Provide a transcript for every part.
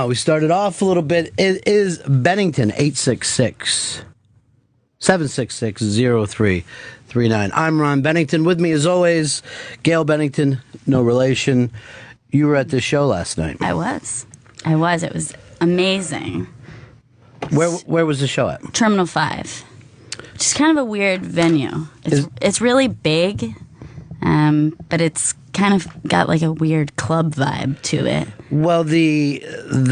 now. We started off a little bit. It is Bennington, 866-766-0339. I'm Ron Bennington. With me, as always, Gail Bennington, no relation. You were at the show last night. I was. It was amazing. Where was the show at? Terminal 5. Which is kind of a weird venue. It's really big, but it's kind of got like a weird club vibe to it. Well, the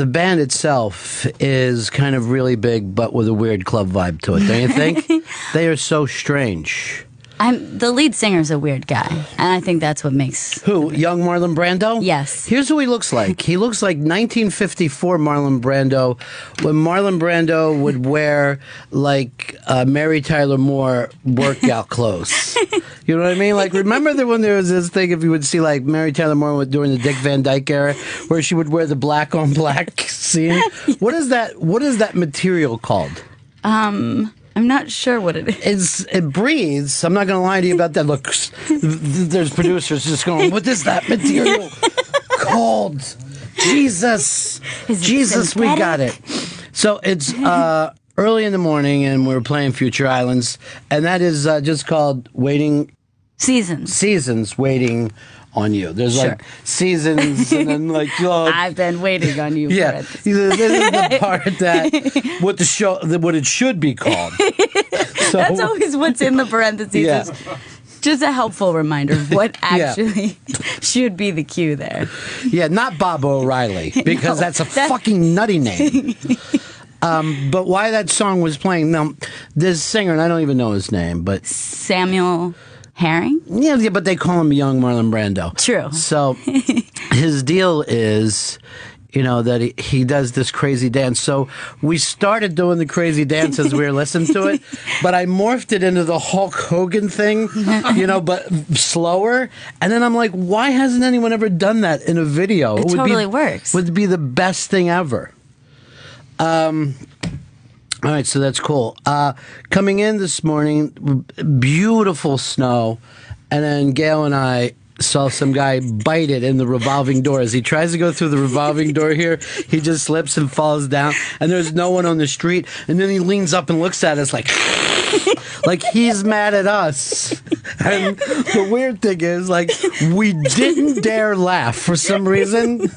band itself is kind of really big, but with a weird club vibe to it, don't you think? They are so strange. The lead singer's a weird guy, and I think that's what makes... Who? Young Marlon Brando? Yes. Here's who he looks like. He looks like 1954 Marlon Brando, when Marlon Brando would wear, like, Mary Tyler Moore workout clothes. You know what I mean? Like, remember when there was this thing, if you would see, like, Mary Tyler Moore during the Dick Van Dyke era, where she would wear the black on black scene? What is that material called? I'm not sure what it is. It breathes. I'm not going to lie to you about that. Look, there's producers just going, what is that material called? Jesus. Jesus, we got it. So it's early in the morning, and we're playing Future Islands, and that is just called Waiting... Seasons Waiting on You. There's like seasons, and then like I've been waiting on you. Yeah, this is the part that what it should be called. So, that's always what's in the parentheses. Yeah. Just a helpful reminder of what actually should be the cue there. Yeah, not Bob O'Reilly, because that's a fucking nutty name. But why that song was playing? Now, this singer, and I don't even know his name, but Samuel Herring? Yeah, but they call him young Marlon Brando. True. So his deal is, that he does this crazy dance. So we started doing the crazy dance as we were listening to it, but I morphed it into the Hulk Hogan thing, but slower. And then I'm like, why hasn't anyone ever done that in a video? It totally works. Would be the best thing ever. All right, so that's cool. Coming in this morning, beautiful snow, and then Gail and I saw some guy bite it in the revolving door. As he tries to go through the revolving door here, he just slips and falls down, and there's no one on the street, and then he leans up and looks at us like he's mad at us. And the weird thing is, we didn't dare laugh for some reason,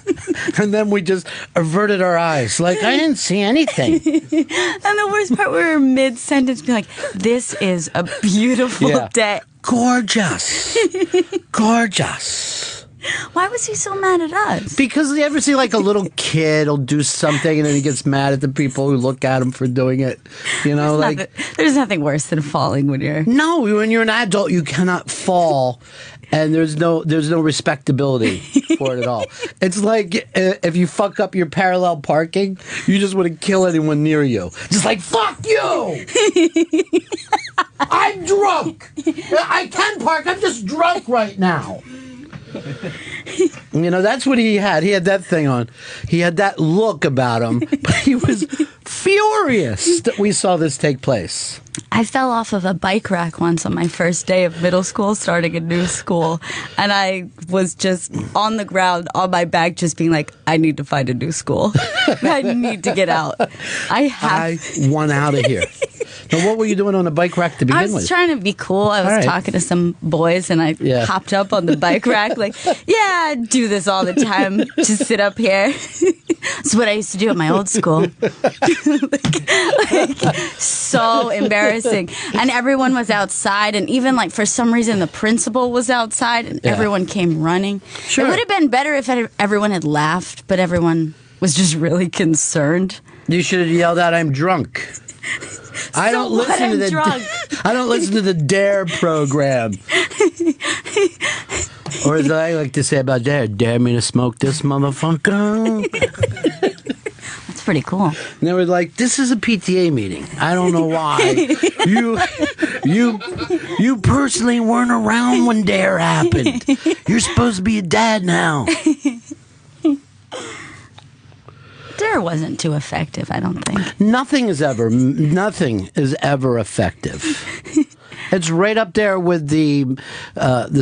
and then we just averted our eyes. I didn't see anything. And the worst part, we were mid-sentence, be like, this is a beautiful day. Gorgeous. Why was he so mad at us? Because you ever see a little kid will do something and then he gets mad at the people who look at him for doing it. There's nothing worse than falling when you're... No, when you're an adult, you cannot fall, and there's no respectability for it at all. It's like if you fuck up your parallel parking, you just want to kill anyone near you. Just fuck you! I'm drunk! I can park, I'm just drunk right now. That's what he had. He had that thing on. He had that look about him, but he was furious that we saw this take place. I fell off of a bike rack once on my first day of middle school, starting a new school, and I was just on the ground on my back just being like, I need to find a new school. I need to get out. I want out of here. Now, what were you doing on the bike rack to begin with? I was trying to be cool. I was talking to some boys, and I hopped up on the bike rack I do this all the time. Just sit up here. It's what I used to do at my old school. So embarrassing. And everyone was outside, and even for some reason the principal was outside, and everyone came running. Sure. It would have been better if everyone had laughed, but everyone was just really concerned. You should have yelled out, "I'm drunk." I don't listen to the Dare program. Or as I like to say about dare me to smoke this motherfucker. That's pretty cool. And they were like, this is a PTA meeting. I don't know why. You personally weren't around when Dare happened. You're supposed to be a dad now. Dare wasn't too effective, I don't think. Nothing is ever effective. It's right up there with the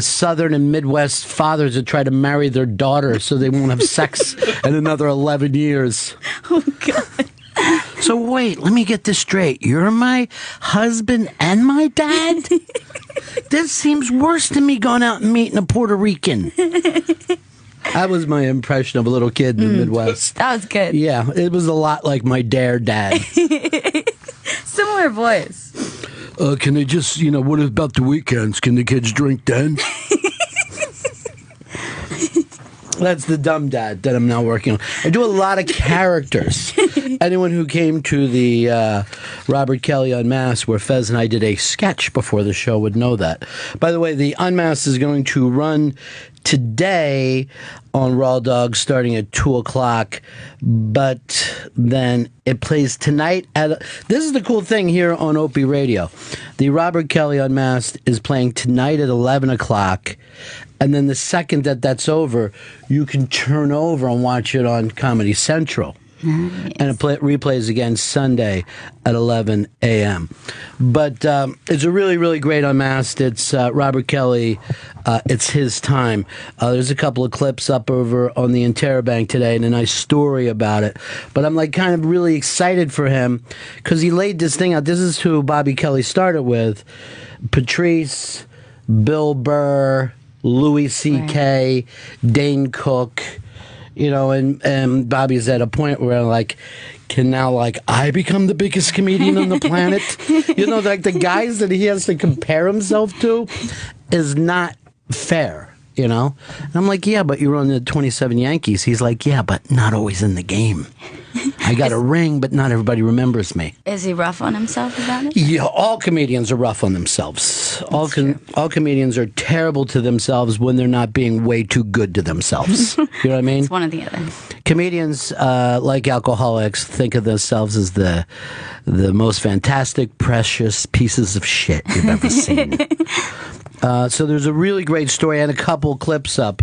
Southern and Midwest fathers that try to marry their daughter so they won't have sex in another 11 years. Oh, God. So wait, let me get this straight. You're my husband and my dad? This seems worse than me going out and meeting a Puerto Rican. That was my impression of a little kid in the Midwest. That was good. Yeah, it was a lot like my dad. Similar voice. Can they just, what about the weekends? Can the kids drink then? That's the dumb dad that I'm now working on. I do a lot of characters. Anyone who came to the Robert Kelly Unmasked, where Fez and I did a sketch before the show, would know that. By the way, the Unmasked is going to run today on Raw Dog starting at 2 o'clock, but then it plays tonight this is the cool thing here on Opie Radio. The Robert Kelly Unmasked is playing tonight at 11 o'clock, and then the second that's over, you can turn over and watch it on Comedy Central. Nice. And it replays again Sunday at 11 a.m. But it's a really, really great Unmasked. It's Robert Kelly. It's his time. There's a couple of clips up over on the Interbank today and a nice story about it. But I'm kind of really excited for him because he laid this thing out. This is who Bobby Kelly started with. Patrice, Bill Burr, Louis C.K., right. Dane Cook. And Bobby's at a point where, can now, I become the biggest comedian on the planet? The guys that he has to compare himself to is not fair, And I'm yeah, but you're on the 27 Yankees. He's yeah, but not always in the game. I got a ring, but not everybody remembers me. Is he rough on himself about it? Yeah, all comedians are rough on themselves. All comedians are terrible to themselves when they're not being way too good to themselves. You know what I mean? It's one or the other. Comedians, like alcoholics, think of themselves as the most fantastic, precious pieces of shit you've ever seen. So there's a really great story and a couple clips up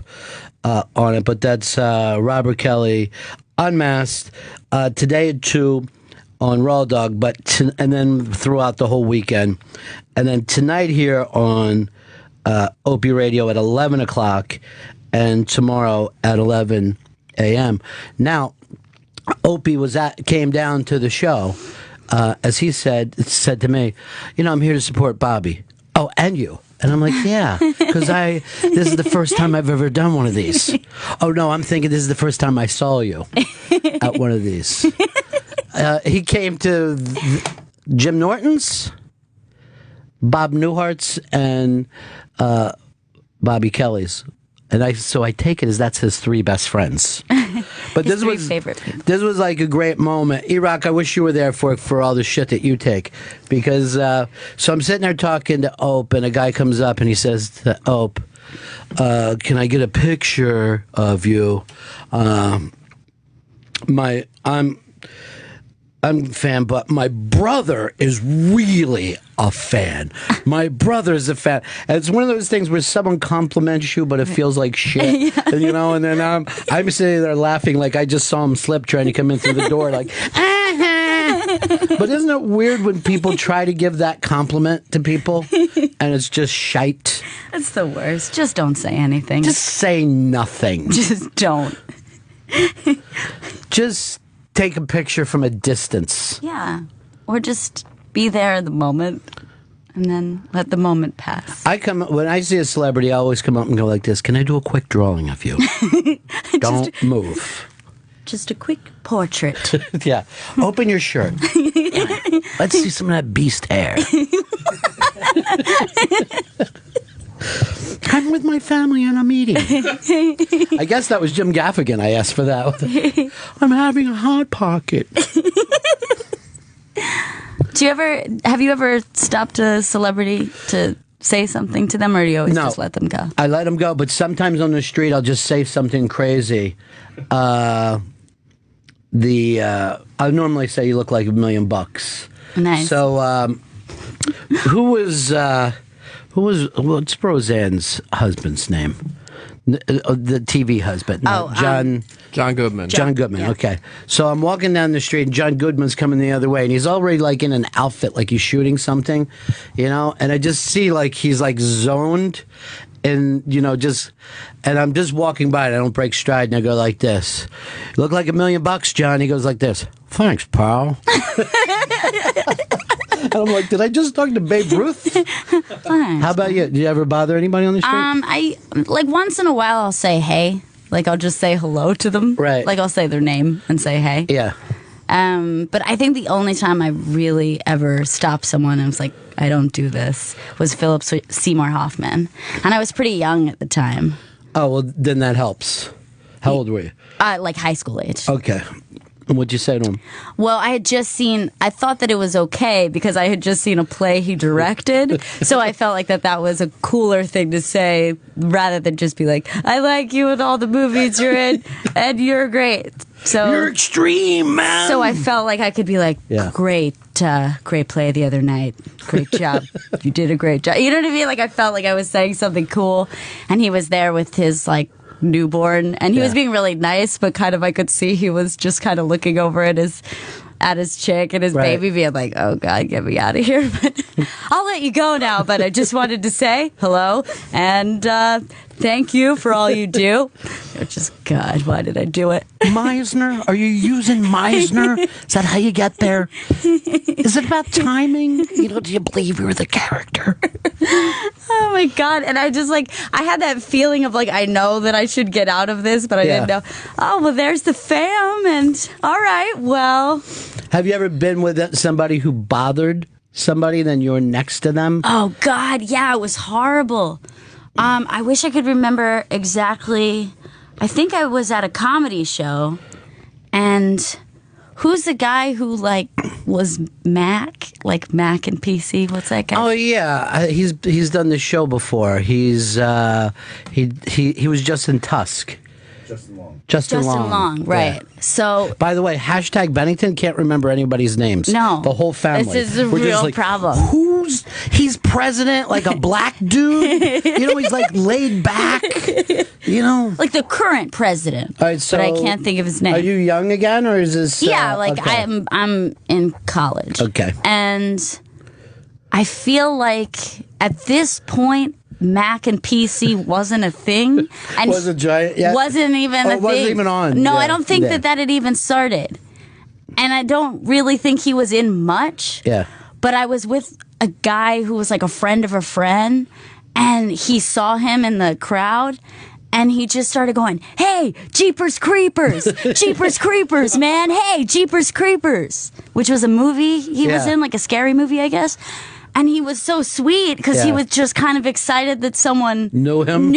on it, but that's Robert Kelly Unmasked today at 2 on Raw Dog, and then throughout the whole weekend. And then tonight here on Opie Radio at 11 o'clock and tomorrow at 11 a.m. Now, Opie came down to the show, as he said to me, I'm here to support Bobby. Oh, and you. And I'm yeah, because this is the first time I've ever done one of these. Oh, no, I'm thinking this is the first time I saw you at one of these. He came to Jim Norton's, Bob Newhart's, and Bobby Kelly's. And I take it as that's his 3 best friends. But this was favorite people. This was a great moment. E-Rock, I wish you were there for all the shit that you take. Because, so I'm sitting there talking to Ope, and a guy comes up and he says to Ope, can I get a picture of you? I'm a fan, but my brother is really a fan. My brother's a fan. And it's one of those things where someone compliments you, but it feels like shit. Yeah. And then I'm sitting there laughing like I just saw him slip trying to come in through the door But isn't it weird when people try to give that compliment to people and it's just shite? It's the worst. Just don't say anything. Just say nothing. Just don't. Just take a picture from a distance. Yeah. Or just be there at the moment and then let the moment pass. When I see a celebrity, I always come up and go like this, can I do a quick drawing of you? Don't move. Just a quick portrait. Yeah. Open your shirt. Let's see some of that beast hair. I'm with my family in a meeting. I guess that was Jim Gaffigan. I asked for that. I'm having a hot pocket. Have you ever stopped a celebrity to say something to them, or do you always just let them go? I let them go, but sometimes on the street I'll just say something crazy. I'll normally say you look like $1,000,000. Nice. So, what's Roseanne's husband's name? The TV husband. No, John Goodman. John Goodman, yeah. okay. So I'm walking down the street, and John Goodman's coming the other way, and he's already like in an outfit, like he's shooting something, and I just see like he's like zoned, and and I'm just walking by, and I don't break stride, and I go like this. You look like $1 million, John. He goes like this. Thanks, pal. And I'm like, did I just talk to Babe Ruth? Thanks. How about you? Did you ever bother anybody on the street? I like once in a while I'll say hey. Like I'll just say hello to them. Right. Like I'll say their name and say hey. Yeah. But I think the only time I really ever stopped someone and was like, I don't do this, was Philip Seymour Hoffman. And I was pretty young at the time. Oh, well, then that helps. How old were you? Like high school age. Okay. And what'd you say to him? Well, I thought that it was okay because I had just seen a play he directed. So I felt like that was a cooler thing to say rather than just be like, I like you in all the movies you're in and you're great. So You're extreme, man. So I felt like I could be like, great play the other night. Great job. You did a great job. You know what I mean? Like I felt like I was saying something cool and he was there with his like newborn and he was being really nice, but kind of I could see he was just kind of looking over at his chick and his baby being like, oh God, get me out of here. But I'll let you go now, but I just wanted to say hello and thank you for all you do. Just, God, why did I do it? Meisner? Are you using Meisner? Is that how you get there? Is it about timing? Do you believe you're the character? Oh my God. And I just I had that feeling of I know that I should get out of this, but I didn't know. Oh, well, there's the fam. And all right, well. Have you ever been with somebody who bothered somebody, then you're next to them? Oh God, yeah, it was horrible. I wish I could remember exactly. I think I was at a comedy show, and who's the guy who was Mac, like Mac and PC? What's that guy? Oh yeah, he's done the show before. He was Justin Tusk. Justin Long, right. Yeah. So, by the way, hashtag Bennington can't remember anybody's names. No. The whole family. This is a real problem. He's president, like a black dude? He's laid back. Like the current president. All right, so but I can't think of his name. Are you young again, or is this... Yeah, okay. I'm in college. Okay. And I feel like at this point, Mac and PC wasn't a thing. And was a giant, yeah. Wasn't even a thing. Wasn't even on. No, yeah. I don't think that had even started. And I don't really think he was in much. Yeah. But I was with a guy who was like a friend of a friend, and he saw him in the crowd, and he just started going, hey, Jeepers Creepers, Jeepers Creepers, man, hey, Jeepers Creepers, which was a movie he was in, like a scary movie, I guess. And he was so sweet because he was just kind of excited that someone knew him.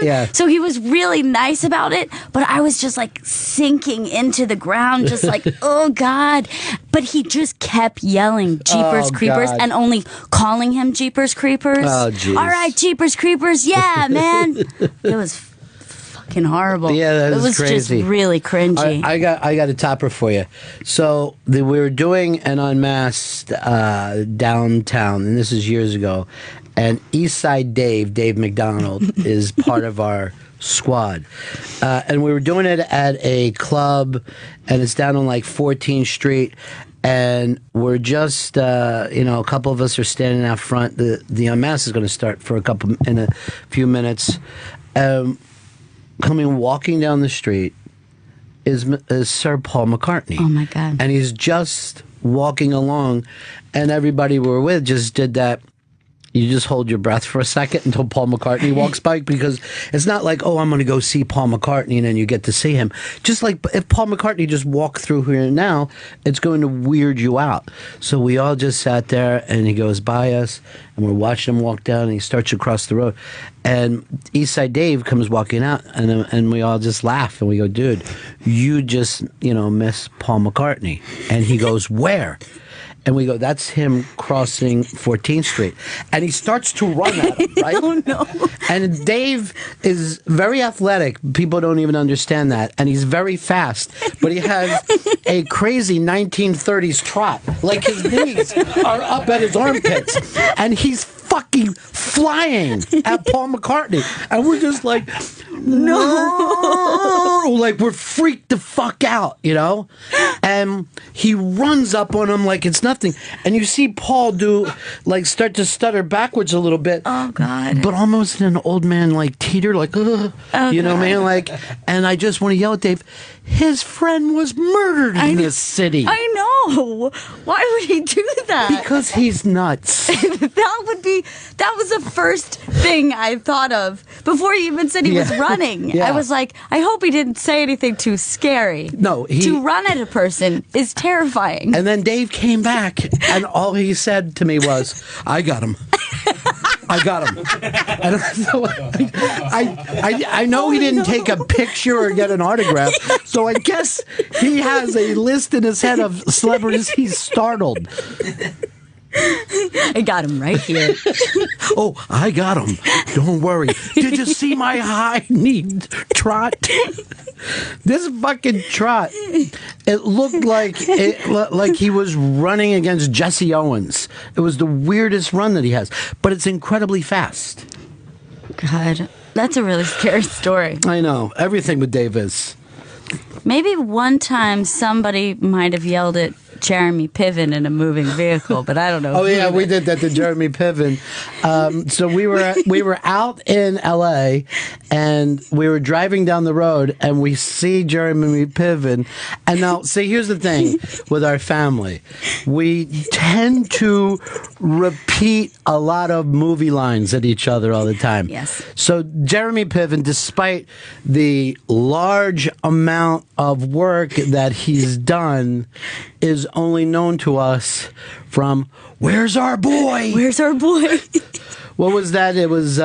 Yeah. So he was really nice about it. But I was just sinking into the ground, just oh God. But he just kept yelling Jeepers Creepers and only calling him Jeepers Creepers. Oh, jeez. All right, Jeepers Creepers. Yeah, man. It was fucking horrible. Yeah, that was crazy. It was just really cringy. I got a topper for you. So we were doing an unmasked downtown, and this is years ago. And Eastside Dave McDonald, is part of our squad, and we were doing it at a club, and it's down on 14th Street. And we're just, a couple of us are standing out front. The unmasked is going to start in a few minutes. Walking down the street is Sir Paul McCartney. Oh my God. And he's just walking along, and everybody we're with just did that. You just hold your breath for a second until Paul McCartney walks by, because it's not like, oh, I'm going to go see Paul McCartney and then you get to see him. Just like if Paul McCartney just walked through here now, it's going to weird you out. So we all just sat there, and he goes by us, and we're watching him walk down, and he starts across the road. And Eastside Dave comes walking out, and we all just laugh, and we go, dude, you just, miss Paul McCartney. And he goes, where? And we go, that's him crossing 14th Street. And he starts to run at him, right? Oh, no. And Dave is very athletic. People don't even understand that. And he's very fast. But he has a crazy 1930s trot. Like his knees are up at his armpits. And he's fucking flying at Paul McCartney. And we're just like, no. Like, we're freaked the fuck out, you know? And he runs up on him like it's nothing. And you see Paul start to stutter backwards a little bit. Oh, God. But almost in an old man, like, teeter, like, you know, man? Like, and I just want to yell at Dave, his friend was murdered in this city. I know. Why would he do that? Because he's nuts. That was the first thing I thought of before he even said he was running. Yeah. I was like, I hope he didn't say anything too scary. No, to run at a person is terrifying. And then Dave came back, and all he said to me was, I got him. I got him. And so I know he didn't take a picture or get an autograph, so I guess he has a list in his head of celebrities he's startled. I got him right here. Oh, I got him. Don't worry. Did you see my high-knee trot? This fucking trot. It looked like he was running against Jesse Owens. It was the weirdest run that he has, but it's incredibly fast. God, that's a really scary story. I know. Everything with Dave is. Maybe one time somebody might have yelled at Jeremy Piven in a moving vehicle, but I don't know. Oh yeah, we did that to Jeremy Piven. So we were out in L.A. and we were driving down the road and we see Jeremy Piven. And now, see, here's the thing with our family: we tend to repeat a lot of movie lines at each other all the time. Yes. So Jeremy Piven, despite the large amount of work that he's done, is only known to us from Where's Our Boy? Where's Our Boy? What was that? It was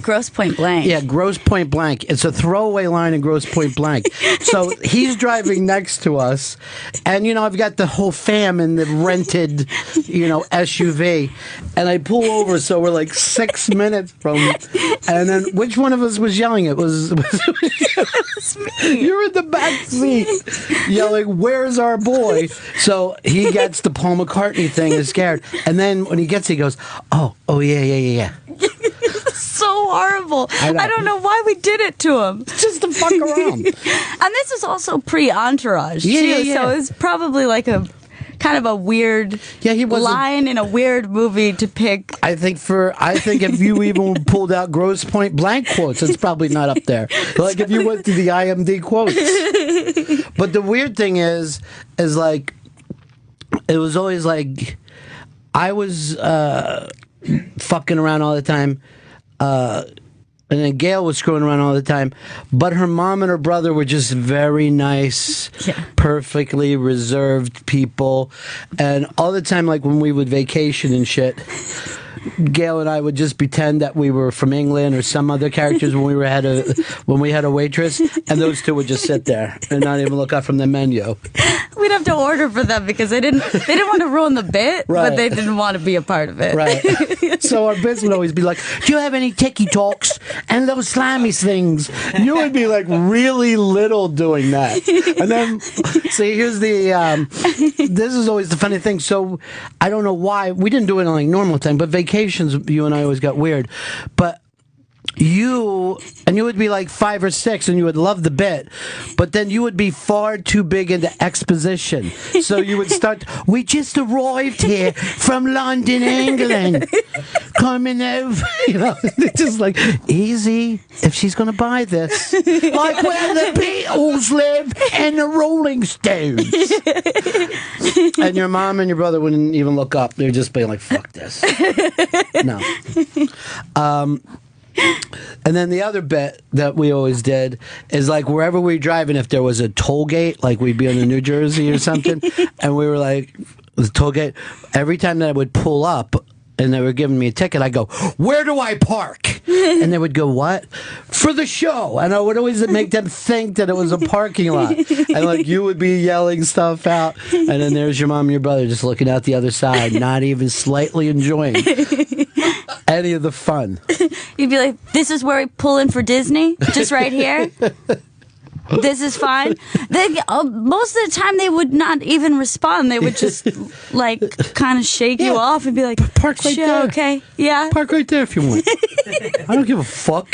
Gross Point Blank. Yeah, Gross Point Blank. It's a throwaway line in Gross Point Blank. So he's driving next to us, and you know, I've got the whole fam in the rented, you know, SUV, and I pull over, so we're like 6 minutes from, and then which one of us was yelling? It was me. You're in the back seat yelling, "Where's our boy?" So he gets the Paul McCartney thing, is scared, and then when he gets it, he goes, "Oh yeah." So horrible. I don't know why we did it to him. Just to fuck around. And this is also pre-Entourage, Yeah, too, yeah. so it's probably like a kind of a weird line in a weird movie to pick. I think if you even pulled out Gross Point Blank quotes, it's probably not up there. Like if you went to the IMD quotes. But the weird thing is like, it was always like, I was fucking around all the time, and then Gail was screwing around all the time, but her mom and her brother were just very nice, perfectly reserved people, and all the time, like when we would vacation and shit, Gail and I would just pretend that we were from England or some other characters when we had a waitress, and those two would just sit there and not even look up from the menu. We'd have to order for them because they didn't want to ruin the bit, but they didn't want to be a part of it. Right. So our bits would always be like, "Do you have any ticky talks and those slimy things?" You would be like really little doing that. And then, see, here's this is always the funny thing. So I don't know why we didn't do it on like normal time, but vacations, you and I always got weird. But you would be like 5 or 6 and you would love the bit, but then you would be far too big into exposition, so you would start, "We just arrived here from London, England, coming over," you know, it's just like, easy if she's gonna buy this, like where the Beatles live and the Rolling Stones. And your mom and your brother wouldn't even look up, they'd just be like, "Fuck this." No. And then the other bit that we always did is like wherever we were driving, if there was a toll gate, like we'd be on the New Jersey or something, and we were like, the toll gate, every time that I would pull up and they were giving me a ticket, I'd go, "Where do I park?" And they would go, "What?" "For the show." And I would always make them think that it was a parking lot. And like you would be yelling stuff out, and then there's your mom and your brother just looking out the other side, not even slightly enjoying any of the fun. You'd be like, "This is where we pull in for Disney? Just right here?" This is fine. Most of the time, they would not even respond. They would just like kind of shake you off and be like, "Park right there. Okay, yeah, Park right there if you want." I don't give a fuck.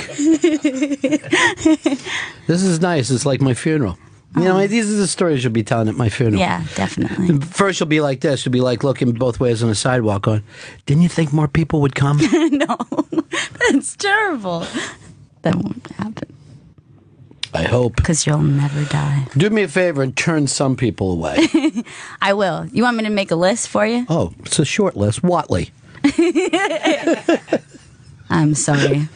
This is nice. It's like my funeral. You know, these are the stories you'll be telling at my funeral. Yeah, definitely. First, you'll be like this. You'll be like looking both ways on the sidewalk going, "Didn't you think more people would come?" No, that's terrible. That won't happen. I hope. Because you'll never die. Do me a favor and turn some people away. I will. You want me to make a list for you? Oh, it's a short list. Watley. I'm sorry.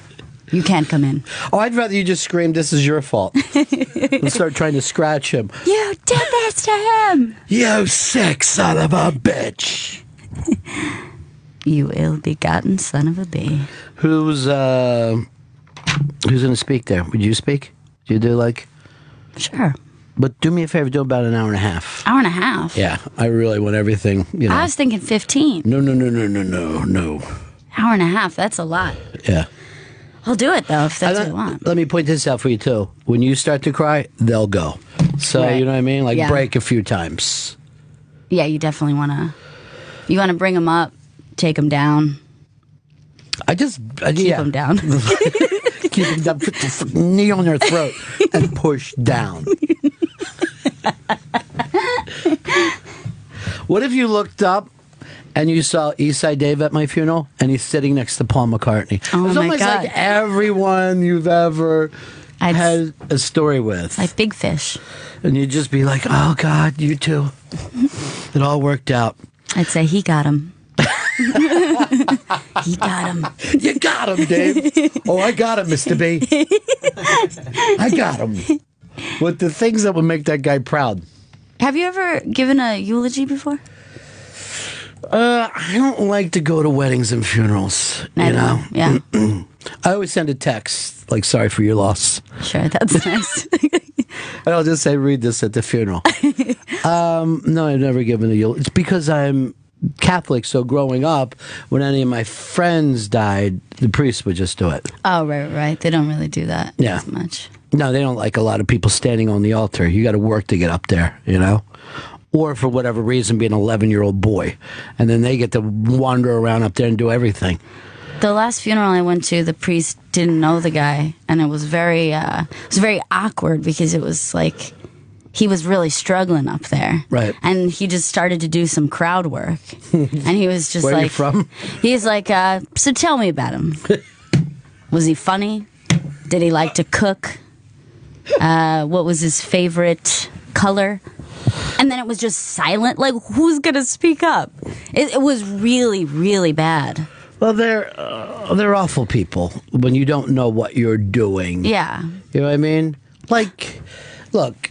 You can't come in. Oh, I'd rather you just scream, "This is your fault." And start trying to scratch him. You did this to him. You sick son of a bitch. You ill-begotten son of a bee. Who's going to speak there? Would you speak? Do you do like... Sure. But do me a favor, do about an hour and a half. Hour and a half? Yeah, I really want everything, you know. I was thinking 15. No. Hour and a half, that's a lot. Yeah. I'll do it, though, if that's what you want. Let me point this out for you, too. When you start to cry, they'll go. So, Right. you know what I mean? Like, Yeah. break a few times. Yeah, you definitely want to... You want to bring them up, take them down. Keep Keep them down. them down. Put the knee on their throat and push down. What if you looked up and you saw Eastside Dave at my funeral and he's sitting next to Paul McCartney? Oh, It's my almost God. like everyone you've ever had a story with. Like Big Fish. And you'd just be like, "Oh, God, you too." It all worked out. I'd say he got him. He got him. You got him, Dave. Oh, I got him, Mr. B. I got him. What the things that would make that guy proud? Have you ever given a eulogy before? I don't like to go to weddings and funerals. You know? Yeah. I always send a text, like, "Sorry for your loss." Sure, that's nice. And I'll just say, "Read this at the funeral." No, I've never given a eulogy. It's because I'm Catholic, so growing up, when any of my friends died, the priest would just do it. Oh, right. They don't really do that as much. No, they don't like a lot of people standing on the altar. You got to work to get up there, you know? Or for whatever reason, be an 11-year-old boy. And then they get to wander around up there and do everything. The last funeral I went to, the priest didn't know the guy, and it was very awkward because it was like he was really struggling up there. Right. And he just started to do some crowd work. And he was just Where like... are you from? He's like, so tell me about him. Was he funny? Did he like to cook? What was his favorite color? And then it was just silent. Like, who's going to speak up? It was really, really bad. Well, they're awful people when you don't know what you're doing. Yeah. You know what I mean? Like, look,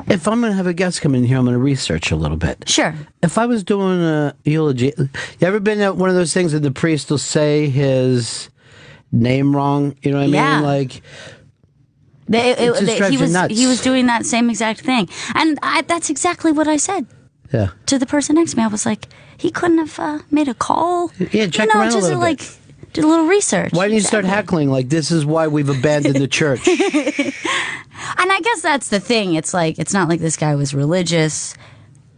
if I'm going to have a guest come in here, I'm going to research a little bit. Sure. If I was doing a eulogy, you ever been at one of those things that the priest will say his name wrong? You know what I Yeah. mean? Like, It just drives you nuts. He was doing that same exact thing. And that's exactly what I said yeah. to the person next to me. I was like, he couldn't have made a call. Yeah, check around a just little like bit. do a little research. Why didn't you start heckling like, "This is why we've abandoned the church"? And I guess that's the thing. It's like, it's not like this guy was religious.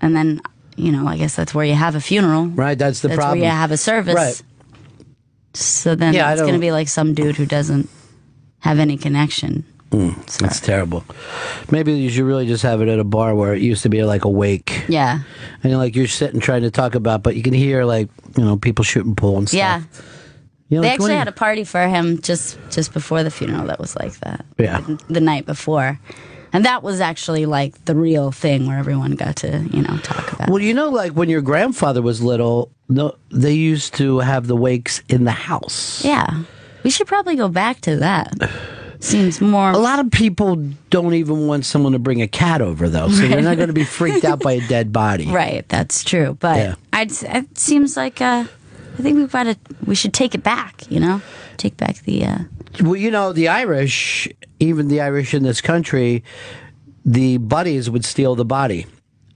And then, I guess that's where you have a funeral. Right, that's the problem. That's where you have a service. Right. So then Yeah, it's going to be like some dude who doesn't have any connection. That's terrible. Maybe you should really just have it at a bar where it used to be like a wake. Yeah. And you're sitting trying to talk about, but you can hear people shooting pool and stuff. Yeah. You know, They like, actually when- had a party for him just before the funeral that was like that. Yeah. The night before. And that was actually like the real thing where everyone got to, talk about it. Well, like when your grandfather was little, they used to have the wakes in the house. Yeah. We should probably go back to that. Seems more... A lot of people don't even want someone to bring a cat over, though, so you're not going to be freaked out by a dead body. Right, that's true. But Yeah. it seems like I think we should take it back, Take back the... Well, the Irish, even the Irish in this country, the buddies would steal the body.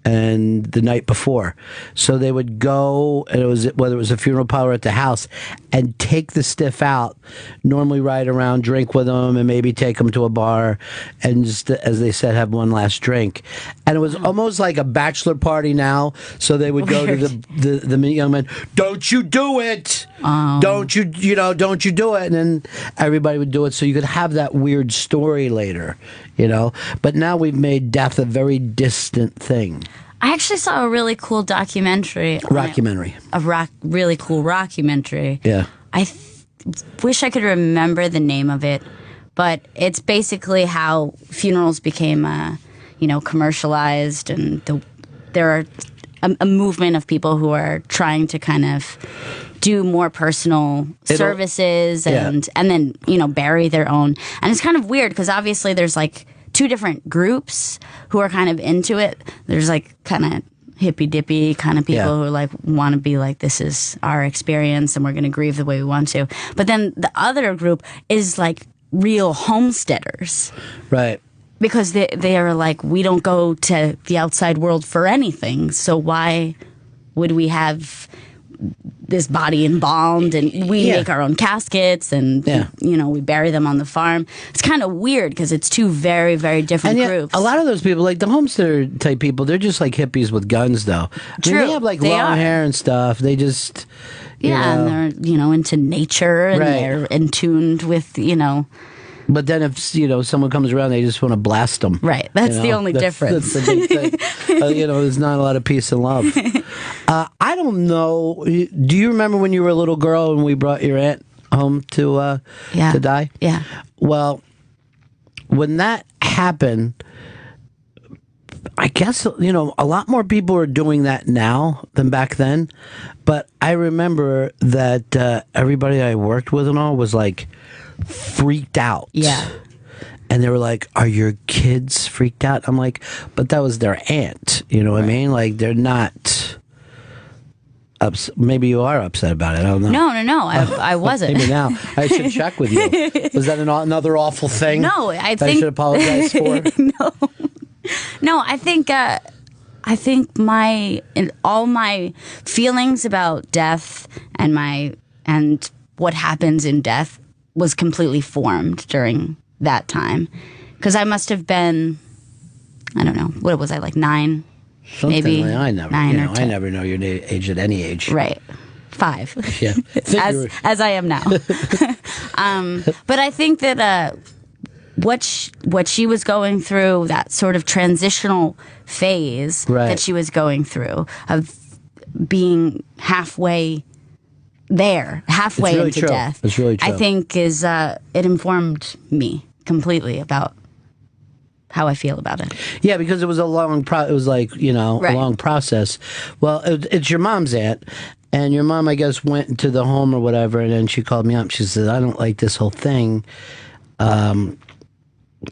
and the night before. So they would go, and it was whether it was a funeral parlor at the house, and take the stiff out, normally ride around, drink with them, and maybe take them to a bar, and just, as they said, have one last drink. And it was almost like a bachelor party now. So they would go to the young men, don't you do it. Don't you do it. And then everybody would do it. So you could have that weird story later, But now we've made death a very distant thing. I actually saw a really cool documentary. Really cool rockumentary. Yeah. I wish I could remember the name of it, but it's basically how funerals became, commercialized, and there are a movement of people who are trying to kind of do more personal services and then, bury their own. And it's kind of weird because obviously there's like two different groups who are kind of into it. There's like kind of hippy dippy kind of people who like want to be like, this is our experience and we're going to grieve the way we want to. But then the other group is like real homesteaders. Right. Because they are like, we don't go to the outside world for anything. So why would we have this body embalmed, and we make our own caskets, and we bury them on the farm? It's kind of weird because it's two very, very different groups. A lot of those people, like the homesteader type people, they're just like hippies with guns, though. True. They have like long hair and stuff. They just and they're into nature, and they're in tuned with But then if someone comes around, they just want to blast them. Right, that's the only difference. That's the big thing. There's not a lot of peace and love. I don't know. Do you remember when you were a little girl and we brought your aunt home to die? Yeah. Well, when that happened, I guess a lot more people are doing that now than back then. But I remember that everybody I worked with and all was like freaked out. Yeah. And they were like, are your kids freaked out? I'm like, but that was their aunt. You know what I mean? Like, they're not upset. Maybe you are upset about it. I don't know. No. I wasn't. Maybe now. I should check with you. Was that another awful thing? No, I think I should apologize for? No, I think all my feelings about death and what happens in death was completely formed during that time, because I must have been, I don't know, what was I, like 9? Something maybe like, I never, 9 or 10. I never know your age at any age. Right, 5. Yeah, as I am now. But I think that what she was going through, that sort of transitional phase that she was going through of being halfway into death. It's really true. I think it informed me completely about how I feel about it. Yeah, because it was a long long process. Well, it's your mom's aunt, and your mom, I guess, went into the home or whatever, and then she called me up. She said, "I don't like this whole thing. Can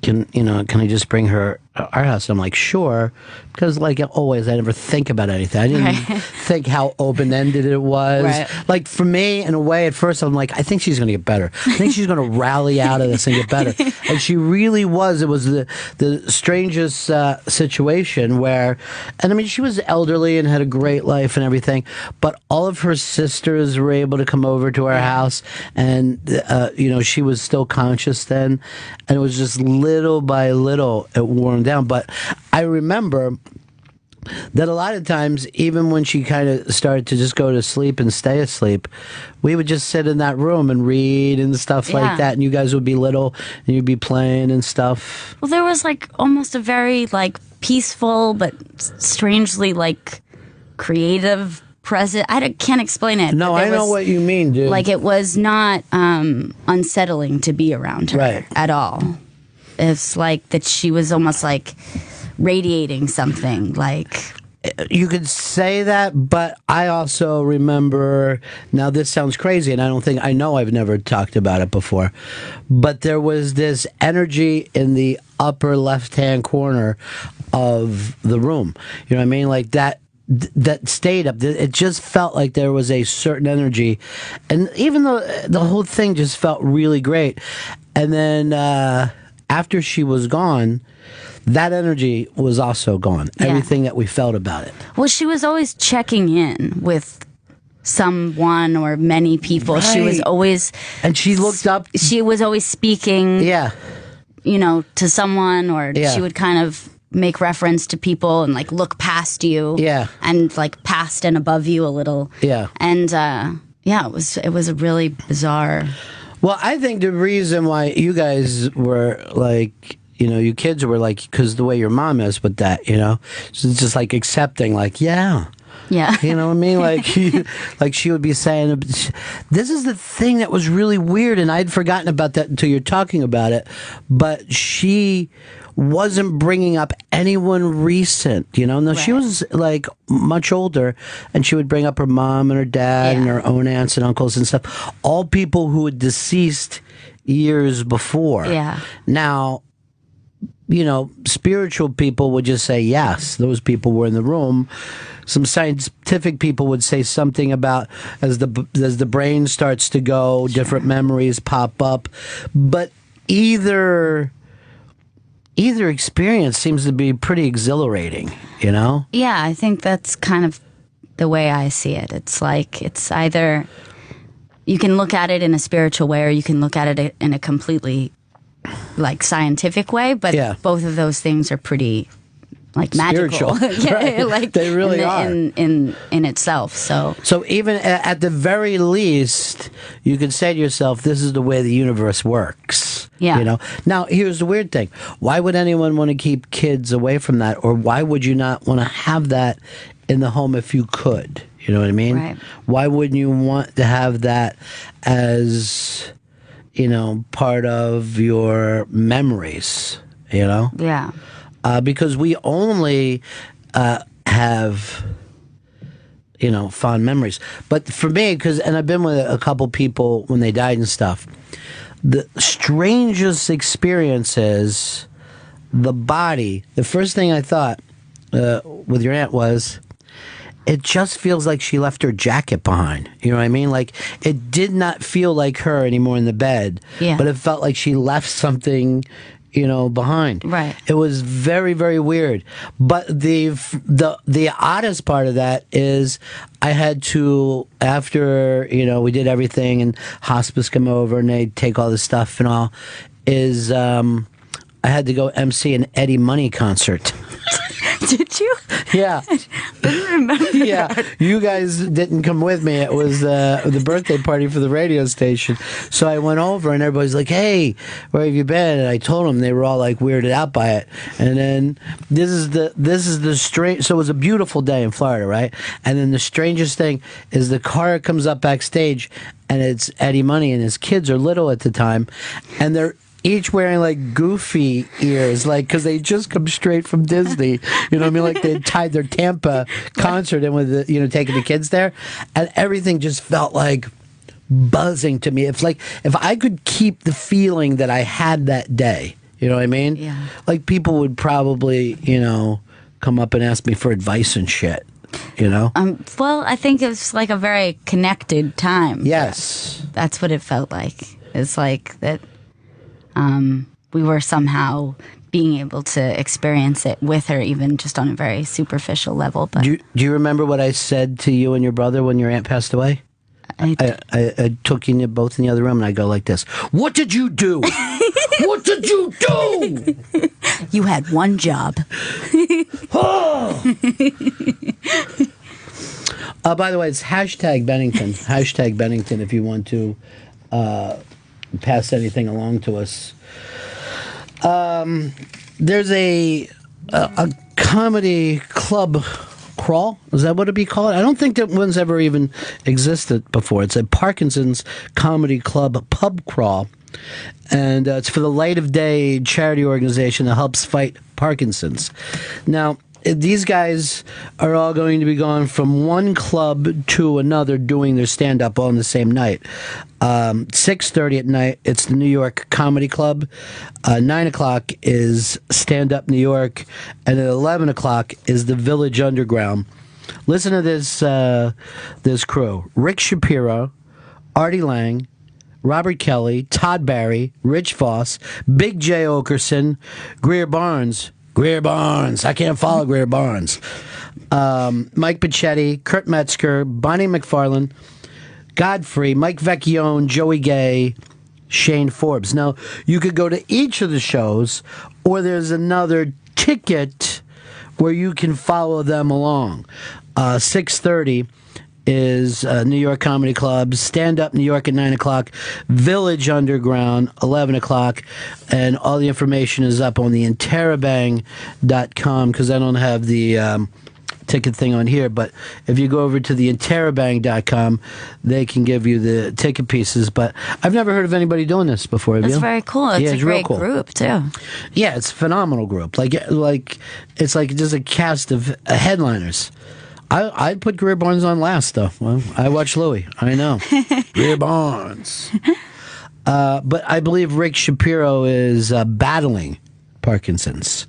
I just bring her our house?" I'm like, sure, because like always, I never think about anything. I didn't think how open ended it was. Right. Like for me, in a way, at first, I'm like, I think she's going to get better. I think she's going to rally out of this and get better. And she really was. It was the strangest situation where, and I mean, she was elderly and had a great life and everything, but all of her sisters were able to come over to our house, and she was still conscious then, and it was just little by little it warmed down. But I remember that a lot of times, even when she kind of started to just go to sleep and stay asleep, we would just sit in that room and read and stuff like that, and you guys would be little and you'd be playing and stuff. Well, there was like almost a very like peaceful but strangely like creative present. I can't explain it. No, I know what you mean, dude. Like, it was not unsettling to be around her at all. It's like that she was almost like radiating something. Like, you could say that, but I also remember, now this sounds crazy, and I know I've never talked about it before, but there was this energy in the upper left-hand corner of the room. You know what I mean? Like that stayed up. It just felt like there was a certain energy, and even though the whole thing just felt really great, and then after she was gone, that energy was also gone. Yeah. Everything that we felt about it. Well, she was always checking in with someone or many people. She was Right. always, And she looked up. she was always speaking, Yeah. you know, to someone, or Yeah. she would kind of make reference to people and like look past you. Yeah. And like past and above you a little. Yeah. And yeah, it was a really bizarre. Well, I think the reason why you guys were like, you know, you kids were like, because the way your mom is with that, you know, so it's just like accepting, like, yeah. Yeah. You know what I mean? Like, like she would be saying, this is the thing that was really weird, and I'd forgotten about that until you're talking about it. But she wasn't bringing up anyone recent, you know? No, she Right. was like much older, and she would bring up her mom and her dad and Yeah. her own aunts and uncles and stuff. All people who had deceased years before. Yeah. Now, you know, spiritual people would just say, yes, those people were in the room. Some scientific people would say something about as the brain starts to go, different memories pop up. But either experience seems to be pretty exhilarating, you know? Yeah, I think that's kind of the way I see it. It's like, it's either you can look at it in a spiritual way or you can look at it in a completely like scientific way, but Yeah. both of those things are pretty like Spiritual. magical. Yeah, Right. like They really are. in itself. So even at the very least, you could say to yourself, this is the way the universe works. Yeah. You know? Now, here's the weird thing. Why would anyone want to keep kids away from that? Or why would you not want to have that in the home if you could? You know what I mean? Right. Why wouldn't you want to have that as, you know, part of your memories? You know? yeah. Because we only have, you know, fond memories. But for me, and I've been with a couple people when they died and stuff, the strangest experience is the body. The first thing I thought with your aunt was, it just feels like she left her jacket behind. You know what I mean? Like, it did not feel like her anymore in the bed, Yeah. but it felt like she left something, you know, behind. Right. It was very, very weird. But the oddest part of that is I had to, after, you know, we did everything and hospice come over and they take all the stuff and all, is I had to go MC an Eddie Money concert. Did you? Yeah. Didn't remember. Yeah, you guys didn't come with me. It was the birthday party for the radio station. So I went over, and everybody's like, "Hey, where have you been?" And I told them. They were all like weirded out by it. And then this is the strange. So it was a beautiful day in Florida, right? And then the strangest thing is the car comes up backstage, and it's Eddie Money, and his kids are little at the time, and they're each wearing like goofy ears, like, because they just come straight from Disney. You know what I mean? Like they tied their Tampa concert in with the, you know, taking the kids there, and everything just felt like buzzing to me. It's like if I could keep the feeling that I had that day. You know what I mean? Yeah. Like people would probably, you know, come up and ask me for advice and shit. You know? Well, I think it was like a very connected time. Yes. That's what it felt like. It's like that we were somehow being able to experience it with her, even just on a very superficial level. But Do you remember what I said to you and your brother when your aunt passed away? I took you both in the other room and I go like this. What did you do? What did you do? You had one job. By the way, it's hashtag Bennington. Hashtag Bennington if you want to pass anything along to us. There's a comedy club crawl. Is that what it'd be called? I don't think that one's ever even existed before. It's a Parkinson's Comedy Club pub crawl. And it's for the Light of Day charity organization that helps fight Parkinson's. Now, these guys are all going to be going from one club to another doing their stand-up all on the same night. 6:30 at night, it's the New York Comedy Club. 9 o'clock is Stand Up New York. And at 11 o'clock is the Village Underground. Listen to this crew. Rick Shapiro, Artie Lang, Robert Kelly, Todd Barry, Rich Voss, Big J. Okerson, Greer Barnes. Greer Barnes. I can't follow Greer Barnes. Mike Pachetti, Kurt Metzger, Bonnie McFarlane, Godfrey, Mike Vecchione, Joey Gay, Shane Forbes. Now, you could go to each of the shows, or there's another ticket where you can follow them along. 6:30 is New York Comedy Club, Stand Up New York at 9 o'clock, Village Underground, 11 o'clock, and all the information is up on the interrobang.com, because I don't have the ticket thing on here, but if you go over to the interrobang.com, they can give you the ticket pieces. But I've never heard of anybody doing this before. Have It's you? very cool. It's a great group, too. Yeah, it's a phenomenal group. Like it's like just a cast of headliners. I'd put Greer Barnes on last, though. Well, I watch Louis. I know. Greer Barnes. But I believe Rick Shapiro is battling Parkinson's.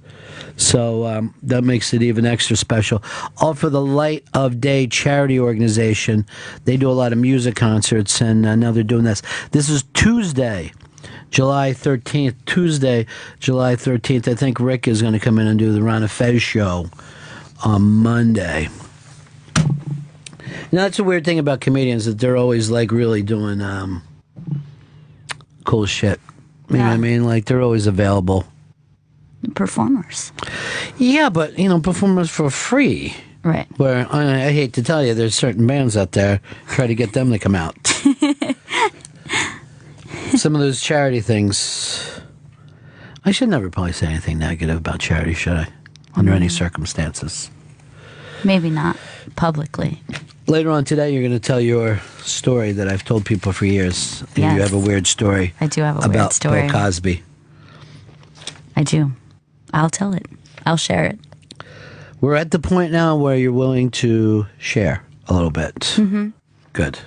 So that makes it even extra special. All for the Light of Day charity organization. They do a lot of music concerts, and now they're doing this. This is Tuesday, July 13th. Tuesday, July 13th. I think Rick is going to come in and do the Rana Fez show on Monday. Now, that's a weird thing about comedians, that they're always like really doing cool shit. You know what I mean? Like, they're always available. Performers. Yeah, but, performers for free. Right. Where, I hate to tell you, there's certain bands out there, try to get them to come out. Some of those charity things. I should never probably say anything negative about charity, should I? Under any circumstances. Maybe not publicly. Later on today, you're going to tell your story that I've told people for years. Yes. You have a weird story. I do have a weird about story. Bill Cosby. I do. I'll tell it. I'll share it. We're at the point now where you're willing to share a little bit. Mm-hmm. Good.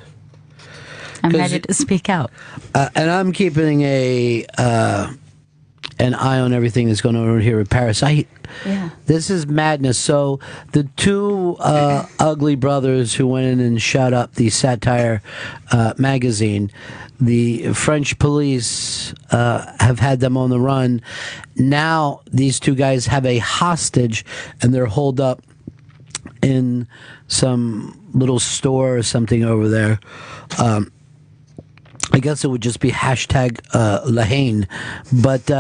I'm ready to speak out. And I'm keeping an eye on everything that's going on over here with Parasite. Yeah. This is madness. So the two ugly brothers who went in and shot up the Satire magazine, the French police have had them on the run. Now these two guys have a hostage, and they're holed up in some little store or something over there. I guess it would just be hashtag Lahane. But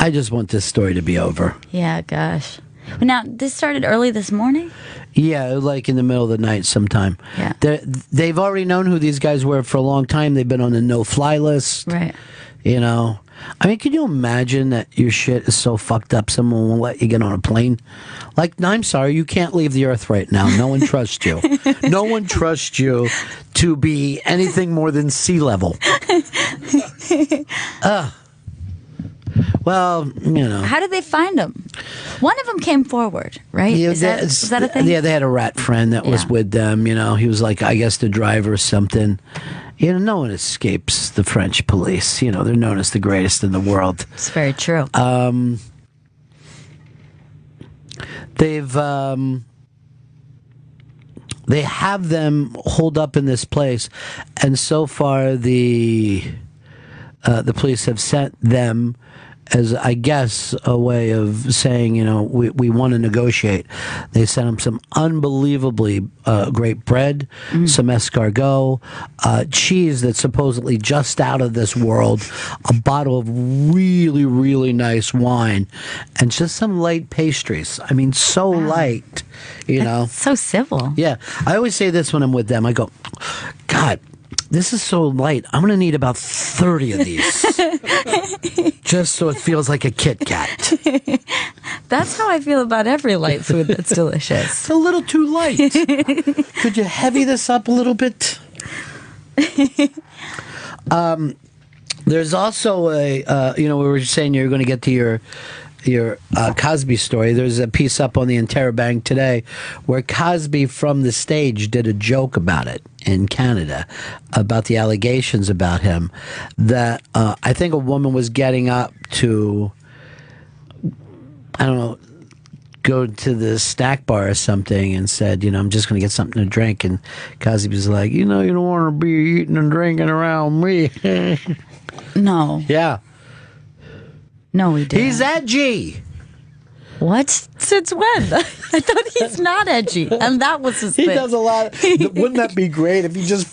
I just want this story to be over. Yeah, gosh. Now, this started early this morning? Yeah, like in the middle of the night sometime. Yeah. They've already known who these guys were for a long time. They've been on the no-fly list. Right. I mean, can you imagine that your shit is so fucked up someone won't let you get on a plane? Like, no, I'm sorry, you can't leave the earth right now. No one trusts you. No one trusts you to be anything more than sea level. Well, How did they find him? One of them came forward, right? Yeah, is that a thing? Yeah, they had a rat friend that was with them. He was like, I guess, the driver or something. No one escapes the French police. They're known as the greatest in the world. It's very true. They have them holed up in this place, and so far the police have sent them as, I guess, a way of saying, we want to negotiate. They sent them some unbelievably great bread, some escargot, cheese that's supposedly just out of this world, a bottle of really, really nice wine, and just some light pastries. I mean, so light, That's so civil. Yeah. I always say this when I'm with them. I go, God, this is so light. I'm going to need about 30 of these. Just so it feels like a Kit Kat. That's how I feel about every light food that's delicious. It's a little too light. Could you heavy this up a little bit? There's also we were saying you're going to get to your Cosby story. There's a piece up on the Interrobang today where Cosby from the stage did a joke about it in Canada, about the allegations about him, that I think a woman was getting up to, I don't know, go to the snack bar or something and said, I'm just going to get something to drink. And Cosby was like, you don't want to be eating and drinking around me. No. Yeah. No, he didn't. He's edgy. What? Since when? I thought he's not edgy. And that was his thing. He does a lot. Wouldn't that be great if he just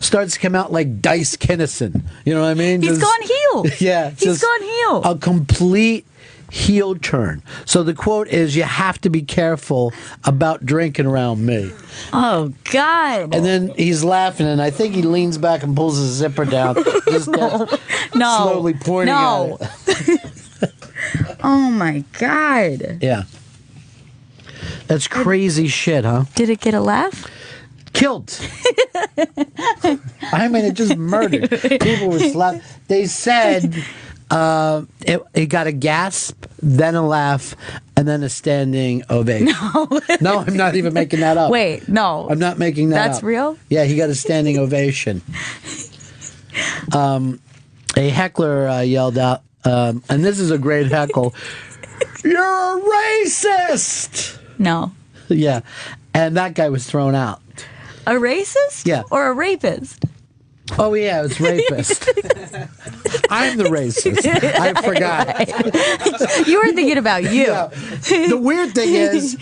starts to come out like Dice Kinnison? You know what I mean? He's gone heel. Yeah. He's gone heel. A complete heel turn. So the quote is, you have to be careful about drinking around me. Oh, God. And then he's laughing, and I think he leans back and pulls his zipper down. Just slowly pointing at it. Oh, my God. Yeah. That's crazy shit, huh? Did it get a laugh? Killed. I mean, it just murdered. People were slapped. They said it got a gasp, then a laugh, and then a standing ovation. No, I'm not even making that up. Wait, no. I'm not making that up. That's real? Yeah, he got a standing ovation. A heckler yelled out, and this is a great heckle, "You're a racist!" No. Yeah, and that guy was thrown out. A racist? Yeah. Or a rapist? Oh, yeah, it's rapist. I'm the racist. I forgot. You were thinking about you. Yeah. The weird thing is,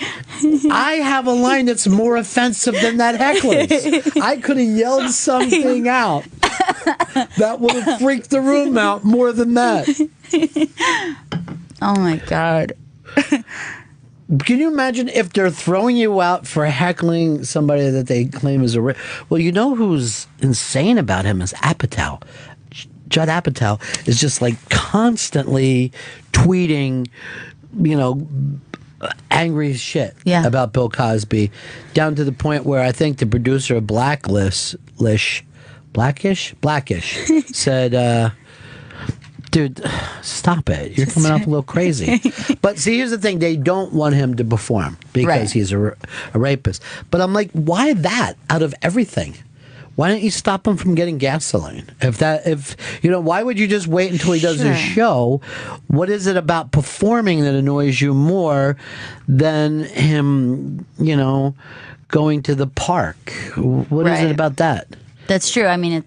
I have a line that's more offensive than that heckler's. I could have yelled something out that would have freaked the room out more than that. Oh, my God. Can you imagine if they're throwing you out for heckling somebody that they claim is a well, you know who's insane about him is Apatow. Judd Apatow is just like constantly tweeting, angry shit about Bill Cosby, down to the point where I think the producer of Blackish said, dude, stop it. You're coming off a little crazy. But see, here's the thing. They don't want him to perform because he's a rapist. But I'm like, why that out of everything? Why don't you stop him from getting gasoline? Why would you just wait until he does his show? What is it about performing that annoys you more than him, going to the park? What is it about that? That's true. I mean,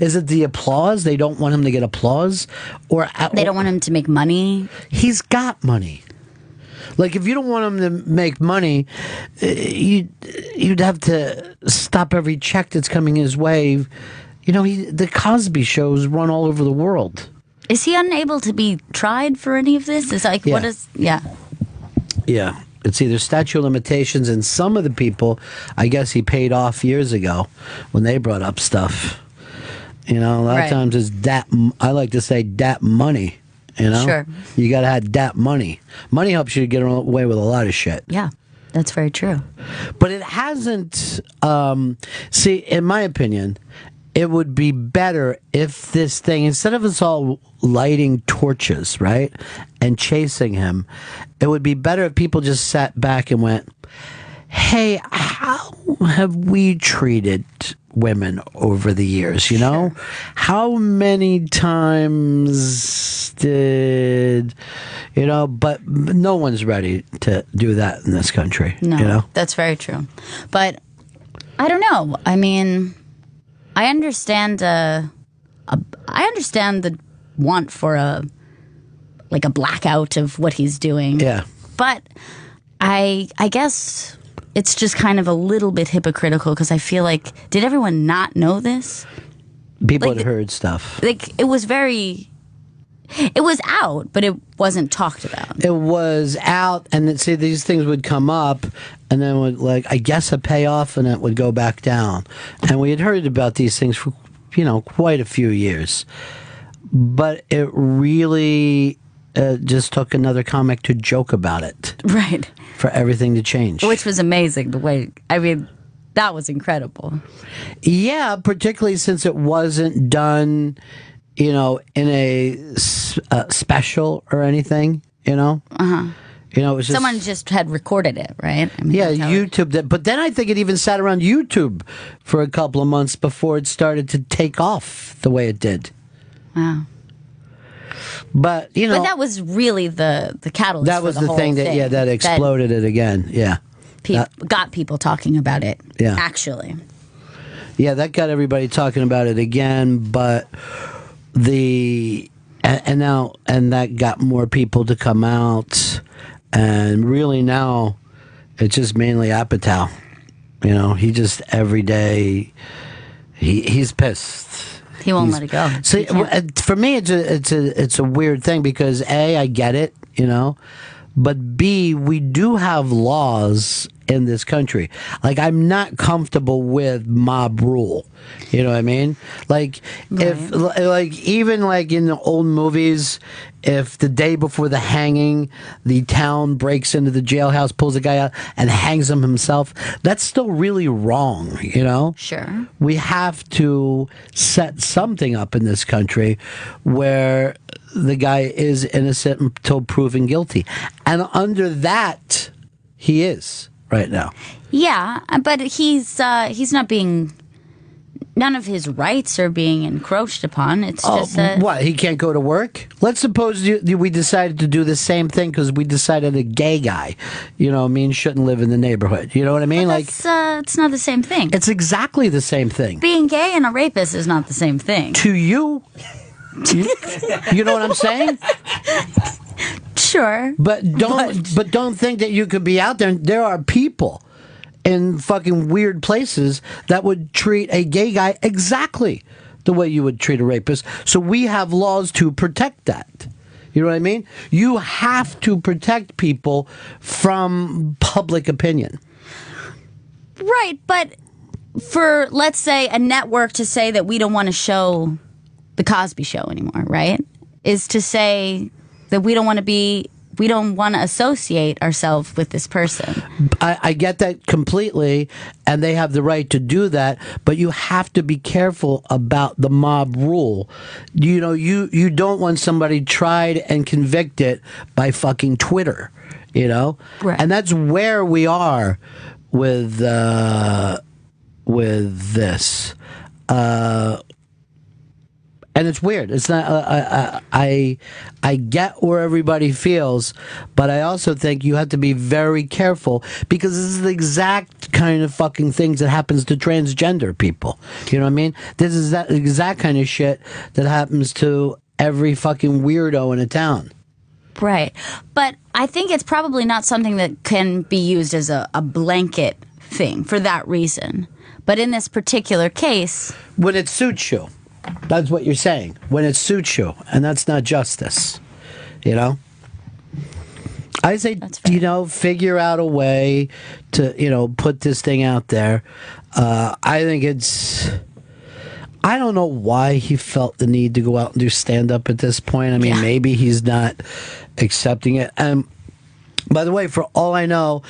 Is it the applause? They don't want him to get applause? Or they don't want him to make money? He's got money. Like, if you don't want him to make money, you'd have to stop every check that's coming his way. The Cosby Show's run all over the world. Is he unable to be tried for any of this? Yeah. It's either statute of limitations, and some of the people, I guess he paid off years ago when they brought up stuff. A lot of times it's that, I like to say that money, Sure. You got to have that money. Money helps you to get away with a lot of shit. Yeah, that's very true. But it hasn't, see, in my opinion, it would be better if this thing, instead of us all lighting torches, right, and chasing him, it would be better if people just sat back and went, hey, how have we treated women over the years, Sure. How many times did, but no one's ready to do that in this country. No, that's very true. But I don't know. I mean, I understand the want for a blackout of what he's doing. Yeah. But I guess it's just kind of a little bit hypocritical because I feel like, did everyone not know this? People had heard stuff. It was out, but it wasn't talked about. It was out, and these things would come up, and then would, I guess, a payoff, and it would go back down. And we had heard about these things for, quite a few years. But it really just took another comic to joke about it. Right. For everything to change. Which was amazing, that was incredible. Yeah, particularly since it wasn't done, in a special or anything, Uh-huh. It was just, someone just had recorded it, right? YouTube did. But then I think it even sat around YouTube for a couple of months before it started to take off the way it did. Wow. But, you know. But that was really the catalyst. That was for the whole thing that exploded it again. Yeah. Got people talking about it. Yeah. Actually. Yeah, that got everybody talking about it again, but and that got more people to come out, and really now it's just mainly Apatow. You know, he just every day he's pissed. He won't let it go. See, for me, it's a weird thing because A, I get it, you know, but B, we do have laws in this country. Like, I'm not comfortable with mob rule. You know what I mean? Like, even in the old movies, if the day before the hanging, the town breaks into the jailhouse, pulls a guy out, and hangs him himself, that's still really wrong, you know? Sure. We have to set something up in this country where the guy is innocent until proven guilty. And under that, he is right now. Yeah, but he's not being. None of his rights are being encroached upon. It's just what, he can't go to work? Let's suppose we decided to do the same thing because we decided a gay guy, you know what I mean, shouldn't live in the neighborhood. You know what I mean? But it's not the same thing. It's exactly the same thing. Being gay and a rapist is not the same thing. To you. You know what I'm saying? Sure. But don't think that you could be out there. There are people in fucking weird places that would treat a gay guy exactly the way you would treat a rapist. So we have laws to protect that. You know what I mean? You have to protect people from public opinion. Right, but for, let's say, a network to say that we don't want to show The Cosby Show anymore, right? Is to say that we don't want to associate ourselves with this person. I get that completely, and they have the right to do that, but you have to be careful about the mob rule. You know, you don't want somebody tried and convicted by fucking Twitter, you know? Right. And that's where we are with this. And it's weird. It's not. I get where everybody feels, but I also think you have to be very careful because this is the exact kind of fucking things that happens to transgender people. You know what I mean? This is that exact kind of shit that happens to every fucking weirdo in a town. Right, but I think it's probably not something that can be used as a blanket thing for that reason. But in this particular case, when it suits you. That's what you're saying. When it suits you. And that's not justice. You know? I say, you know, figure out a way to, you know, put this thing out there. I think I don't know why he felt the need to go out and do stand-up at this point. I mean, maybe he's not accepting it. And by the way, for all I know,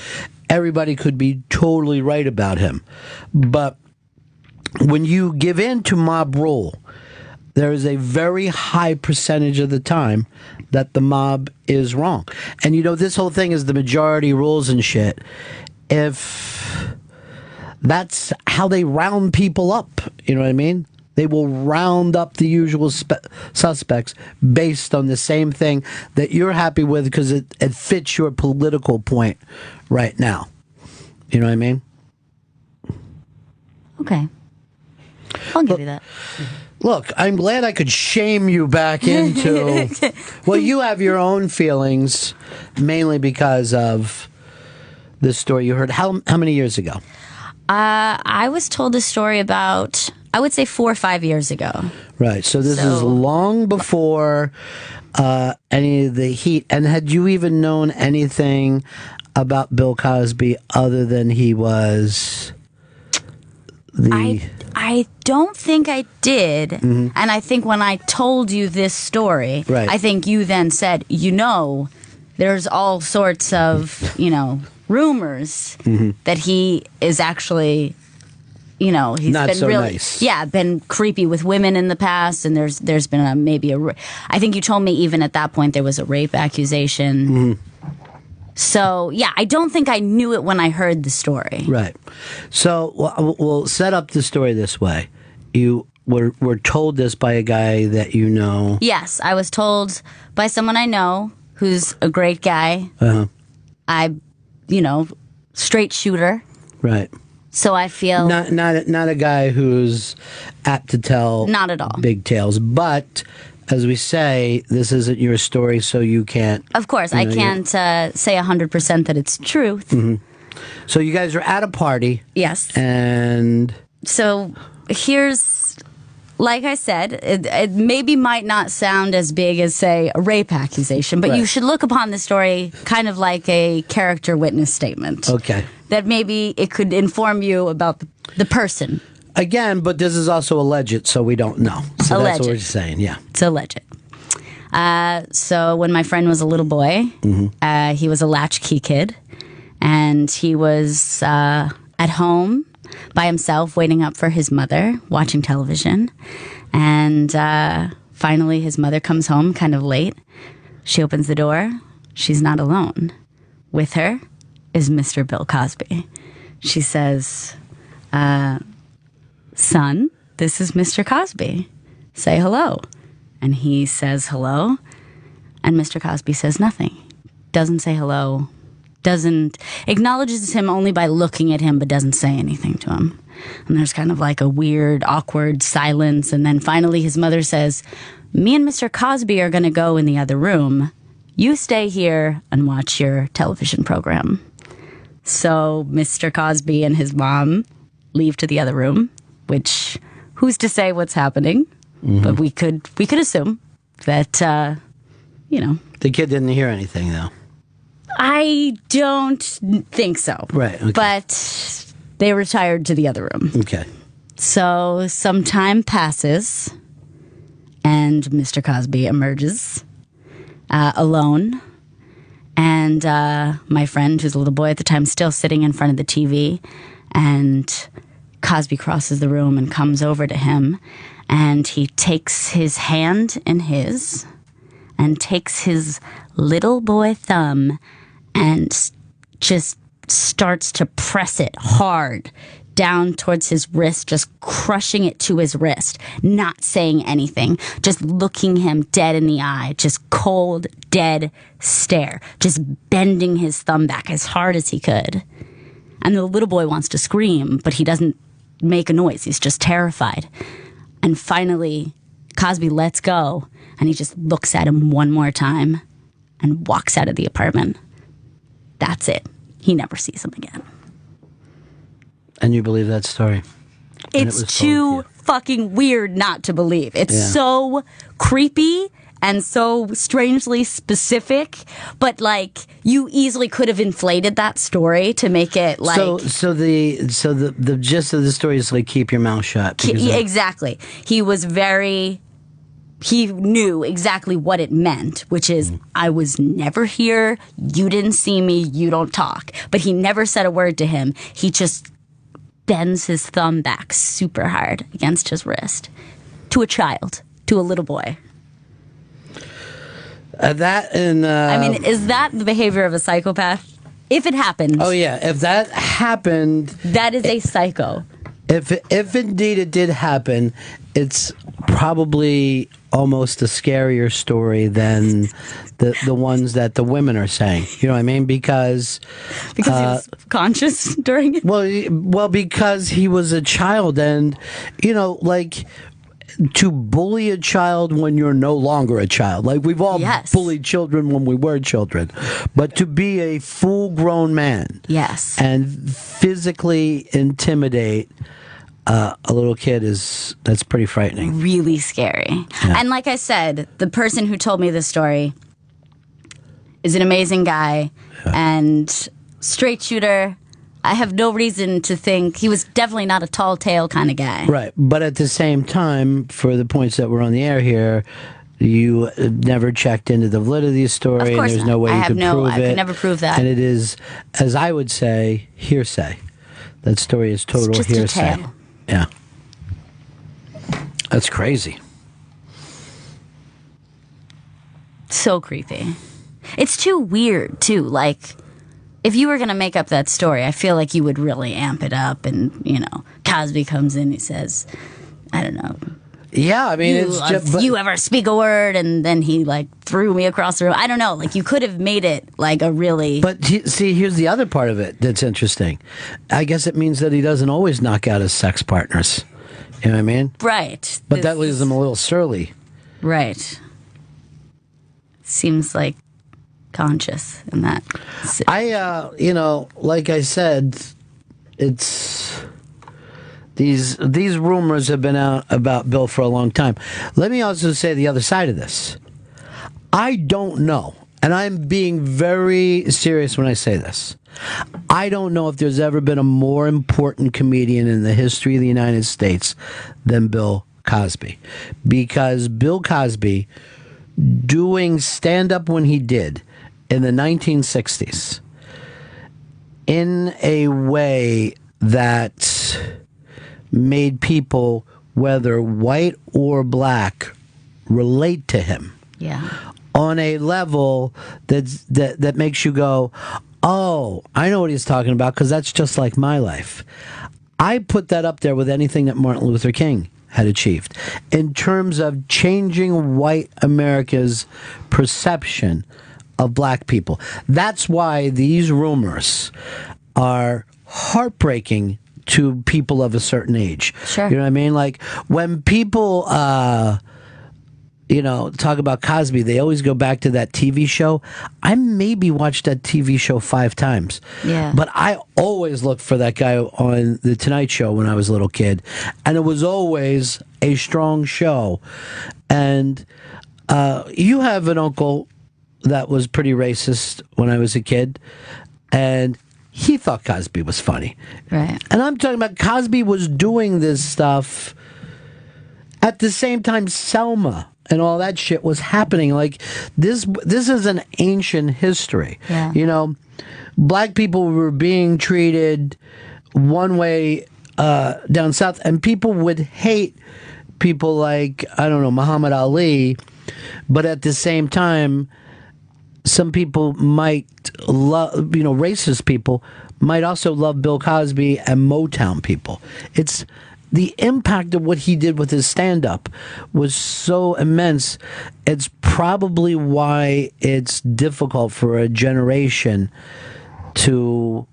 everybody could be totally right about him. But when you give in to mob rule, there is a very high percentage of the time that the mob is wrong. And you know, this whole thing is the majority rules and shit. If that's how they round people up, you know what I mean? They will round up the usual suspects based on the same thing that you're happy with because it fits your political point right now. You know what I mean? Okay. I'll give you that. Look, I'm glad I could shame you back into... Well, you have your own feelings, mainly because of this story you heard. How many years ago? I was told this story about, I would say 4 or 5 years ago. Right, so this is long before any of the heat. And had you even known anything about Bill Cosby other than he was... I don't think I did. Mm-hmm. And I think when I told you this story, I think you then said, you know, there's all sorts of, you know, rumors that he is actually, you know, he's not been so really nice. Yeah, been creepy with women in the past, and there's been I think you told me even at that point there was a rape accusation. Mm-hmm. So, yeah, I don't think I knew it when I heard the story. Right. So, we'll set up the story this way. You were told this by a guy that you know. Yes, I was told by someone I know who's a great guy. Straight shooter. Right. So I feel not a guy who's apt to tell not at all big tales, but as we say, this isn't your story, so you can't. Of course, I can't say 100% that it's truth. Mm-hmm. So you guys are at a party. Yes. And so here's, like I said, it maybe might not sound as big as, say, a rape accusation, but you should look upon the story kind of like a character witness statement. Okay. That maybe it could inform you about the person. Again, but this is also alleged, so we don't know. So alleged. That's what we're saying, yeah. It's alleged. So when my friend was a little boy, he was a latchkey kid, and he was at home by himself, waiting up for his mother, watching television. And finally, his mother comes home kind of late. She opens the door. She's not alone. With her is Mr. Bill Cosby. She says, son, this is Mr. Cosby. Say hello. And he says hello. And Mr. Cosby says nothing. Doesn't say hello. Acknowledges him only by looking at him, but doesn't say anything to him. And there's kind of like a weird, awkward silence. And then finally his mother says, me and Mr. Cosby are going to go in the other room. You stay here and watch your television program. So Mr. Cosby and his mom leave to the other room, which who's to say what's happening? But we could assume that, The kid didn't hear anything, though. I don't think so. Right. Okay. But they retired to the other room. Okay. So some time passes, and Mr. Cosby emerges alone. And my friend, who's a little boy at the time, still sitting in front of the TV. And Cosby crosses the room and comes over to him. And he takes his hand in his and takes his little boy thumb and just starts to press it hard down towards his wrist, just crushing it to his wrist, not saying anything, just looking him dead in the eye, just cold, dead stare, just bending his thumb back as hard as he could. And the little boy wants to scream, but he doesn't make a noise. He's just terrified. And finally, Cosby lets go, and he just looks at him one more time and walks out of the apartment. That's it. He never sees him again. And you believe that story? It's too fucking weird not to believe. It's so creepy and so strangely specific, but like you easily could have inflated that story to make it like so the gist of the story is like keep your mouth shut. Exactly. He knew exactly what it meant, which is I was never here, you didn't see me, you don't talk. But he never said a word to him. He just bends his thumb back super hard against his wrist to a child, to a little boy. I mean, is that the behavior of a psychopath? If it happened. Oh, yeah. If that happened. That is a psycho. If indeed it did happen, it's probably almost a scarier story than the ones that the women are saying. You know what I mean? Because he was conscious during it? Well, because he was a child and, like to bully a child when you're no longer a child. Like we've all bullied children when we were children. But to be a full-grown man. Yes. And physically intimidate a little kid that's pretty frightening. Really scary. Yeah. And like I said, the person who told me this story is an amazing guy and straight shooter. I have no reason to think he was definitely not a tall tale kind of guy. Right. But at the same time, for the points that were on the air here, you never checked into the validity of the story. Of course and there's not. no way you could prove it. I could never prove that. And it is, as I would say, hearsay. That story is total it's just hearsay. A tale. Yeah. That's crazy. So creepy. It's too weird, too. Like, if you were going to make up that story, I feel like you would really amp it up. And, Cosby comes in, he says, I don't know. Yeah, I mean, it's just... you ever speak a word, and then he like threw me across the room. I don't know. Like, you could have made it like a really... But see, here's the other part of it that's interesting. I guess it means that he doesn't always knock out his sex partners. You know what I mean? Right. But that leaves him a little surly. Right. Seems like conscious in that. Like I said, it's... These rumors have been out about Bill for a long time. Let me also say the other side of this. I don't know, and I'm being very serious when I say this. I don't know if there's ever been a more important comedian in the history of the United States than Bill Cosby. Because Bill Cosby, doing stand-up when he did in the 1960s, in a way that made people, whether white or black, relate to him. Yeah. On a level that makes you go, oh, I know what he's talking about, because that's just like my life. I put that up there with anything that Martin Luther King had achieved in terms of changing white America's perception of black people. That's why these rumors are heartbreaking to people of a certain age. Sure. You know what I mean? Like, when people, talk about Cosby, they always go back to that TV show. I maybe watched that TV show 5 times. Yeah. But I always looked for that guy on The Tonight Show when I was a little kid. And it was always a strong show. And you have an uncle that was pretty racist when I was a kid. And he thought Cosby was funny. Right. And I'm talking about Cosby was doing this stuff at the same time Selma and all that shit was happening. Like, this is an ancient history. Yeah. You know, black people were being treated one way down south, and people would hate people like, I don't know, Muhammad Ali, but at the same time, some people might love, racist people might also love Bill Cosby and Motown people. It's the impact of what he did with his stand-up was so immense. It's probably why it's difficult for a generation to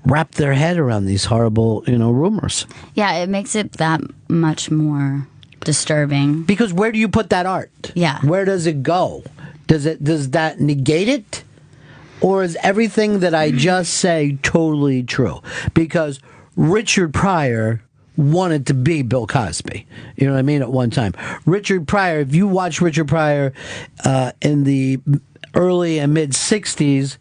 wrap their head around these horrible, rumors. Yeah, it makes it that much more disturbing. Because where do you put that art? Yeah. Where does it go? Does that negate it? Or is everything that I just say totally true? Because Richard Pryor wanted to be Bill Cosby. You know what I mean? At one time. Richard Pryor, if you watch Richard Pryor in the early and mid 60s,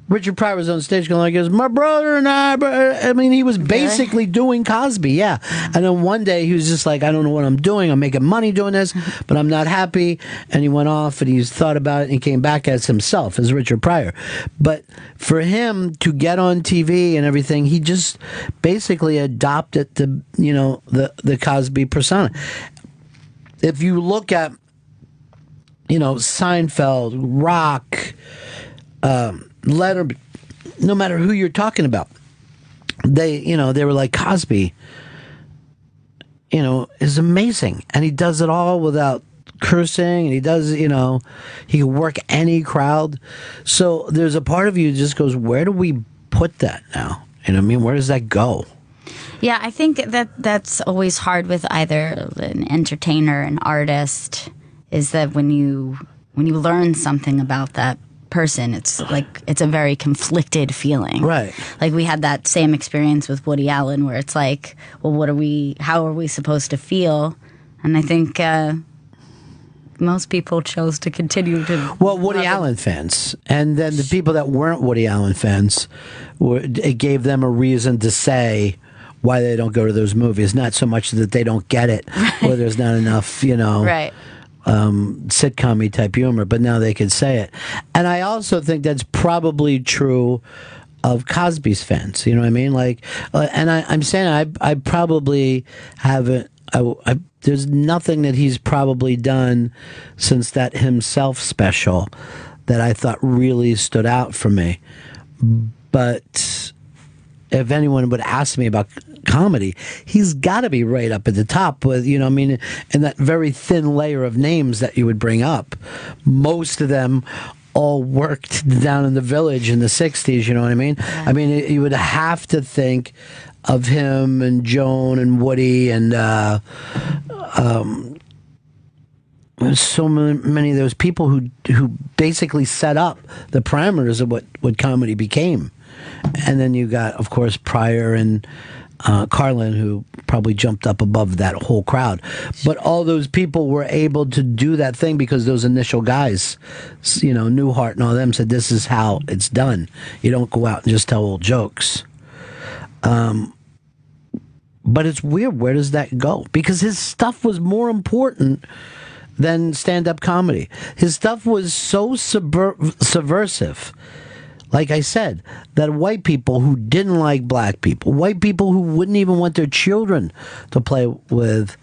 Richard Pryor was on stage going like, my brother and I mean, he was basically doing Cosby, yeah. And then one day he was just like, I don't know what I'm doing. I'm making money doing this, but I'm not happy. And he went off and he's thought about it and he came back as himself, as Richard Pryor. But for him to get on TV and everything, he just basically adopted the Cosby persona. If you look at, Seinfeld, Rock, Letterman, no matter who you're talking about, they were like, Cosby, is amazing, and he does it all without cursing, and he does, he can work any crowd. So there's a part of you that just goes, where do we put that now? You know what I mean? Where does that go? Yeah, I think that's always hard with either an entertainer, an artist, is that when you learn something about that person, it's like it's a very conflicted feeling. Right. Like, we had that same experience with Woody Allen where it's like, well, how are we supposed to feel? And I think most people chose to continue to... Well, Woody Allen fans. And then the people that weren't Woody Allen fans, it gave them a reason to say why they don't go to those movies. Not so much that they don't get it, or there's not enough, Right. sitcom-y type humor, but now they can say it. And I also think that's probably true of Cosby's fans. You know what I mean? Like, and I'm saying I probably haven't. There's nothing that he's probably done since that Himself special that I thought really stood out for me. But if anyone would ask me about comedy, he's got to be right up at the top with, you know, I mean, and that very thin layer of names that you would bring up. Most of them all worked down in the Village in the 60s, you know what I mean? Yeah. I mean, you would have to think of him and Joan and Woody and so many of those people who basically set up the parameters of what comedy became. And then you got, of course, Pryor and Carlin, who probably jumped up above that whole crowd. But all those people were able to do that thing because those initial guys, you know, Newhart and all them said, this is how it's done. You don't go out and just tell old jokes. But it's weird. Where does that go? Because his stuff was more important than stand-up comedy. His stuff was so subversive, like I said, that white people who didn't like black people, white people who wouldn't even want their children to play with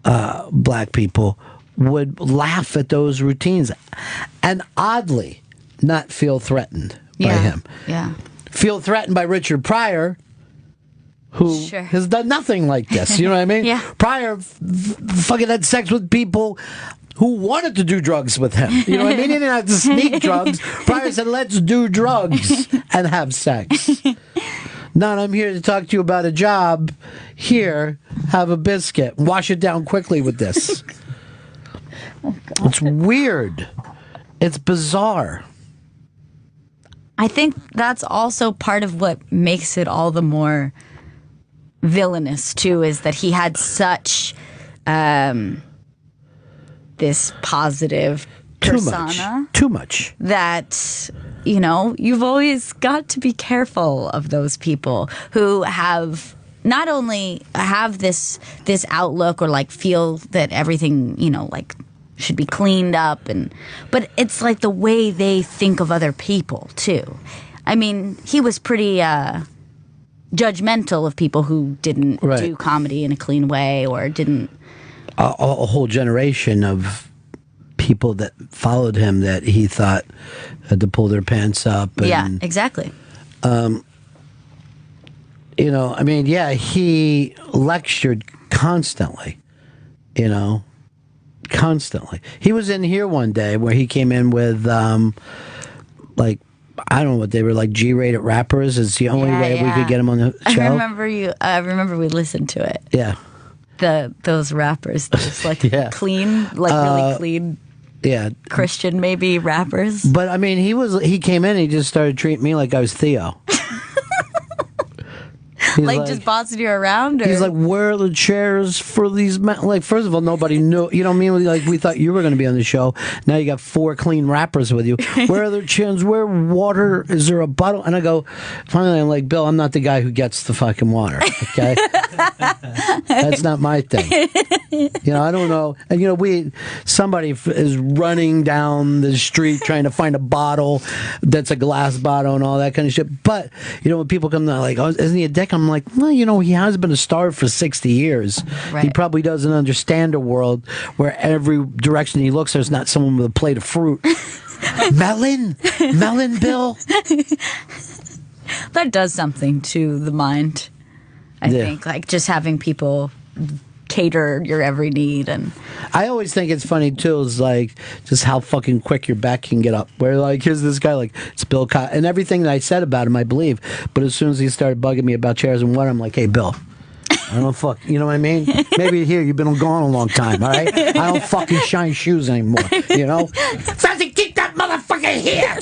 black people, would laugh at those routines and oddly not feel threatened by him. Yeah. Feel threatened by Richard Pryor, who has done nothing like this. You know what I mean? Yeah. Pryor fucking had sex with people who wanted to do drugs with him. You know what I mean? He didn't have to sneak drugs. Pryor said, let's do drugs and have sex. Not, I'm here to talk to you about a job. Here, have a biscuit. Wash it down quickly with this. It's weird. It's bizarre. I think that's also part of what makes it all the more villainous too, is that he had such this positive persona. Too much. That, you know, you've always got to be careful of those people who have not only have this outlook or like feel that everything, you know, like should be cleaned up, but it's like the way they think of other people too. I mean, he was pretty judgmental of people who didn't do comedy in a clean way or didn't. A whole generation of people that followed him that he thought had to pull their pants up. And, yeah, exactly. You know, I mean, yeah, he lectured constantly, you know, constantly. He was in here one day where he came in with, like, I don't know what they were, like G-rated rappers. It's the only way we could get him on the show. I remember we listened to it. Yeah. Those rappers, those like clean, like really clean, Christian maybe rappers. But I mean, he came in and he just started treating me like I was Theo. Like just bossing you around? Or? He's like, where are the chairs for these men? Like, first of all, nobody knew. You know what I mean? Like, we thought you were going to be on the show. Now you got 4 clean rappers with you. Where are the chairs? Where water? Is there a bottle? And I go, finally, I'm like, Bill, I'm not the guy who gets the fucking water. Okay? That's not my thing. You know, I don't know. And, you know, somebody is running down the street trying to find a bottle that's a glass bottle and all that kind of shit. But, you know, when people come down, like, oh, isn't he a dick? I'm like, well, you know, he has been a star for 60 years. Right. He probably doesn't understand a world where every direction he looks, there's not someone with a plate of fruit. Melon, Bill. That does something to the mind, I think. Like just having people cater your every need. And I always think it's funny too, is like just how fucking quick your back can get up. Where like, here's this guy, like, it's Bill Cosby, and everything that I said about him I believe, but as soon as he started bugging me about chairs and water, I'm like, hey Bill, I don't fuck, you know what I mean? Maybe here you've been gone a long time, all right? I don't fucking shine shoes anymore, you know? Fezzy, keep that motherfucker here!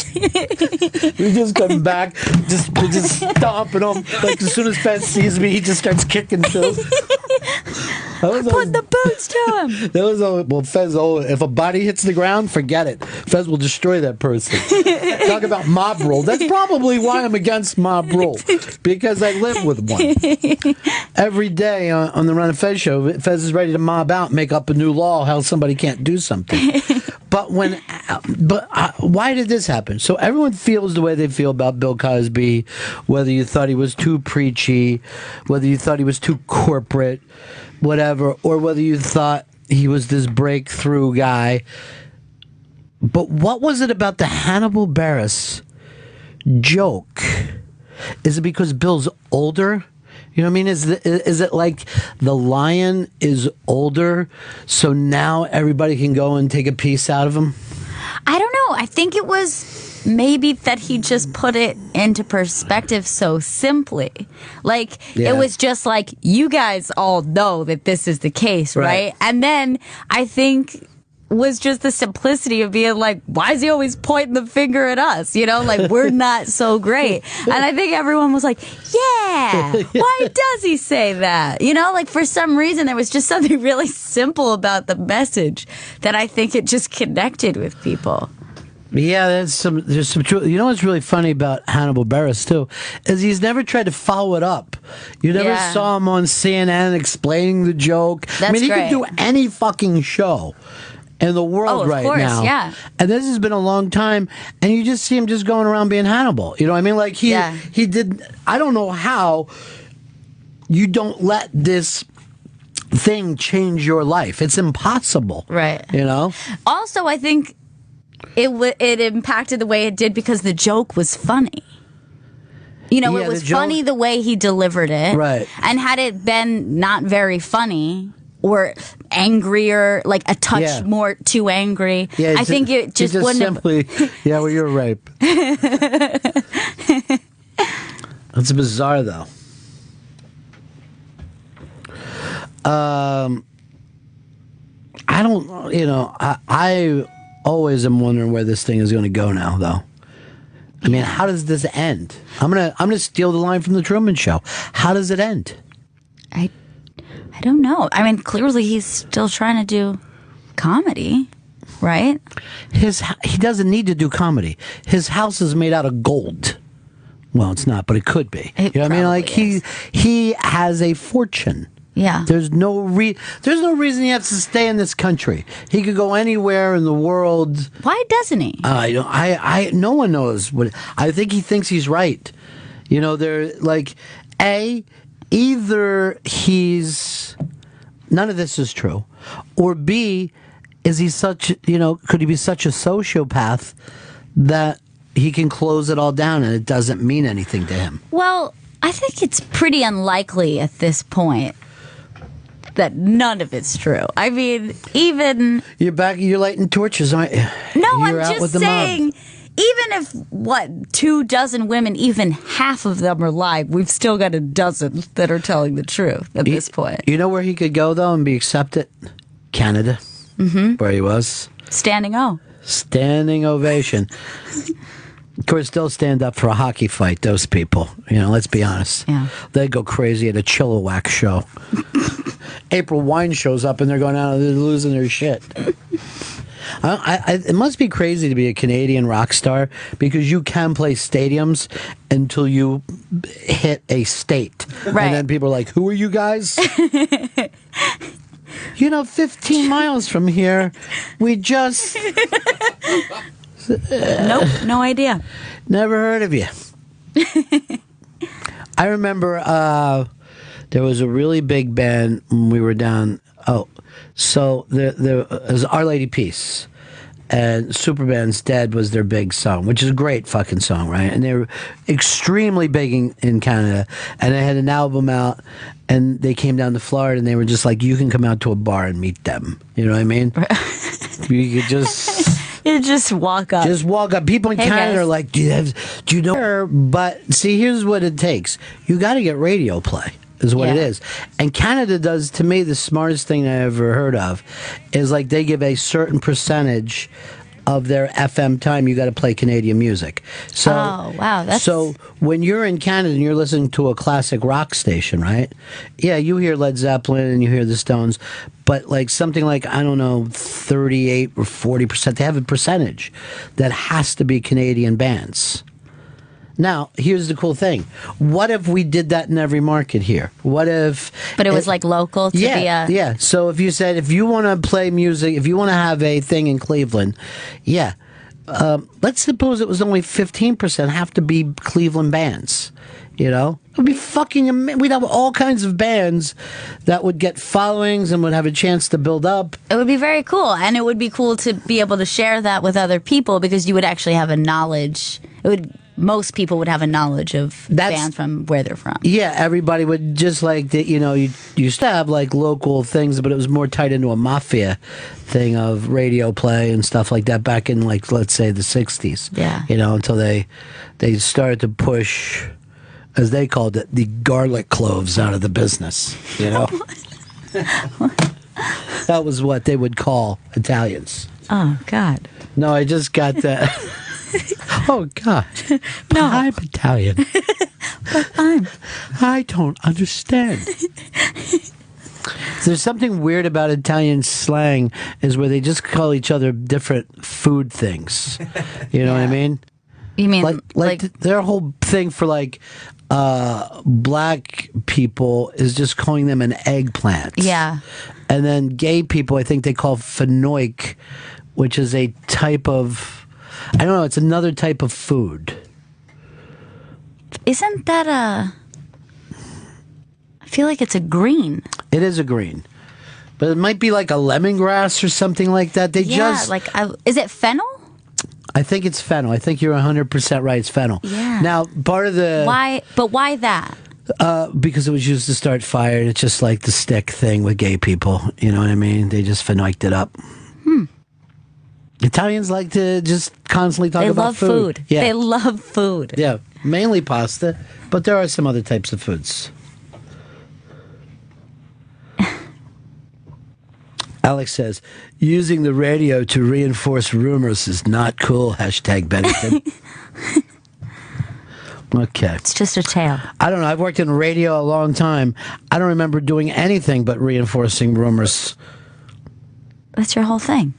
We just come back, just stomping him. Like as soon as Fez sees me, he just starts kicking too. Put the boots to him. That was Fez. If a body hits the ground, forget it. Fez will destroy that person. Talk about mob rule. That's probably why I'm against mob rule, because I live with one. Every day on the Run of Fez show, Fez is ready to mob out, make up a new law how somebody can't do something. But why did this happen? So everyone feels the way they feel about Bill Cosby, whether you thought he was too preachy, whether you thought he was too corporate, whatever, or whether you thought he was this breakthrough guy. But what was it about the Hannibal Buress joke? Is it because Bill's older You know what I mean? Is it like the lion is older, so now everybody can go and take a piece out of him? I don't know. I think it was maybe that he just put it into perspective so simply. Like, it was just like, you guys all know that this is the case, right? And then I think was just the simplicity of being like, why is he always pointing the finger at us? You know, like, we're not so great. And I think everyone was like, yeah, why does he say that? You know, like, for some reason, there was just something really simple about the message that I think it just connected with people. Yeah, there's some truth. You know what's really funny about Hannibal Buress too is he's never tried to follow it up. You never saw him on CNN explaining the joke. That's I mean, he great. could do any fucking show in the world right now. Yeah. And this has been a long time, and you just see him just going around being Hannibal. You know what I mean? Like he did. I don't know how you don't let this thing change your life. It's impossible. Right. You know? Also, I think it impacted the way it did because the joke was funny. You know, it was funny the way he delivered it. Right. And had it been not very funny or angrier, like a touch more too angry, I think it just wouldn't simply, yeah, well, you're right. It's bizarre, though. I don't, you know, I always am wondering where this thing is going to go now, though. I mean, how does this end? I'm gonna steal the line from the Truman Show. How does it end? I don't know. I mean, clearly he's still trying to do comedy, right? He doesn't need to do comedy. His house is made out of gold. Well, it's not, but it could be. You know what I mean? Like he has a fortune. Yeah. There's no reason he has to stay in this country. He could go anywhere in the world. Why doesn't he? No one knows what. I think he thinks he's right. You know, they're like, either he's none of this is true, or B, is he could he be such a sociopath that he can close it all down and it doesn't mean anything to him? Well, I think it's pretty unlikely at this point that none of it's true. I mean, even you're lighting torches, aren't you? No, you're I'm just saying, even if 24 women, even half of them are lying, we've still got a dozen that are telling the truth at this point. You know where he could go though and be accepted? Canada, where he was. Standing ovation. Of course, they'll stand up for a hockey fight, those people. You know, let's be honest. Yeah. They'd go crazy at a Chilliwack show. April Wine shows up and they're going out and they're losing their shit. It must be crazy to be a Canadian rock star because you can play stadiums until you hit a state. Right. And then people are like, who are you guys? 15 miles from here, we just... Nope, no idea. Never heard of you. I remember there was a really big band when we were down. So there was Our Lady Peace, and Superband's Dead was their big song, which is a great fucking song, right? And they were extremely big in Canada, and they had an album out, and they came down to Florida, and they were just like, you can come out to a bar and meet them. You know what I mean? You could just... You just walk up. People in Canada are like, do you know her? But see, here's what it takes. You got to get radio play, is what it is. And Canada does, to me, the smartest thing I ever heard of is like they give a certain percentage of their FM time, you got to play Canadian music. So, So when you're in Canada and you're listening to a classic rock station, right? Yeah, you hear Led Zeppelin and you hear the Stones, but like something like, I don't know, 38 or 40%, they have a percentage that has to be Canadian bands. Now, here's the cool thing. What if we did that in every market here? What if... But it was like local to be a... Yeah, so if you said, if you want to play music, if you want to have a thing in Cleveland, let's suppose it was only 15% have to be Cleveland bands, you know? It would be fucking amazing. We'd have all kinds of bands that would get followings and would have a chance to build up. It would be very cool, and it would be cool to be able to share that with other people because you would actually have a knowledge. It would most people would have a knowledge of bands from where they're from. Yeah, everybody would just like that. You used to have like local things, but it was more tied into a mafia thing of radio play and stuff like that back in like let's say the '60s. Yeah, until they started to push, as they called it, the garlic cloves out of the business. That was what they would call Italians. Oh God. No, I just got that. Oh God. No. I'm Italian. But I don't understand. There's something weird about Italian slang is where they just call each other different food things. You know what I mean? You mean like their whole thing for like black people is just calling them an eggplant. Yeah. And then gay people, I think they call fenouil, which is a type of, I don't know, it's another type of food. Isn't that I feel like it's a green. It is a green. But it might be like a lemongrass or something like that. Is it fennel? I think it's fennel. I think you're 100% right. It's fennel. Yeah. Now, part of the... Why? But why that? Because it was used to start fire. It's just like the stick thing with gay people. You know what I mean? They just fenouiled it up. Italians like to just constantly talk about food. They love food. Yeah. They love food. Yeah, mainly pasta, but there are some other types of foods. Alex says, using the radio to reinforce rumors is not cool. #Bennington. Okay. It's just a tale. I don't know. I've worked in radio a long time. I don't remember doing anything but reinforcing rumors. That's your whole thing.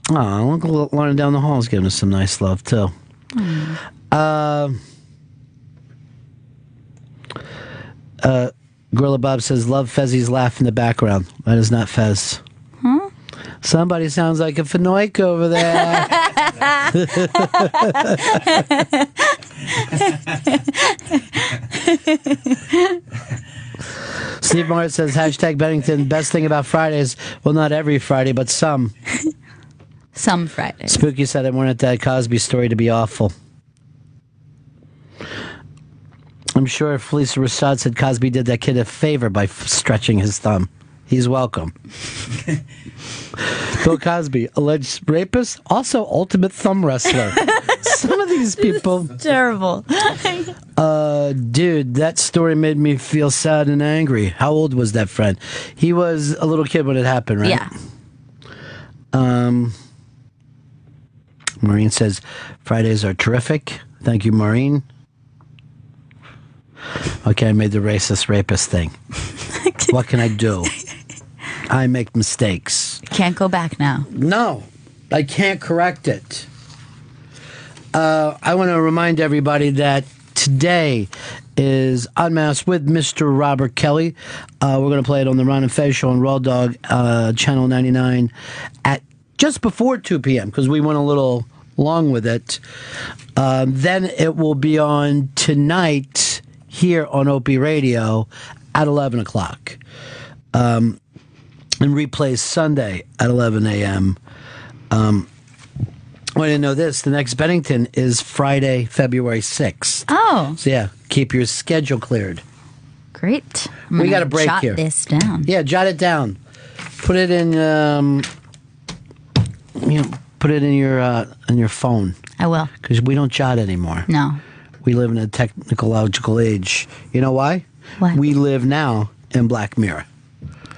Oh, Uncle Lauren down the hall is giving us some nice love, too. Gorilla Bob says, love Fezzi's laugh in the background. That is not Fez. Huh? Somebody sounds like a fenouil over there. Steve Morris says, #Bennington, best thing about Fridays, well, not every Friday, but some. Some Fridays. Spooky said, I wanted that Cosby story to be awful. I'm sure Felicia Rashad said Cosby did that kid a favor by stretching his thumb. He's welcome. Bill Cosby, alleged rapist, also ultimate thumb wrestler. Some of these people... Terrible. Dude, that story made me feel sad and angry. How old was that friend? He was a little kid when it happened, right? Yeah. Maureen says, Fridays are terrific. Thank you, Maureen. Okay, I made the racist rapist thing. What can I do? I make mistakes. Can't go back now. No, I can't correct it. I want to remind everybody that today is Unmasked with Mr. Robert Kelly. We're going to play it on the Ron and Fez show on Raw Dog, Channel 99 at just before 2 p.m. because we went a little long with it. Then it will be on tonight here on Opie Radio at 11 o'clock. And replays Sunday at 11 a.m. I didn't know this. The next Bennington is Friday, February 6th. Oh. So, yeah, keep your schedule cleared. Great. We got a break here. Jot this down. Yeah, jot it down. Put it in, put it in your phone. I will. Because we don't jot anymore. No. We live in a technological age. You know why? Why? We live now in Black Mirror.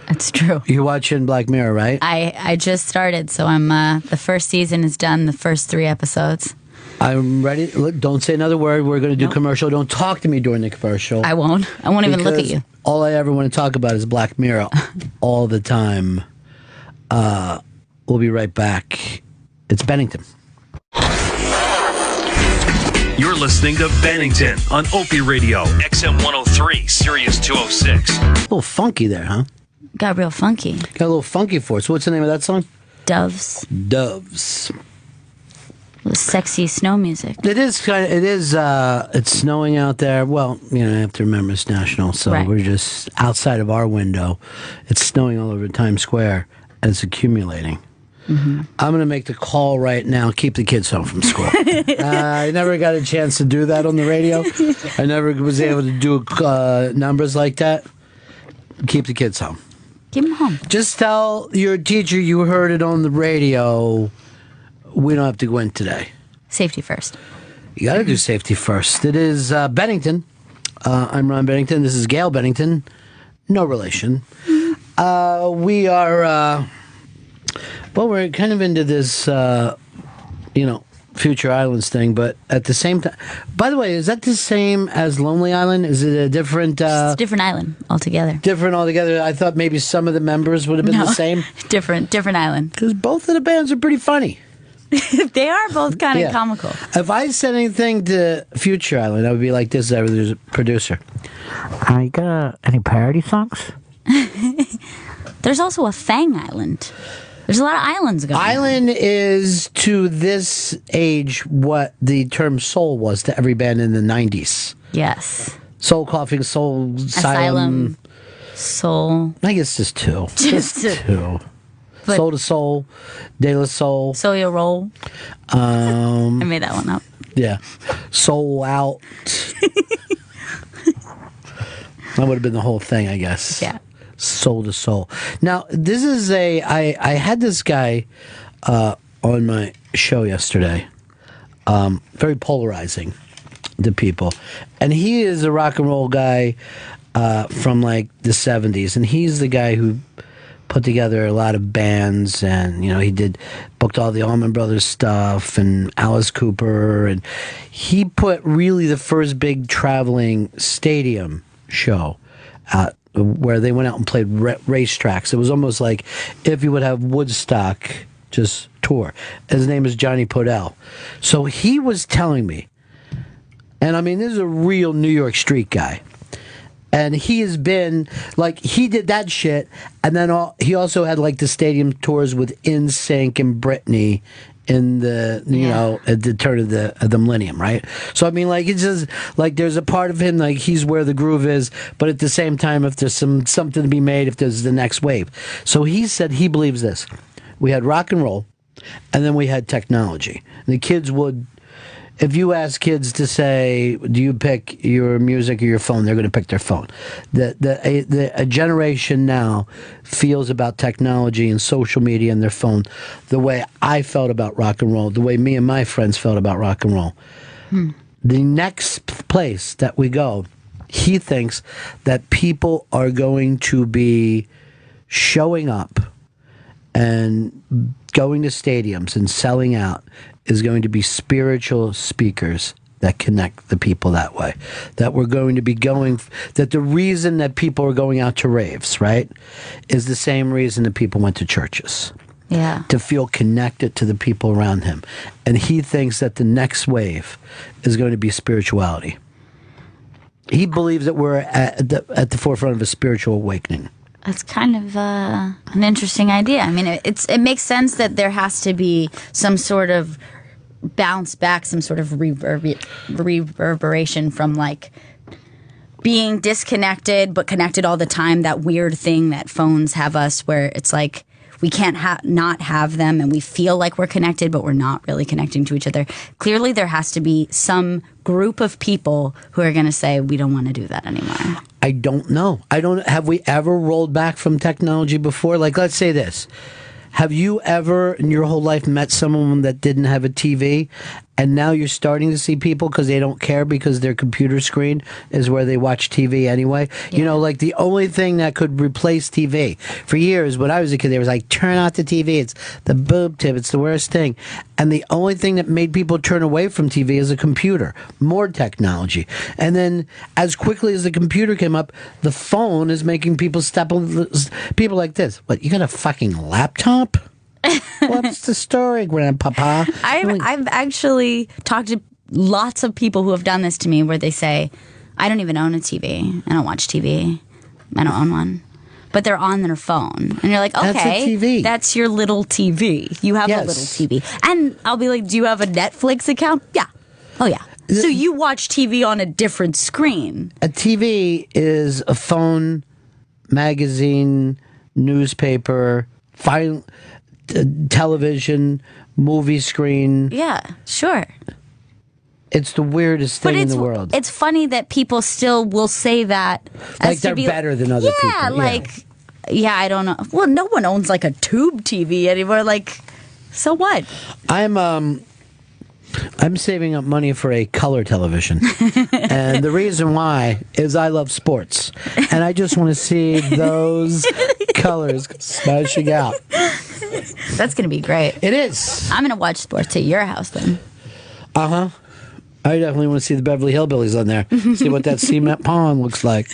That's true. You're watching Black Mirror, right? I just started, so I'm the first season is done, the first 3 episodes. I'm ready. Look, don't say another word. We're going to do commercial. Don't talk to me during the commercial. I won't. I won't even look at you. All I ever want to talk about is Black Mirror all the time. We'll be right back. It's Bennington. You're listening to Bennington on Opie Radio, XM 103, Sirius 206. A little funky there, huh? Got real funky. Got a little funky for us. What's the name of that song? Doves. Doves. Sexy snow music. It is kind of. It is. It's snowing out there. Well, I have to remember it's national, so Right. We're just outside of our window. It's snowing all over Times Square, and it's accumulating. I'm going to make the call right now. Keep the kids home from school. I never got a chance to do that on the radio. I never was able to do numbers like that. Keep the kids home. Keep them home. Just tell your teacher you heard it on the radio. We don't have to go in today. Safety first. You got to do safety first. It is Bennington. I'm Ron Bennington. This is Gail Bennington. No relation. We are, we're kind of into this, Future Islands thing, but at the same time, by the way, is that the same as Lonely Island? Is it a different? It's a different island altogether. Different altogether. I thought maybe some of the members would have been the same. Different island. Because both of the bands are pretty funny. They are both kind of comical. If I said anything to Future Island, I would be like this. I was a producer. You got any parody songs? There's also a Fang Island. There's a lot of islands going on. Island is, to this age, what the term soul was to every band in the 90s. Yes. Soul Coughing, Soul Asylum. Soul. I guess just two. Just two. But Soul to Soul, De La Soul. Soul Roll. I made that one up. Yeah. Soul Out. That would have been the whole thing, I guess. Yeah. Soul to Soul. Now, this is I had this guy on my show yesterday. Very polarizing to people. And he is a rock and roll guy from like the 70s. And he's the guy who put together a lot of bands, and he booked all the Allman Brothers stuff and Alice Cooper, and he put really the first big traveling stadium show out where they went out and played racetracks. It was almost like if you would have Woodstock just tour. His name is Johnny Podell. So he was telling me, and I mean, this is a real New York street guy. And he has been, like, he did that shit, and then he also had, like, the stadium tours with NSYNC and Britney in the, at the turn of the millennium, right? So, I mean, like, it's just, like, there's a part of him, like, he's where the groove is, but at the same time, if there's something to be made, if there's the next wave. So he said he believes this. We had rock and roll, and then we had technology. And the kids would... If you ask kids to say, do you pick your music or your phone, they're going to pick their phone. A generation now feels about technology and social media and their phone the way I felt about rock and roll, the way me and my friends felt about rock and roll. The next place that we go, he thinks that people are going to be showing up and going to stadiums and selling out is going to be spiritual speakers that connect the people that way. That we're going to be that the reason that people are going out to raves, right, is the same reason that people went to churches. Yeah. To feel connected to the people around him. And he thinks that the next wave is going to be spirituality. He believes that we're at the forefront of a spiritual awakening. That's kind of an interesting idea. I mean, it makes sense that there has to be some sort of bounce back, some sort of reverberation from, like, being disconnected but connected all the time. That weird thing that phones have us, where it's like we can't not have them, and we feel like we're connected, but we're not really connecting to each other. Clearly, there has to be some group of people who are going to say, we don't want to do that anymore. I don't know. Have we ever rolled back from technology before? Like, let's say this. Have you ever in your whole life met someone that didn't have a TV, and now you're starting to see people because they don't care because their computer screen is where they watch TV anyway? Yeah. Like the only thing that could replace TV. For years, when I was a kid, they was like, turn out the TV. It's the boob tip. It's the worst thing. And the only thing that made people turn away from TV is a computer. More technology. And then as quickly as the computer came up, the phone is making people step on people like this. What, you got a fucking laptop? What's the story, Grandpapa? I've actually talked to lots of people who have done this to me, where they say, I don't even own a TV. I don't watch TV. I don't own one. But they're on their phone. And you're like, okay, that's a TV. That's your little TV. You have a little TV. And I'll be like, do you have a Netflix account? Yeah. Oh, yeah. So you watch TV on a different screen. A TV is a phone, magazine, newspaper, television, movie screen. Yeah, sure. It's the weirdest thing in the world. It's funny that people still will say that. Like they're better than other people. Yeah, like, yeah, I don't know. Well, no one owns like a tube TV anymore. Like, so what? I'm saving up money for a color television. And the reason why is I love sports. And I just want to see those colors smashing out. That's going to be great. It is. I'm going to watch sports at your house then. Uh-huh. I definitely want to see the Beverly Hillbillies on there. See what that cement pond looks like.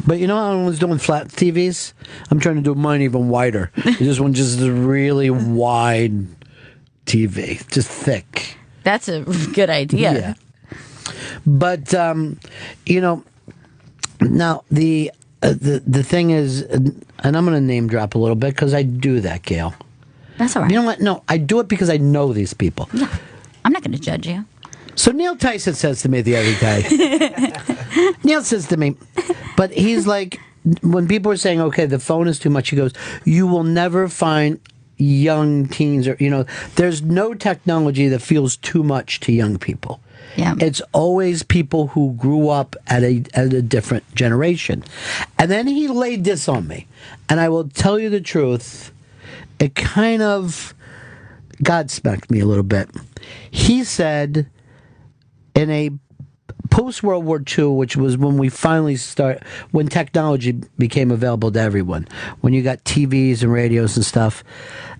But you know how everyone's doing flat TVs? I'm trying to do mine even wider. I just want just a really wide TV, just thick. That's a good idea. Yeah. But you know, now the thing is, and I'm going to name drop a little bit because I do that, Gail. That's all right. You know what? No, I do it because I know these people. No, I'm not going to judge you. So Neil Tyson says to me the other day, Neil says to me, but he's like, when people are saying, okay, the phone is too much, he goes, you will never find young teens, or, you know, there's no technology that feels too much to young people. Yeah. It's always people who grew up at a different generation. And then he laid this on me, and I will tell you the truth, it kind of God-smacked me a little bit. He said, in a post-World War II, which was when we finally when technology became available to everyone, when you got TVs and radios and stuff,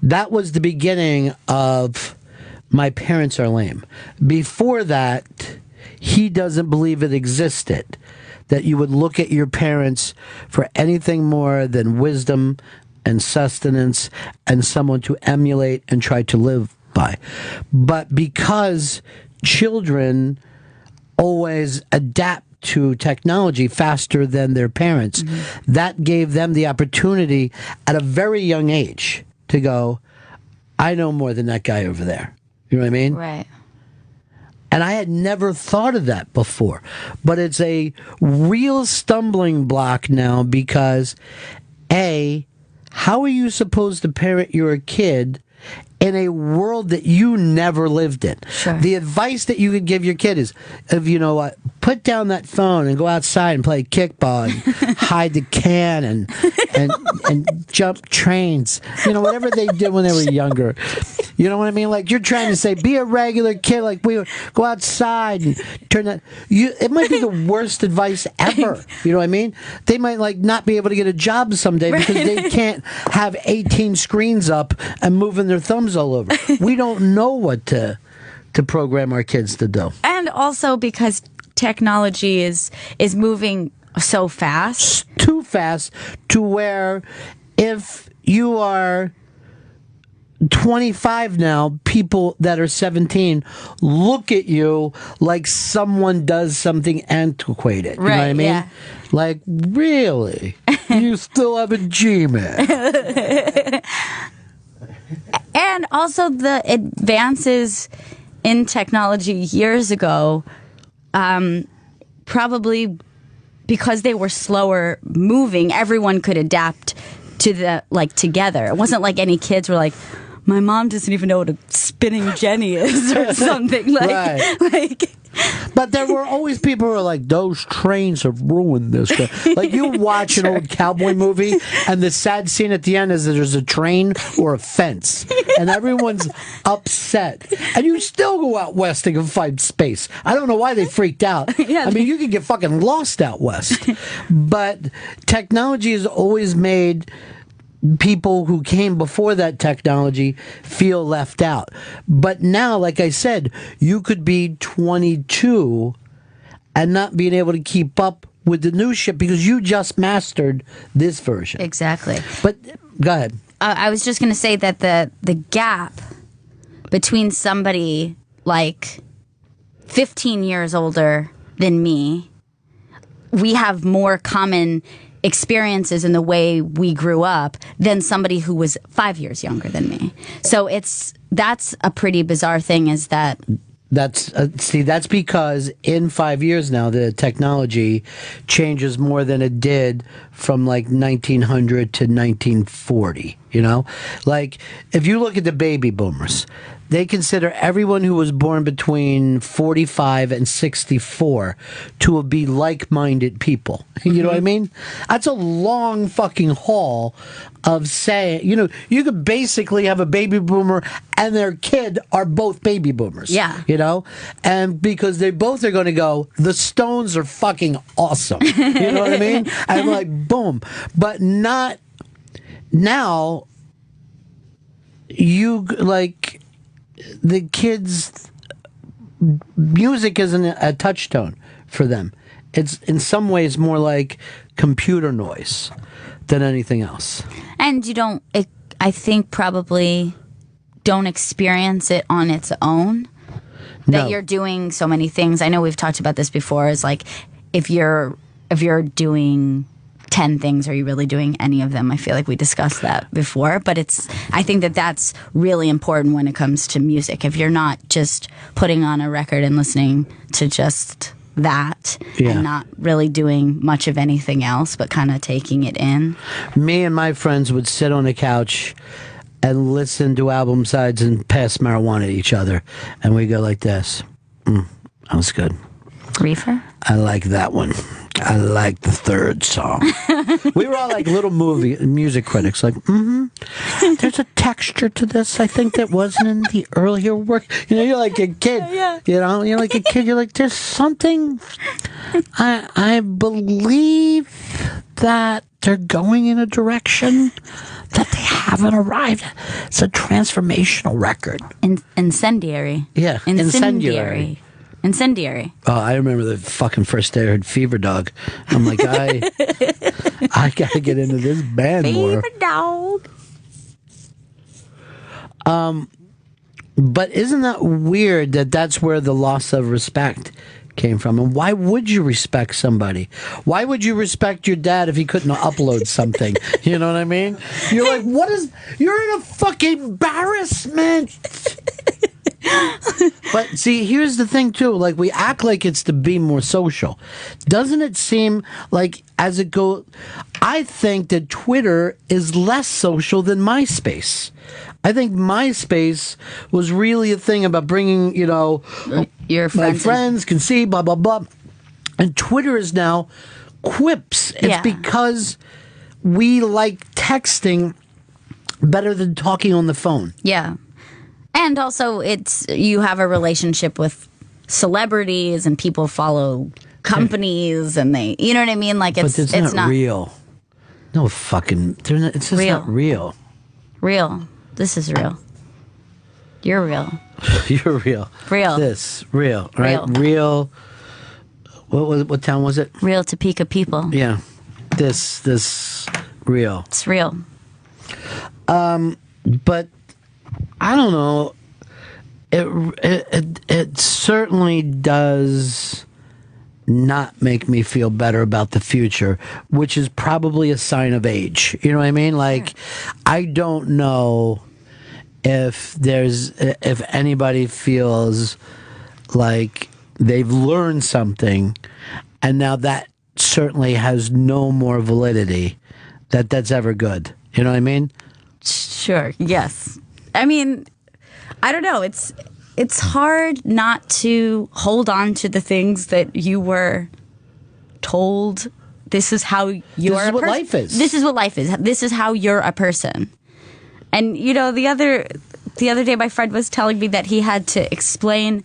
that was the beginning of my parents are lame. Before that, he doesn't believe it existed, that you would look at your parents for anything more than wisdom and sustenance and someone to emulate and try to live by. But because children always adapt to technology faster than their parents, that gave them the opportunity at a very young age to go, I know more than that guy over there. You know what I mean? Right. And I had never thought of that before. But it's a real stumbling block now because, A, how are you supposed to parent your kid in a world that you never lived in? Sure. The advice that you could give your kid is, if you know what, put down that phone and go outside and play kickball and hide the can and jump trains. You know, whatever they did when they were younger. You know what I mean? Like, you're trying to say, be a regular kid. Like, we would go outside and turn that. It might be the worst advice ever. You know what I mean? They might, like, not be able to get a job someday because they can't have 18 screens up and moving their thumbs all over. We don't know what to program our kids to do. And also because technology is moving so fast. Too fast to where if you are 25 now, people that are 17 look at you like someone does something antiquated. You know what I mean? Yeah. Like, really? You still have a Gmail? And also the advances in technology years ago, probably because they were slower moving, everyone could adapt to the, like, together. It wasn't like any kids were like, my mom doesn't even know what a spinning jenny is or something. Like, Right. like. But there were always people who were like, those trains have ruined this. Like, you watch an old cowboy movie, and the sad scene at the end is that there's a train or a fence, and everyone's upset. And you still go out west and find space. I don't know why they freaked out. I mean, you could get fucking lost out west. But technology has always made people who came before that technology feel left out. But now, like I said, you could be 22 and not being able to keep up with the new shit because you just mastered this version. Exactly. But go ahead. I was just going to say that the gap between somebody like 15 years older than me, we have more common experiences in the way we grew up than somebody who was 5 years younger than me. So that's a pretty bizarre thing, is that That's because in 5 years now the technology changes more than it did from like 1900 to 1940. You know, like if you look at the baby boomers, they consider everyone who was born between 45 and 64 to be like-minded people. You know what I mean? That's a long fucking haul of saying, you know, you could basically have a baby boomer and their kid are both baby boomers. Yeah. You know? And because they both are going to go, the Stones are fucking awesome. You know what I mean? I'm like, boom. But not now. You like the kids. Music isn't a touchstone for them. It's in some ways more like computer noise than anything else. And you don't, I think, probably don't experience it on its own. That No. you're doing so many things. I know we've talked about this before. Is like if you're doing 10 things, are you really doing any of them? I feel like we discussed that before, but I think that's really important when it comes to music. If you're not just putting on a record and listening to just that and not really doing much of anything else, but kind of taking it in. Me and my friends would sit on the couch and listen to album sides and pass marijuana to each other, and we go like this. That was good. Reefer? I like that one. I like the third song. We were all like little music critics, like, there's a texture to this I think that wasn't in the earlier work. You know, you're like a kid. Yeah. You know, you're like a kid. You're like, there's something. I believe that they're going in a direction that they haven't arrived at. It's a transformational record. Incendiary. Yeah, incendiary. Incendiary. Oh, I remember the fucking first day I heard Fever Dog. I'm like, I gotta get into this band more. Fever Dog. But isn't that weird that that's where the loss of respect came from? And why would you respect somebody? Why would you respect your dad if he couldn't upload something? You know what I mean? You're like, you're in a fucking embarrassment. But see, here's the thing too, like we act like it's to be more social. Doesn't it seem like as it goes, I think that Twitter is less social than MySpace. I think MySpace was really a thing about bringing, you know, Your my friends friends can see, blah, blah, blah. And Twitter is now quips. It's Yeah. because we like texting better than talking on the phone. Yeah. And also you have a relationship with celebrities and people follow companies and they, you know what I mean? Like But it's not real. No fucking, it's just not real. Real. This is real. You're real. You're real. Real. This, real, right? Real. What town was it? Real Topeka people. Yeah. This, real. It's real. But I don't know. It certainly does not make me feel better about the future, which is probably a sign of age. You know what I mean? Like, I don't know if anybody feels like they've learned something, and now that certainly has no more validity. That's ever good. You know what I mean? Sure. Yes. I mean, I don't know. It's hard not to hold on to the things that you were told. This is how you're. This is what life is. This is what life is. This is how you're a person. And you know, the other day, my friend was telling me that he had to explain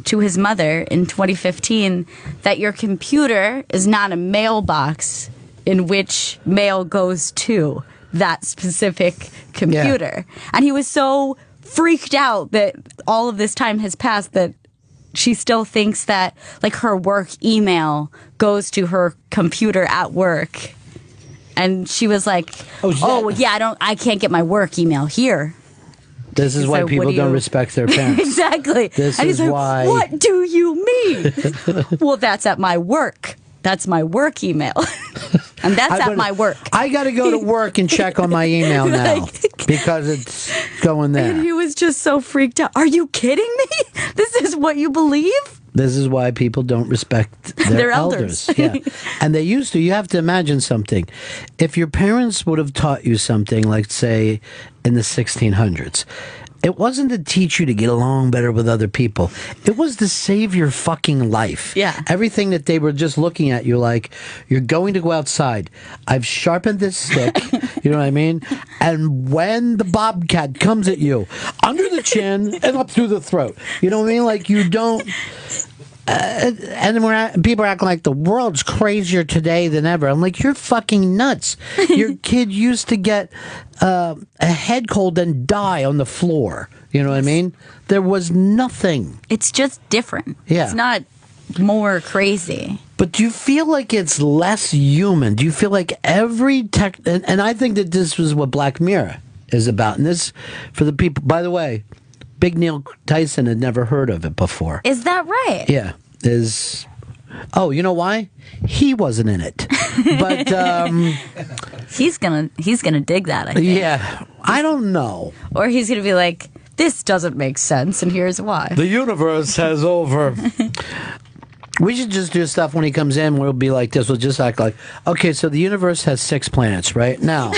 to his mother in 2015 that your computer is not a mailbox in which mail goes to that specific computer. Yeah. And he was so freaked out that all of this time has passed that she still thinks that like her work email goes to her computer at work. And she was like, I can't get my work email here. This is why people don't respect their parents. Exactly. This and is he's like, why. What do you mean? Well, that's at my work. That's my work email. And that's at my work. I got to go to work and check on my email now because going there. And he was just so freaked out. Are you kidding me? This is what you believe? This is why people don't respect their elders. Yeah. And they used to. You have to imagine something. If your parents would have taught you something, like, say, in the 1600s, it wasn't to teach you to get along better with other people. It was to save your fucking life. Yeah. Everything that they were just looking at you like, you're going to go outside. I've sharpened this stick. You know what I mean? And when the bobcat comes at you, under the chin and up through the throat. You know what I mean? Like, you don't... and people are acting like the world's crazier today than ever. I'm like, you're fucking nuts. Your kid used to get a head cold and die on the floor. You know what I mean? There was nothing. It's just different. Yeah. It's not more crazy. But do you feel like it's less human? Do you feel like every tech... And I think that this was what Black Mirror is about. And this, for the people... By the way, Big Neil Tyson had never heard of it before. Is that right? Yeah. Oh, you know why? He wasn't in it. But he's gonna dig that, I think. yeah, I don't know. Or he's gonna be like, this doesn't make sense, and here's why. The universe has over. We should just do stuff when he comes in. We'll be like this. We'll just act like, okay, so the universe has 6 planets, right? Now.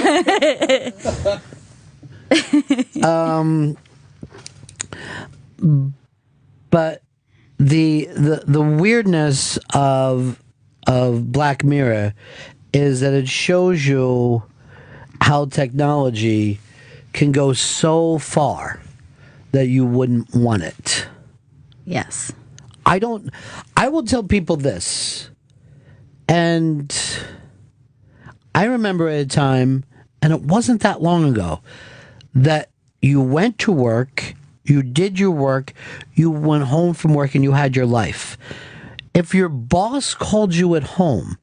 But the weirdness of Black Mirror is that it shows you how technology can go so far that you wouldn't want it. Yes. I will tell people this, and I remember at a time, and it wasn't that long ago, that you went to work, you did your work, you went home from work, and you had your life. If your boss called you at home,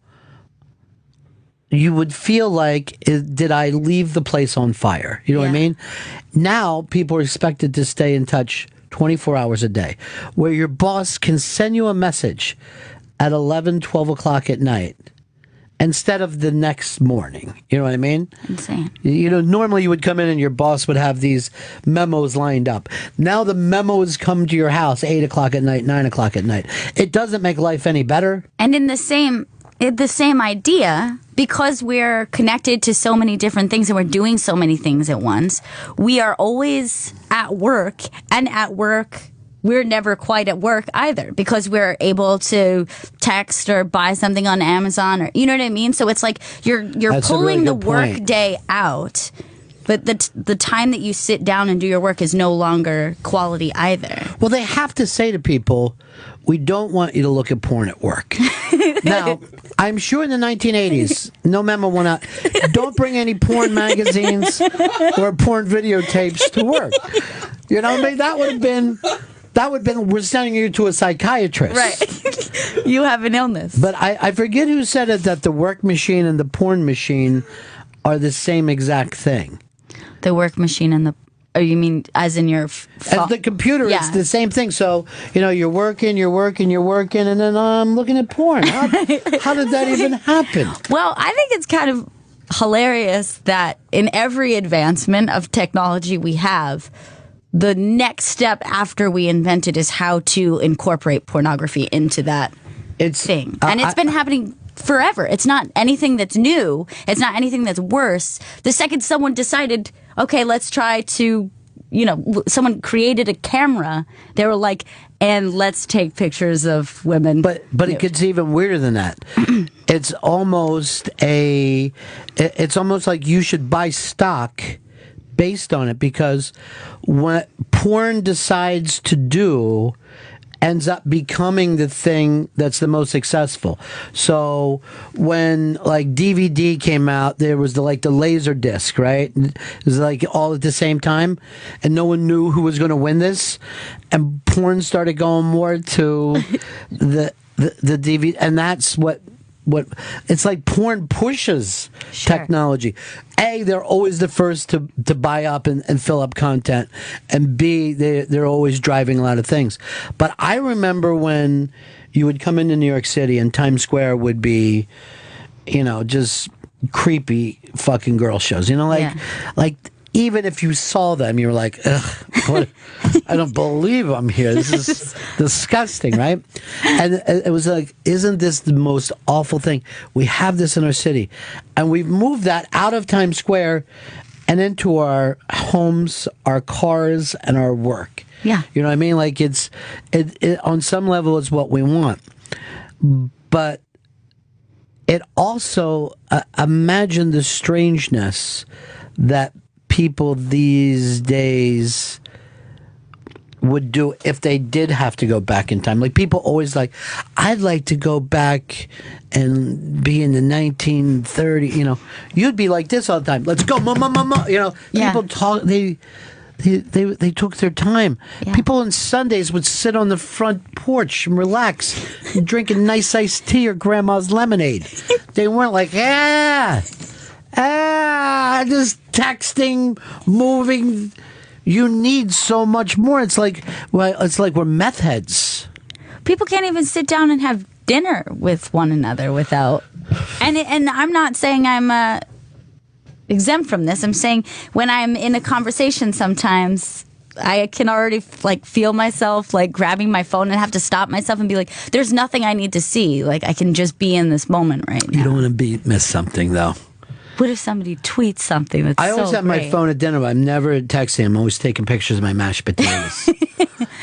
you would feel like, did I leave the place on fire? You know what I mean? Now, people are expected to stay in touch 24 hours a day, where your boss can send you a message at 11, 12 o'clock at night instead of the next morning. You know what I mean? Insane. You know, normally you would come in and your boss would have these memos lined up. Now the memos come to your house 8 o'clock at night, 9 o'clock at night. It doesn't make life any better. And in the same idea, because we're connected to so many different things and we're doing so many things at once, we are always at work, and at work we're never quite at work either, because we're able to text or buy something on Amazon, or you know what I mean? So it's like you're That's pulling a really the good work point. day out, but the time that you sit down and do your work is no longer quality either. Well, they have to say to people, we don't want you to look at porn at work. Now, I'm sure in the 1980s, no memo went out, don't bring any porn magazines or porn videotapes to work. You know what I mean? That would have been, we're sending you to a psychiatrist. Right. You have an illness. But I forget who said it, that the work machine and the porn machine are the same exact thing. The work machine and the... Oh, you mean as in your... As the computer, Yeah. It's the same thing. So, you know, you're working, and then I'm looking at porn. How did that even happen? Well, I think it's kind of hilarious that in every advancement of technology we have, the next step after we invent it is how to incorporate pornography into that thing. And it's been happening forever. It's not anything that's new. It's not anything that's worse. The second someone decided, okay, let's try to, you know, someone created a camera, they were like, and let's take pictures of women. But it gets even weirder than that. It's almost like you should buy stock based on it, because what porn decides to do ends up becoming the thing that's the most successful. So when like DVD came out, there was the laser disc, right? It was like all at the same time, and no one knew who was going to win this, and porn started going more to the DVD, and that's what it's like. Porn pushes technology. A, they're always the first to buy up and fill up content, and B, they're always driving a lot of things. But I remember when you would come into New York City and Times Square would be, you know, just creepy fucking girl shows. You know, like even if you saw them, you're like, ugh, what, I don't believe I'm here. This is disgusting, right? And it was like, isn't this the most awful thing? We have this in our city, and we've moved that out of Times Square and into our homes, our cars, and our work. Yeah. You know what I mean? Like, it on some level, it's what we want. But it also, imagine the strangeness that people these days would do if they did have to go back in time. Like, people always like, I'd like to go back and be in the 1930s. You know, you'd be like this all the time. Let's go, mama. You know, people talk. They took their time. Yeah. People on Sundays would sit on the front porch and relax and drink a nice iced tea or grandma's lemonade. They weren't like, just texting, moving. You need so much more. It's like, we're meth heads. People can't even sit down and have dinner with one another without. And I'm not saying I'm exempt from this. I'm saying when I'm in a conversation, sometimes I can already like feel myself like grabbing my phone and have to stop myself and be like, "There's nothing I need to see. Like, I can just be in this moment right now." You don't want to miss something though. What if somebody tweets something that's I always so have great? my phone at dinner, but I'm never texting. I'm always taking pictures of my mashed potatoes.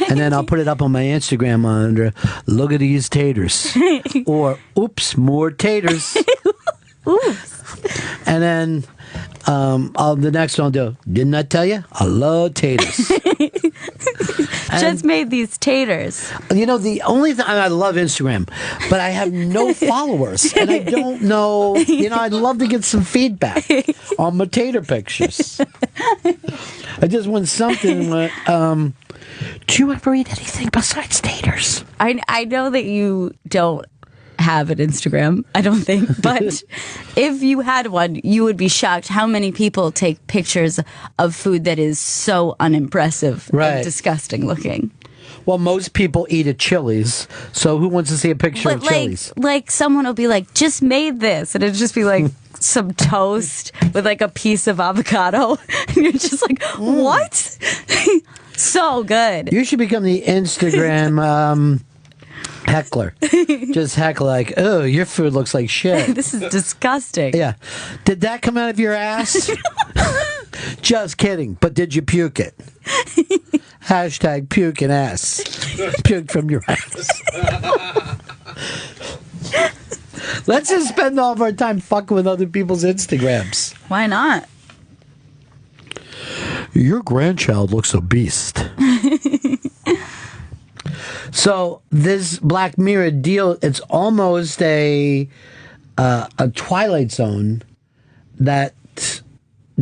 And then I'll put it up on my Instagram under, "Look at these taters." Or, "Oops, more taters." Oops. And then the next one I'll do, "Didn't I tell you? I love taters." Just made these taters. You know, the only thing, I love Instagram, but I have no followers, and I don't know, you know, I'd love to get some feedback on my tater pictures. I just want something, do you ever eat anything besides taters? I know that you don't have an Instagram, I don't think, but if you had one, you would be shocked how many people take pictures of food that is so unimpressive and disgusting looking. Well, most people eat at Chili's, so who wants to see a picture of Chili's? Like someone will be like, "Just made this," and it'd just be like some toast with like a piece of avocado, and you're just like, "What?" So good. You should become the Instagram heckler. Just heckle like, "Oh, your food looks like shit." This is disgusting. Yeah. Did that come out of your ass? Just kidding. But did you puke it? Hashtag puke an ass. Puke from your ass. Let's just spend all of our time fucking with other people's Instagrams. Why not? Your grandchild looks obese. So this Black Mirror deal, it's almost a Twilight Zone that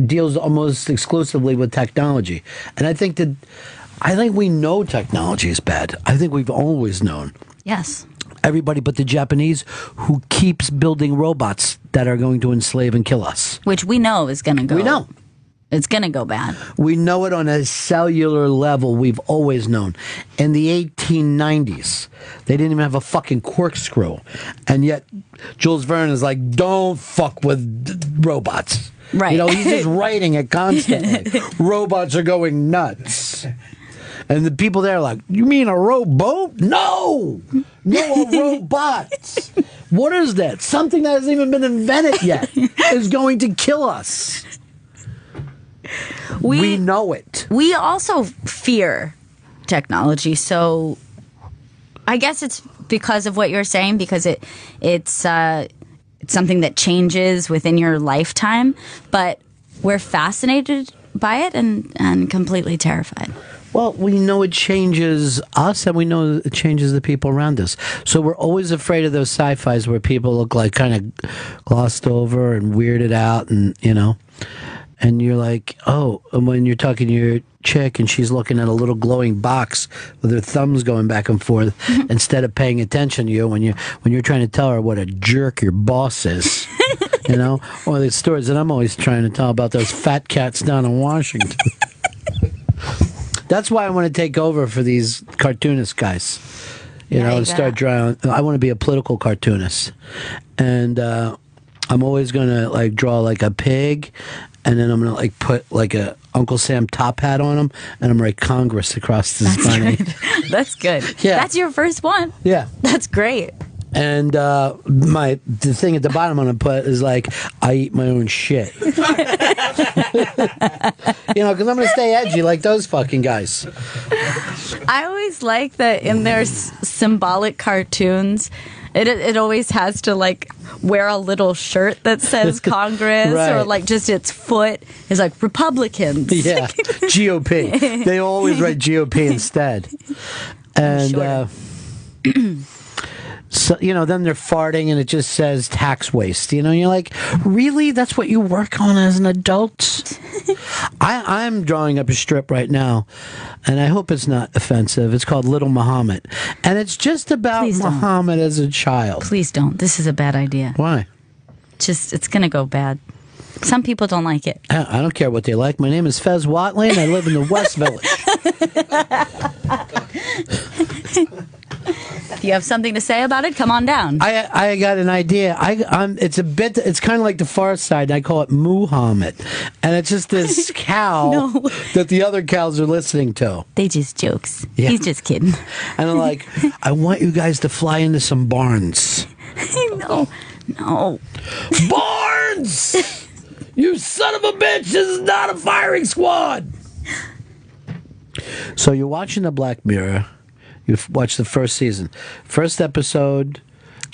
deals almost exclusively with technology. And I think we know technology is bad. I think we've always known. Yes. Everybody but the Japanese, who keeps building robots that are going to enslave and kill us. Which we know is going to go. We know. It's going to go bad. We know it on a cellular level. We've always known. In the 1890s, they didn't even have a fucking corkscrew. And yet, Jules Verne is like, "Don't fuck with robots." Right. You know, he's just writing it constantly. Robots are going nuts. And the people there are like, "You mean a rowboat? No! No, a robot. What is that? Something that hasn't even been invented yet is going to kill us." We know it. We also fear technology, so I guess it's because of what you're saying, because it's something that changes within your lifetime, but we're fascinated by it and completely terrified. Well, we know it changes us, and we know it changes the people around us. So we're always afraid of those sci-fis where people look like kind of glossed over and weirded out, and you know. And you're like, oh, and when you're talking to your chick and she's looking at a little glowing box with her thumbs going back and forth instead of paying attention to you when you're trying to tell her what a jerk your boss is. You know? Or the stories that I'm always trying to tell about those fat cats down in Washington. That's why I want to take over for these cartoonist guys. You know, and start drawing. I want to be a political cartoonist. And I'm always going to like draw like a pig and then I'm gonna like put like a Uncle Sam top hat on him, and I'm gonna write Congress across his bunny. That's good. Yeah. That's your first one. Yeah. That's great. And the thing at the bottom I'm gonna put is like, I eat my own shit. Because I'm gonna stay edgy like those fucking guys. I always like that in their symbolic cartoons. It always has to like wear a little shirt that says Congress Right. or like just its foot is like Republicans. Yeah, GOP. They always write GOP instead. And so then they're farting and it just says tax waste. You're like, really? That's what you work on as an adult? I'm drawing up a strip right now, and I hope it's not offensive. It's called Little Muhammad, and it's just about Please don't. Muhammad as a child. Please don't. This is a bad idea. Why? It's gonna go bad. Some people don't like it. I don't care what they like. My name is Fez Watley, and I live in the West Village. If you have something to say about it, come on down. I got an idea. It's a bit. It's kind of like the Far Side. I call it Muhammad, and it's just this cow No. that the other cows are listening to. They just jokes. Yeah. He's just kidding. And I'm like, I want you guys to fly into some barns. No. Barns! You son of a bitch! This is not a firing squad. So you're watching the Black Mirror. You've watched the first season. First episode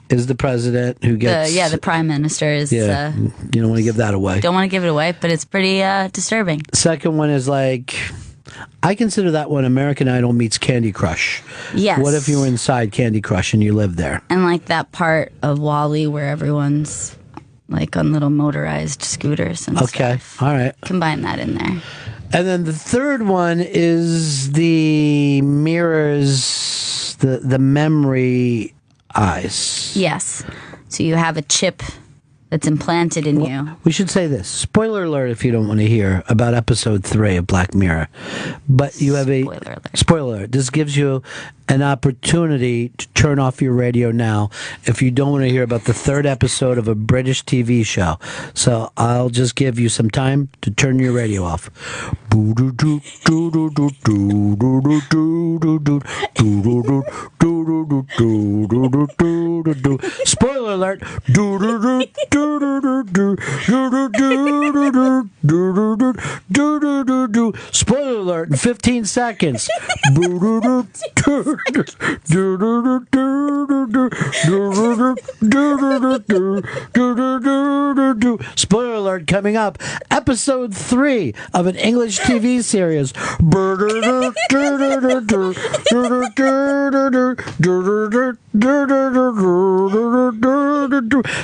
is the president who gets... The prime minister is... Yeah, you don't want to give that away. Don't want to give it away, but it's pretty disturbing. Second one is like... I consider that one American Idol meets Candy Crush. Yes. What if you were inside Candy Crush and you lived there? And like that part of Wall-E where everyone's like on little motorized scooters and Okay, stuff. all right. Combine that in there. And then the third one is the mirrors, the memory eyes. Yes. So you have a chip that's implanted in you. We should say this. Spoiler alert if you don't want to hear about episode 3 of Black Mirror. But you have Spoiler alert. Spoiler alert. This gives you an opportunity to turn off your radio now if you don't want to hear about the third episode of a British TV show. So I'll just give you some time to turn your radio off. Spoiler alert. Spoiler alert in 15 seconds. Spoiler alert coming up. Episode 3 of an English TV series.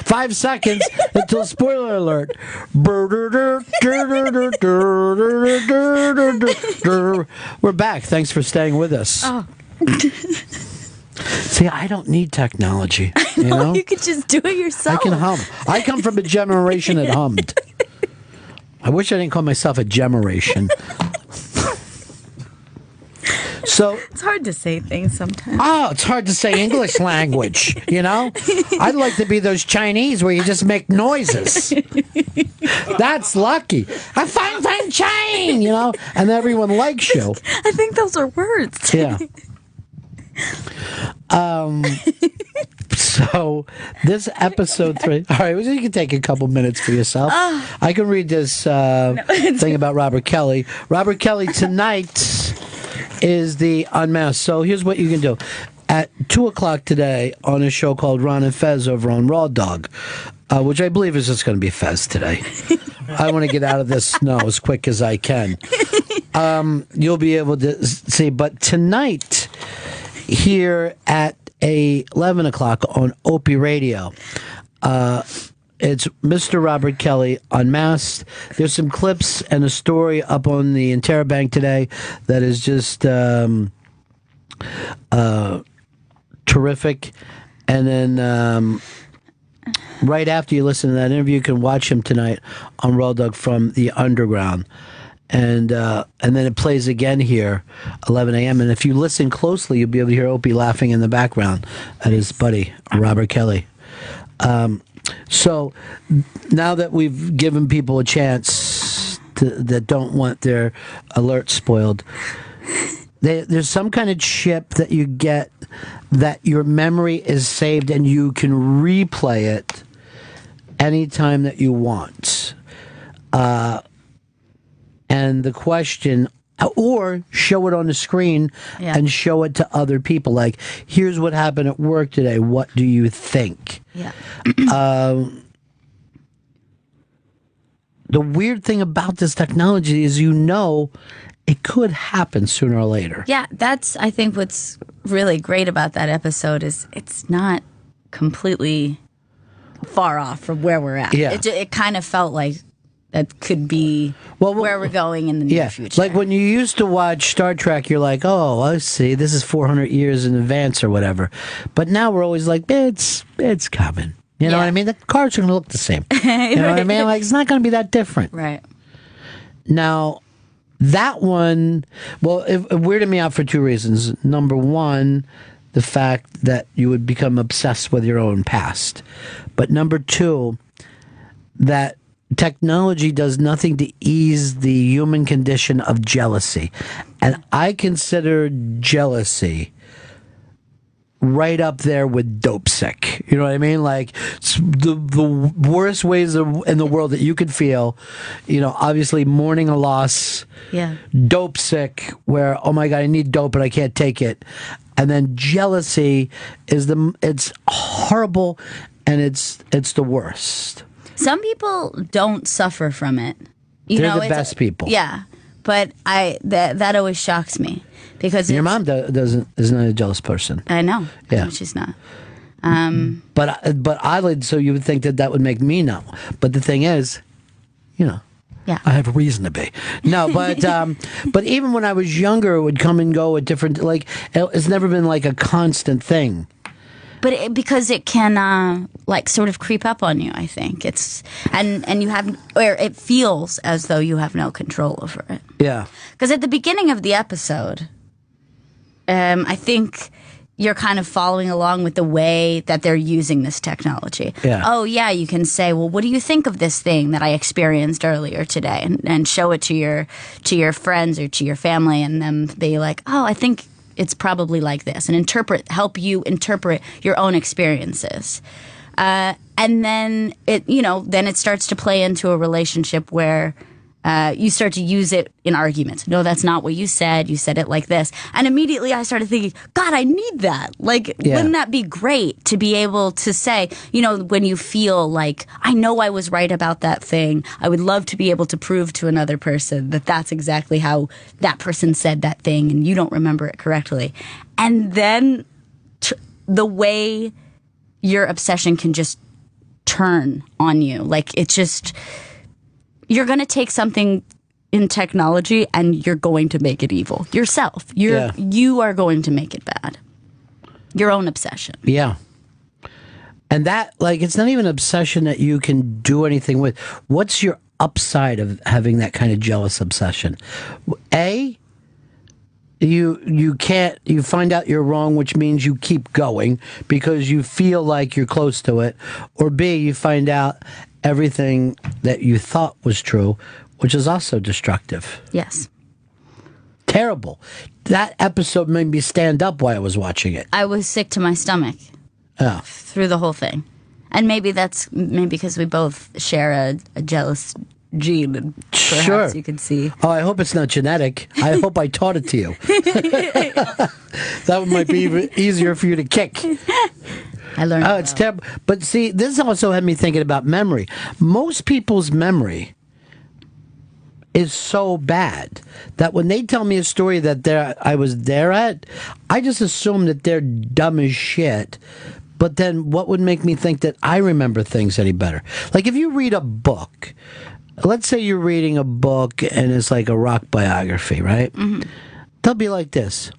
5 seconds until spoiler alert. We're back. Thanks for staying with us. Oh. See, I don't need technology. You know? You could just do it yourself. I can hum. I come from a generation that hummed. I wish I didn't call myself a generation. So It's hard to say things sometimes. oh, it's hard to say English language, you know? I'd like to be those Chinese where you just make noises. That's lucky. I find Chine, you know? And everyone likes you. I think those are words. Yeah. So this episode 3. All right, well, you can take a couple minutes for yourself. I can read this thing about Robert Kelly. Robert Kelly tonight is the Unmasked. So here's what you can do. At 2 o'clock today on a show called Ron and Fez over on Raw Dog, which I believe is just going to be Fez today. I want to get out of this snow as quick as I can. You'll be able to see. But tonight, here at 11 o'clock on Opie Radio, it's Mr. Robert Kelly Unmasked. There's some clips and a story up on the Interbank today that is just terrific. And then right after you listen to that interview, you can watch him tonight on Raw Dog from the Underground. And then it plays again here, 11 a.m. And if you listen closely, you'll be able to hear Opie laughing in the background at his buddy, Robert Kelly. So now that we've given people a chance that don't want their alert spoiled. There's some kind of chip that you get that your memory is saved and you can replay it anytime that you want. And the question, or show it on the screen and show it to other people. Like, here's what happened at work today. What do you think? Yeah. The weird thing about this technology is, it could happen sooner or later. Yeah, that's, I think, what's really great about that episode is it's not completely far off from where we're at. Yeah. It kind of felt like that could be where we're going in the near future. Like when you used to watch Star Trek, you're like, oh, I see, this is 400 years in advance or whatever. But now we're always like, it's coming. You know what I mean? The cars are going to look the same. You know what I mean? Like, it's not going to be that different. Right. Now, that one, well, it weirded me out for two reasons. Number one, the fact that you would become obsessed with your own past. But number two, that technology does nothing to ease the human condition of jealousy. And I consider jealousy right up there with dope sick. You know what I mean? Like, it's the worst ways in the world that you could feel, obviously mourning a loss. Yeah. Dope sick, where, oh my God, I need dope but I can't take it. And then jealousy it's horrible, and it's the worst. Some people don't suffer from it. They're the best people. Yeah, but that always shocks me because your mom is not a jealous person. I know. Yeah, no, she's not. But oddly, so you would think that would make me not. But the thing is, yeah, I have a reason to be. No, but but even when I was younger, it would come and go at different. Like, it's never been like a constant thing. But because it can sort of creep up on you, I think it's and you have, or it feels as though you have no control over it. Yeah. Because at the beginning of the episode, I think you're kind of following along with the way that they're using this technology. Yeah. Oh yeah, you can say, well, what do you think of this thing that I experienced earlier today, and show it to your friends or to your family, and then be like, oh, I think it's probably like this, and help you interpret your own experiences. And then it starts to play into a relationship where you start to use it in arguments. No, that's not what you said. You said it like this. And immediately I started thinking, God, I need that. Like, wouldn't that be great to be able to say, when you feel like, I know I was right about that thing, I would love to be able to prove to another person that that's exactly how that person said that thing and you don't remember it correctly. And then the way your obsession can just turn on you. Like, it's just, you're going to take something in technology and you're going to make it evil yourself. You are going to make it bad. Your own obsession. Yeah. And that, it's not even an obsession that you can do anything with. What's your upside of having that kind of jealous obsession? You find out you're wrong, which means you keep going because you feel like you're close to it. Or B, you find out everything that you thought was true, which is also destructive. Yes. Terrible. That episode made me stand up while I was watching it. I was sick to my stomach. Oh. Through the whole thing. And maybe because we both share a jealous gene, and perhaps you can see. Oh, I hope it's not genetic. I hope I taught it to you. That might be even easier for you to kick. I learned. Oh, it's terrible. But see, this also had me thinking about memory. Most people's memory is so bad that when they tell me a story that I was there at, I just assume that they're dumb as shit. But then what would make me think that I remember things any better? Like if you read a book, let's say you're reading a book and it's like a rock biography, right? Mm-hmm. They'll be like this.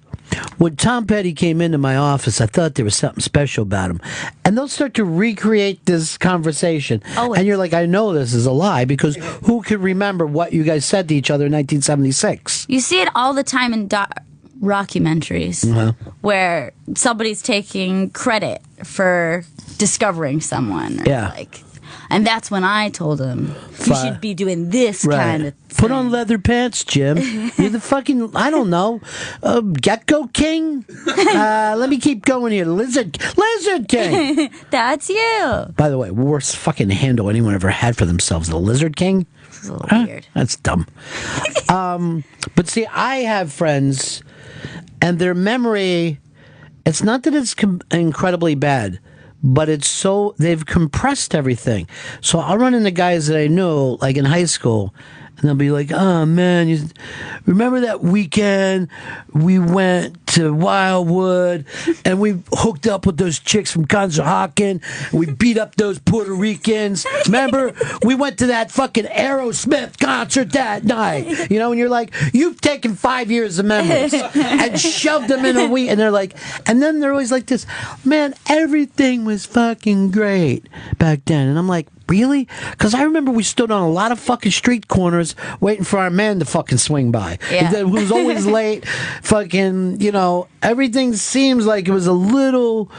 When Tom Petty came into my office, I thought there was something special about him. And they'll start to recreate this conversation. Oh, and you're like, I know this is a lie because who could remember what you guys said to each other in 1976? You see it all the time in rockumentaries where somebody's taking credit for discovering someone. Yeah. And that's when I told him, you should be doing this kind of thing. Put on leather pants, Jim. You're the fucking, I don't know, Gecko King? Let me keep going here. Lizard King. That's you. By the way, worst fucking handle anyone ever had for themselves, the Lizard King. It's a little weird. That's dumb. But see, I have friends, and their memory, it's not that it's incredibly bad, but it's so, they've compressed everything. So I'll run into guys that I knew, like in high school, and they'll be like, oh man, you remember that weekend we went to Wildwood and we hooked up with those chicks from Conshohocken and we beat up those Puerto Ricans. Remember, we went to that fucking Aerosmith concert that night. You know, and you're like, you've taken 5 years of memories and shoved them in a week. And they're like, and then they're always like this, man, everything was fucking great back then. And I'm like, really? Because I remember we stood on a lot of fucking street corners waiting for our man to fucking swing by. Yeah. He was always late. Fucking, you know, everything seems like it was a little.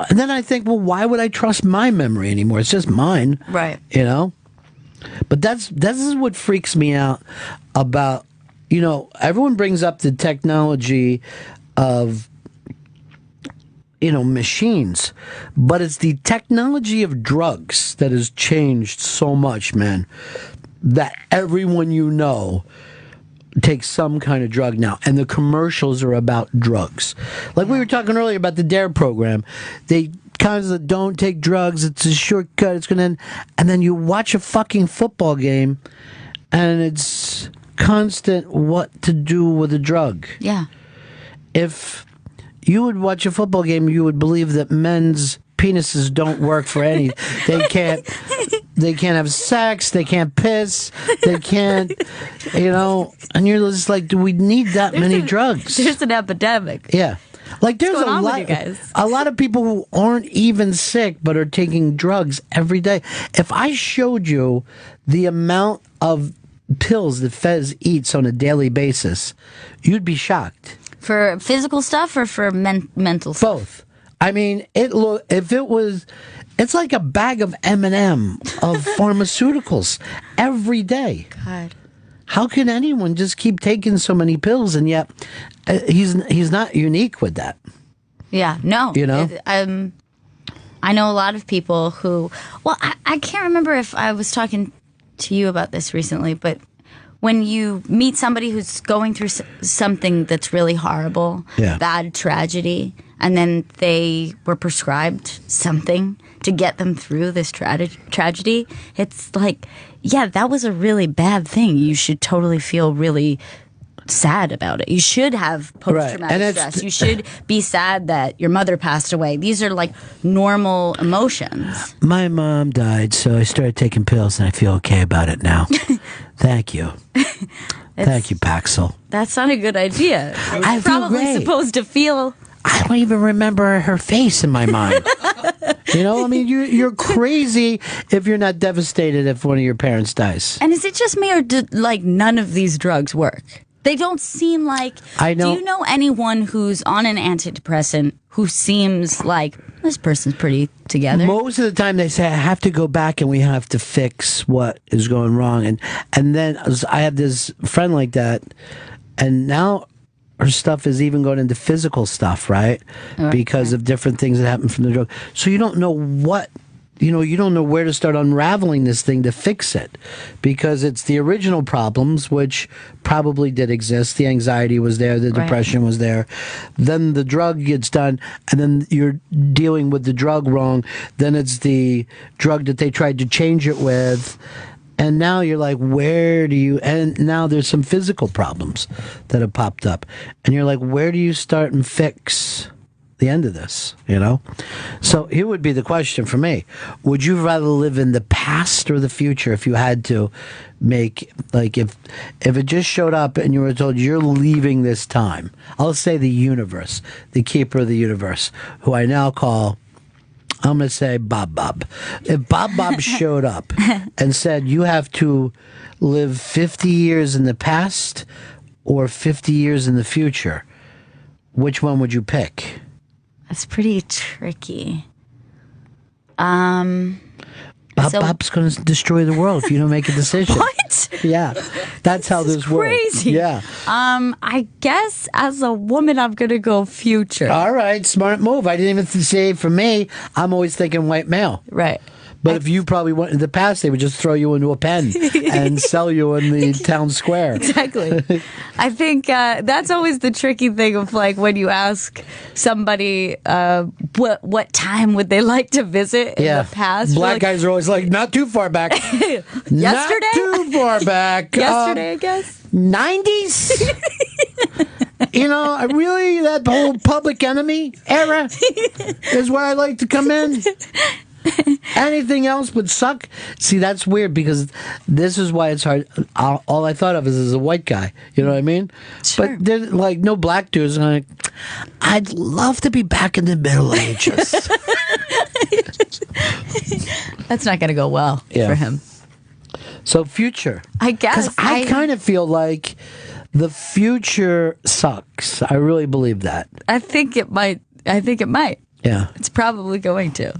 And then I think, well, why would I trust my memory anymore? It's just mine. Right. You know? But this is what freaks me out about, you know, everyone brings up the technology of, you know, machines, but it's the technology of drugs that has changed so much, man, that everyone you know takes some kind of drug now, and the commercials are about drugs. Like we were talking earlier about the DARE program. They kind of don't take drugs, it's a shortcut, it's gonna end. And then you watch a fucking football game and it's constant what to do with a drug. Yeah. If you would watch a football game, you would believe that men's penises don't work for any. They can't have sex. They can't piss. They can't, you know. And you're just like, do we need that many drugs? There's an epidemic. Yeah, like there's What's going a on lot. with you guys? A lot of people who aren't even sick but are taking drugs every day. If I showed you the amount of pills that Fez eats on a daily basis, you'd be shocked. For physical stuff or for mental stuff? Both. I mean, it's like a bag of M&M of pharmaceuticals every day. God. How can anyone just keep taking so many pills? And yet, he's not unique with that. Yeah, no. You know? I know a lot of people who, well, I can't remember if I was talking to you about this recently, but when you meet somebody who's going through something that's really horrible, bad tragedy, and then they were prescribed something to get them through this tragedy, it's like, yeah, that was a really bad thing. You should totally feel really sad about it. You should have post-traumatic stress. You should be sad that your mother passed away. These are like normal emotions. My mom died, so I started taking pills, and I feel okay about it now. Thank you. Thank you, Paxil. That's not a good idea. I feel probably great. supposed to feel. I don't even remember her face in my mind. You know, I mean, you're crazy if you're not devastated if one of your parents dies. And is it just me, or do like none of these drugs work? They don't seem like. I know. Do you know anyone who's on an antidepressant who seems like this person's pretty together? Most of the time they say, I have to go back and we have to fix what is going wrong. And then I have this friend like that, and now her stuff is even going into physical stuff, right? Because of different things that happen from the drug. So you don't know what, you don't know where to start unraveling this thing to fix it, because it's the original problems, which probably did exist. The anxiety was there, the depression was there. Then the drug gets done, and then you're dealing with the drug wrong. Then it's the drug that they tried to change it with. And now you're like, and now there's some physical problems that have popped up. And you're like, where do you start and fix the end of this, So here would be the question for me. Would you rather live in the past or the future if you had to make, like, if it just showed up and you were told you're leaving this time? I'll say the universe, the keeper of the universe, who I now call, I'm going to say Bob. If Bob showed up and said you have to live 50 years in the past or 50 years in the future, which one would you pick? That's pretty tricky. Bob's going to destroy the world if you don't make a decision. What? Yeah, that's how this works. Crazy. Yeah. I guess as a woman, I'm gonna go future. All right, smart move. I didn't even say for me. I'm always thinking white male. Right. But if you probably went in the past, they would just throw you into a pen and sell you in the town square. Exactly. I think that's always the tricky thing of like when you ask somebody what time would they like to visit in the past. Black guys are always like, not too far back. Yesterday? Not too far back. Yesterday, I guess. 90s? You know, really, that whole Public Enemy era is where I like to come in. Anything else would suck. See, that's weird because this is why it's hard. All I thought of is as a white guy. You know what I mean? Sure. But there's like no black dudes. And I'm like, I'd love to be back in the Middle Ages. That's not going to go well for him. So future. I guess. Because I kind of feel like the future sucks. I really believe that. I think it might. Yeah. It's probably going to.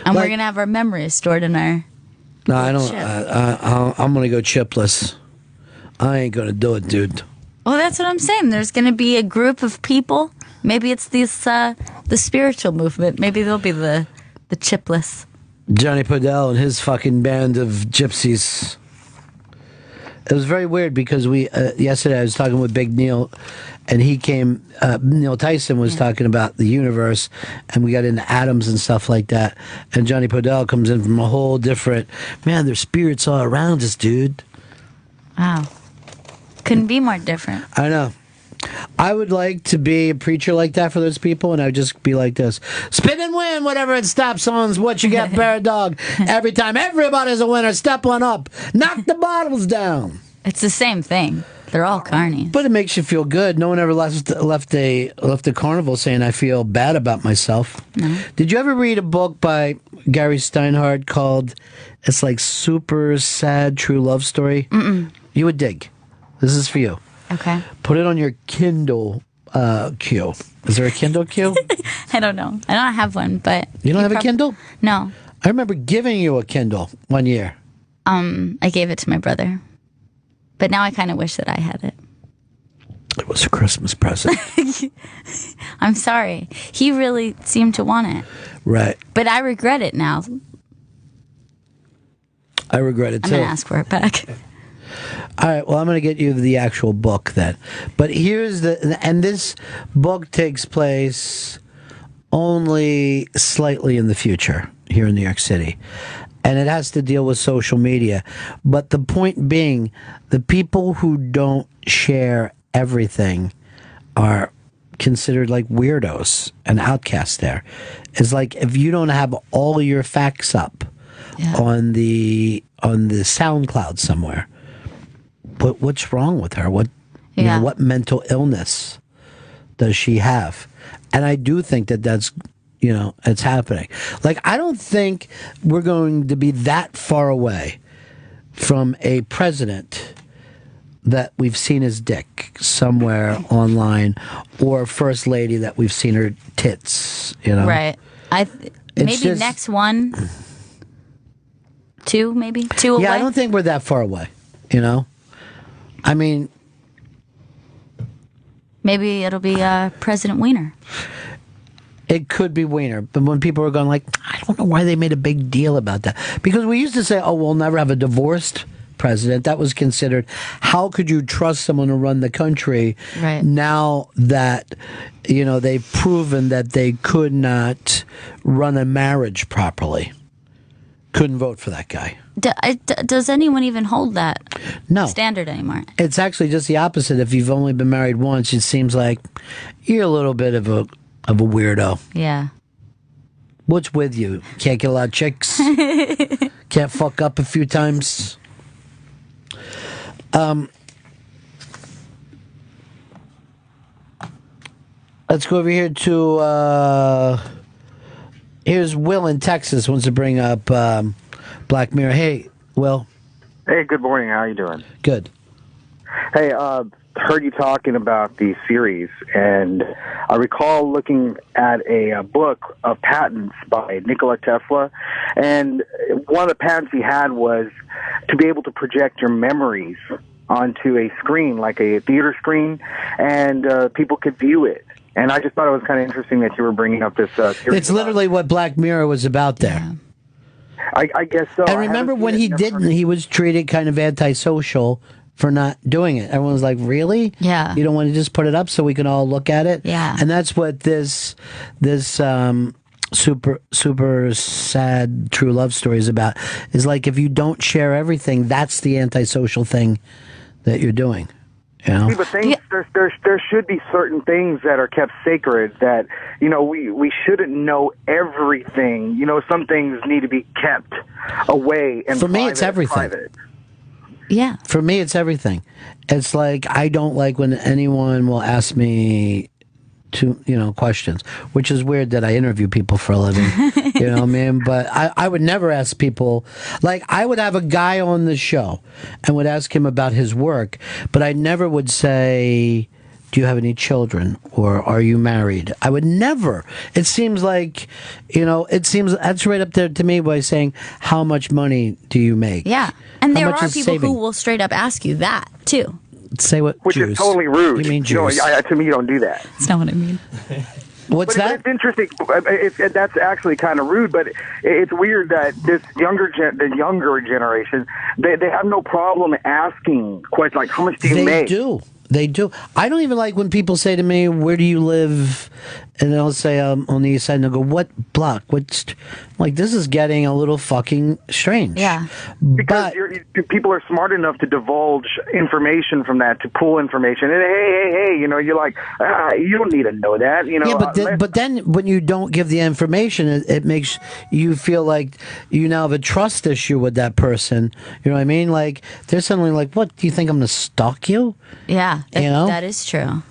And we're going to have our memories stored in our No, I don't. chip. I'm going to go chipless. I ain't going to do it, dude. Well, that's what I'm saying. There's going to be a group of people. Maybe it's these the spiritual movement. Maybe they'll be the chipless. Johnny Podell and his fucking band of gypsies. It was very weird because yesterday I was talking with Big Neil, and he came. Neil Tyson was talking about the universe, and we got into atoms and stuff like that. And Johnny Podell comes in from a whole different. Man, there's spirits all around us, dude. Wow, couldn't be more different. I know. I would like to be a preacher like that for those people, and I would just be like this: spin and win, whatever it stops on, what you get, bear dog. Every time, everybody's a winner. Step one up, knock the bottles down. It's the same thing. They're all carnies. But it makes you feel good. No one ever left a carnival saying I feel bad about myself. No. Did you ever read a book by Gary Steinhardt called "It's like super sad true love story"? Mm-mm. You would dig. This is for you. Okay. Put it on your Kindle queue. Is there a Kindle queue? I don't know. I don't have one, but You don't have a Kindle? No. I remember giving you a Kindle one year. I gave it to my brother, but now I kind of wish that I had it. It was a Christmas present. I'm sorry. He really seemed to want it, Right. but I regret it now. I regret it I'm too. gonna ask for it back. All right, well, I'm going to get you the actual book then. But and this book takes place only slightly in the future here in New York City. And it has to deal with social media. But the point being, the people who don't share everything are considered like weirdos and outcasts there. It's like if you don't have all your facts up on the SoundCloud somewhere, but what's wrong with her? What mental illness does she have? And I do think that's it's happening. Like, I don't think we're going to be that far away from a president that we've seen his dick somewhere online, or a first lady that we've seen her tits. Right. Maybe next one, two away. Yeah, I don't think we're that far away. I mean, maybe it'll be President Wiener. It could be Wiener, but when people are going like, I don't know why they made a big deal about that. Because we used to say, oh, we'll never have a divorced president. That was considered, how could you trust someone to run the country? Right. Now that, they've proven that they could not run a marriage properly. Couldn't vote for that guy. Does anyone even hold that standard anymore? It's actually just the opposite. If you've only been married once, it seems like you're a little bit of a weirdo. Yeah. What's with you? Can't get a lot of chicks? Can't fuck up a few times? Let's go over here to here's Will in Texas, wants to bring up Black Mirror. Hey, Will. Hey, good morning. How are you doing? Good. Hey, heard you talking about the series, and I recall looking at a book of patents by Nikola Tesla, and one of the patents he had was to be able to project your memories onto a screen, like a theater screen, and people could view it. And I just thought it was kind of interesting that you were bringing up this series. It's literally what Black Mirror was about there. Yeah. I guess so. And remember when he didn't, he was treated kind of antisocial for not doing it. Everyone was like, really? Yeah. You don't want to just put it up so we can all look at it? Yeah. And that's what this super sad true love story is about. Is like, if you don't share everything, that's the antisocial thing that you're doing. You know? See, but there should be certain things that are kept sacred that, we shouldn't know everything. Some things need to be kept away. And for me, it's everything. Private. Yeah. For me, it's everything. It's like, I don't like when anyone will ask me questions, which is weird that I interview people for a living. You know what I mean? But I would never ask people, like, I would have a guy on the show and would ask him about his work, but I never would say, do you have any children, or are you married? I would never. It seems like, that's right up there to me by saying, how much money do you make? Yeah. And How there much are is people saving? who will straight up ask you that, too. Say what? Which Jews. is totally rude. You mean Jews? To me, you don't do that. That's not what I mean. What's But that? it's interesting. That's actually kind of rude, but it's weird that this the younger generation, they have no problem asking questions like, how much do you make? They do. I don't even like when people say to me, where do you live? And they'll say, on the east side, and they'll go, what block? Like, this is getting a little fucking strange. Yeah. Because people are smart enough to divulge information from that, to pull information. And hey, you're like, you don't need to know that. Yeah, but then when you don't give the information, it makes you feel like you now have a trust issue with that person. You know what I mean? Like, they're suddenly like, what, do you think I'm going to stalk you? Yeah, that is true.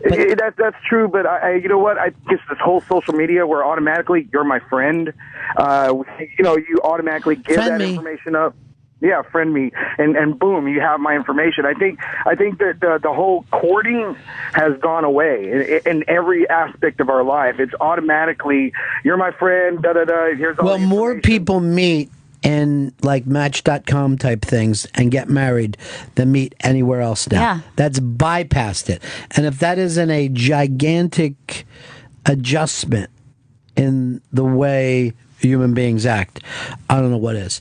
That's true, but you know what? I guess this whole social media where automatically you're my friend, you automatically give Friend that me. information up. Yeah, friend me, and boom, you have my information. I think that the whole courting has gone away in every aspect of our life. It's automatically, you're my friend. Da da da. Here's all. Well, the more information. people meet in like Match.com type things and get married than meet anywhere else now. Yeah. That's bypassed it. And if that isn't a gigantic adjustment in the way human beings act, I don't know what is.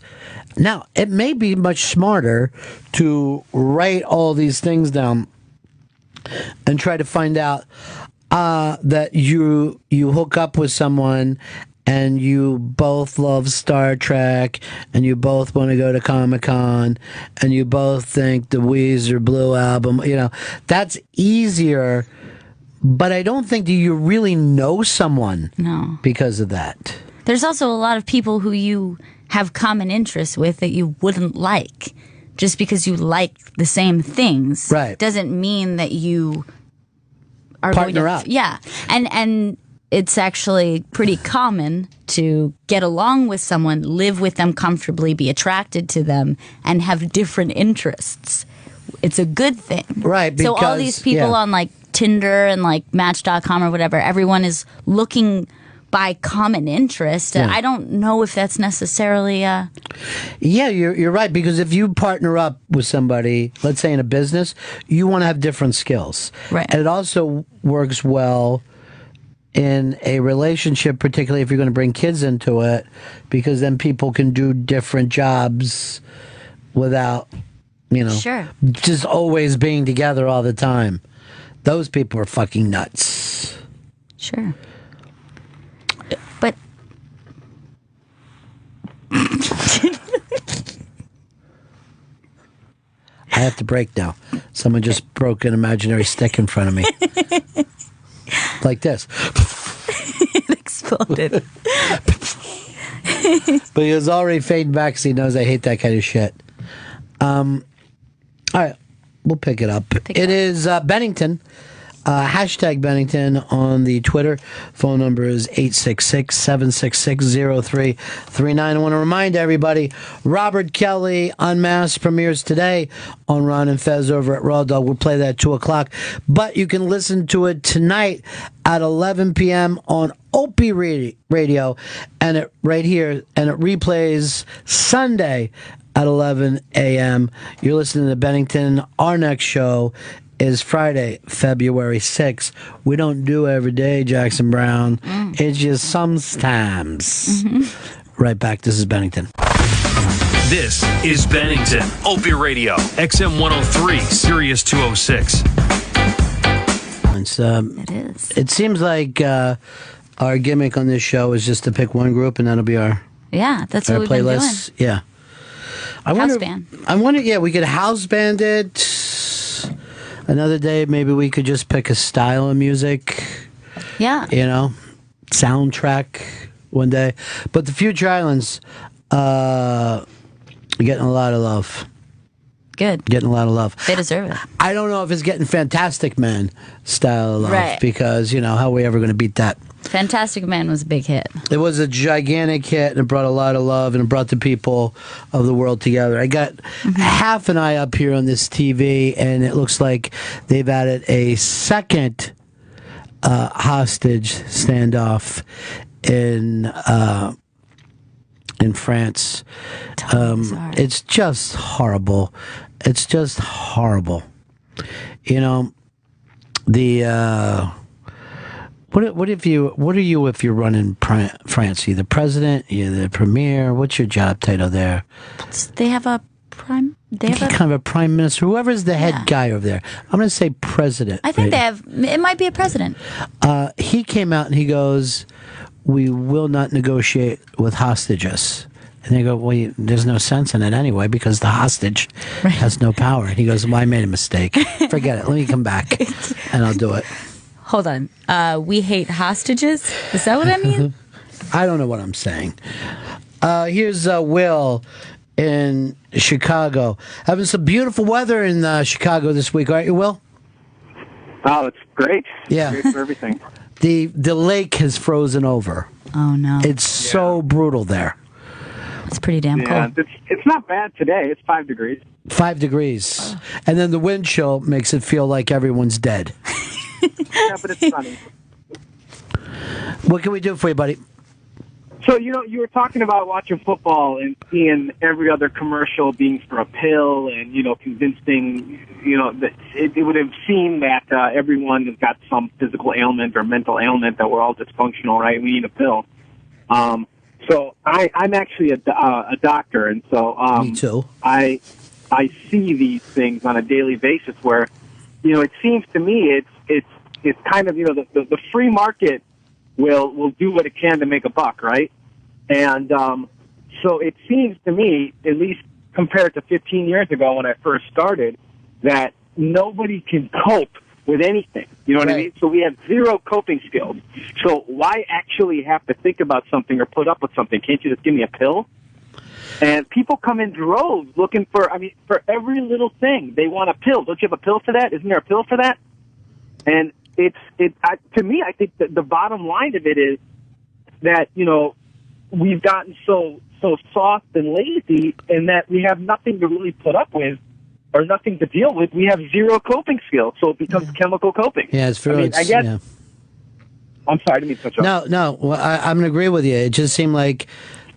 Now, it may be much smarter to write all these things down and try to find out that you hook up with someone and you both love Star Trek, and you both want to go to Comic-Con, and you both think the Weezer Blue album, that's easier, but I don't think that you really know someone because of that. There's also a lot of people who you have common interests with that you wouldn't like. Just because you like the same things doesn't mean that you are partner going to... up. Yeah. And it's actually pretty common to get along with someone, live with them comfortably, be attracted to them, and have different interests. It's a good thing. Right. So all these people on like Tinder and like Match.com or whatever, everyone is looking by common interest. Yeah. I don't know if that's necessarily Yeah, you're right, because if you partner up with somebody, let's say in a business, you want to have different skills. Right. And it also works well in a relationship, particularly if you're going to bring kids into it, because then people can do different jobs without, Sure. just always being together all the time. Those people are fucking nuts. Sure. But I have to break now. Someone just broke an imaginary stick in front of me. Like this. it exploded. But he was already fading back because he knows I hate that kind of shit. All right, we'll pick it up. It is Bennington. Hashtag Bennington on the Twitter. Phone number is 866-766-0339. I want to remind everybody, Robert Kelly Unmasked premieres today on Ron and Fez over at Raw Dog. We'll play that at 2 o'clock. But you can listen to it tonight at 11 p.m. on Opie Radio, and it right here, and it replays Sunday at 11 a.m. You're listening to Bennington. Our next show is Friday, February 6th. We don't do every day, Jackson Brown. It's just sometimes. Right back. This is Bennington. This is Bennington, Opie Radio, XM 103, Sirius 206. It is. It seems like our gimmick on this show is just to pick one group, and that'll be our that's what we've playlist. been doing. Yeah. House band. I wonder, we could house band it. Another day, maybe we could just pick a style of music. Yeah. Soundtrack one day. But the Future Islands, getting a lot of love. Good. Getting a lot of love. They deserve it. I don't know if it's getting Fantastic Man style of love. Right. Because, how are we ever going to beat that? Fantastic Man was a big hit. It was a gigantic hit, and it brought a lot of love, and it brought the people of the world together. I got half an eye up here on this TV, and it looks like they've added a second hostage standoff in France. It's just horrible. It's just horrible. What are you if you're running France? You're the president, you're the premier. What's your job title there? They have a prime. They have kind of a prime minister. Whoever's the head guy over there. I'm going to say president. I think they have. It might be a president. He came out and he goes, "We will not negotiate with hostages." And they go, "Well, there's no sense in it anyway because the hostage has no power." And he goes, "Well, I made a mistake. Forget it. Let me come back and I'll do it." Hold on. We hate hostages? Is that what I mean? I don't know what I'm saying. Here's Will in Chicago. Having some beautiful weather in Chicago this week, aren't you, Will? Oh, it's great. Yeah. Great for everything. The lake has frozen over. Oh, no. It's so brutal there. It's pretty damn cold. It's not bad today. It's 5 degrees. 5 degrees. And then the wind chill makes it feel like everyone's dead. Yeah, but it's sunny. What can we do for you, buddy? So, you were talking about watching football and seeing every other commercial being for a pill and, convincing, that it would have seemed that everyone has got some physical ailment or mental ailment, that we're all dysfunctional, right? We need a pill. So I'm actually a doctor, and so Me too. I see these things on a daily basis where, it seems to me it's kind of, the free market will do what it can to make a buck, right? And so it seems to me, at least compared to 15 years ago when I first started, that nobody can cope with anything. You know what I mean? So we have zero coping skills. So why actually have to think about something or put up with something? Can't you just give me a pill? And people come in droves looking for every little thing. They want a pill. Don't you have a pill for that? Isn't there a pill for that? And to me, I think that the bottom line of it is that, we've gotten so soft and lazy, and that we have nothing to really put up with or nothing to deal with. We have zero coping skills, so it becomes chemical coping. Yeah, it's true. I guess. Yeah. I'm sorry, I didn't mean to touch on. No. Well, I'm going to agree with you. It just seemed like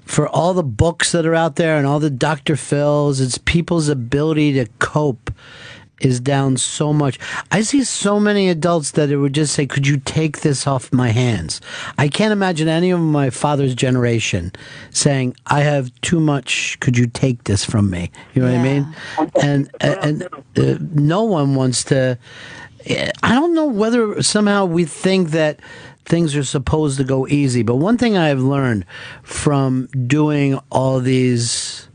for all the books that are out there and all the Dr. Phils, it's people's ability to cope is down so much. I see so many adults that it would just say, "Could you take this off my hands?" I can't imagine any of my father's generation saying, "I have too much. Could you take this from me?" You know what I mean? And no one wants to. I don't know whether somehow we think that things are supposed to go easy, but one thing I've learned from doing all these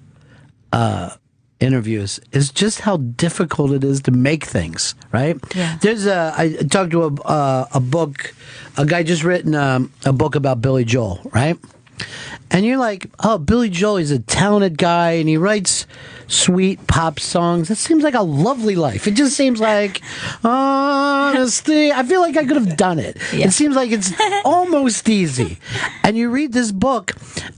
interviews is just how difficult it is to make things, right? Yeah. I talked to a guy just written a book about Billy Joel, right? And you're like, oh, Billy Joel, he's a talented guy, and he writes sweet pop songs. It seems like a lovely life. It just seems like, honesty. I feel like I could have done it. Yeah. It seems like it's almost easy. And you read this book,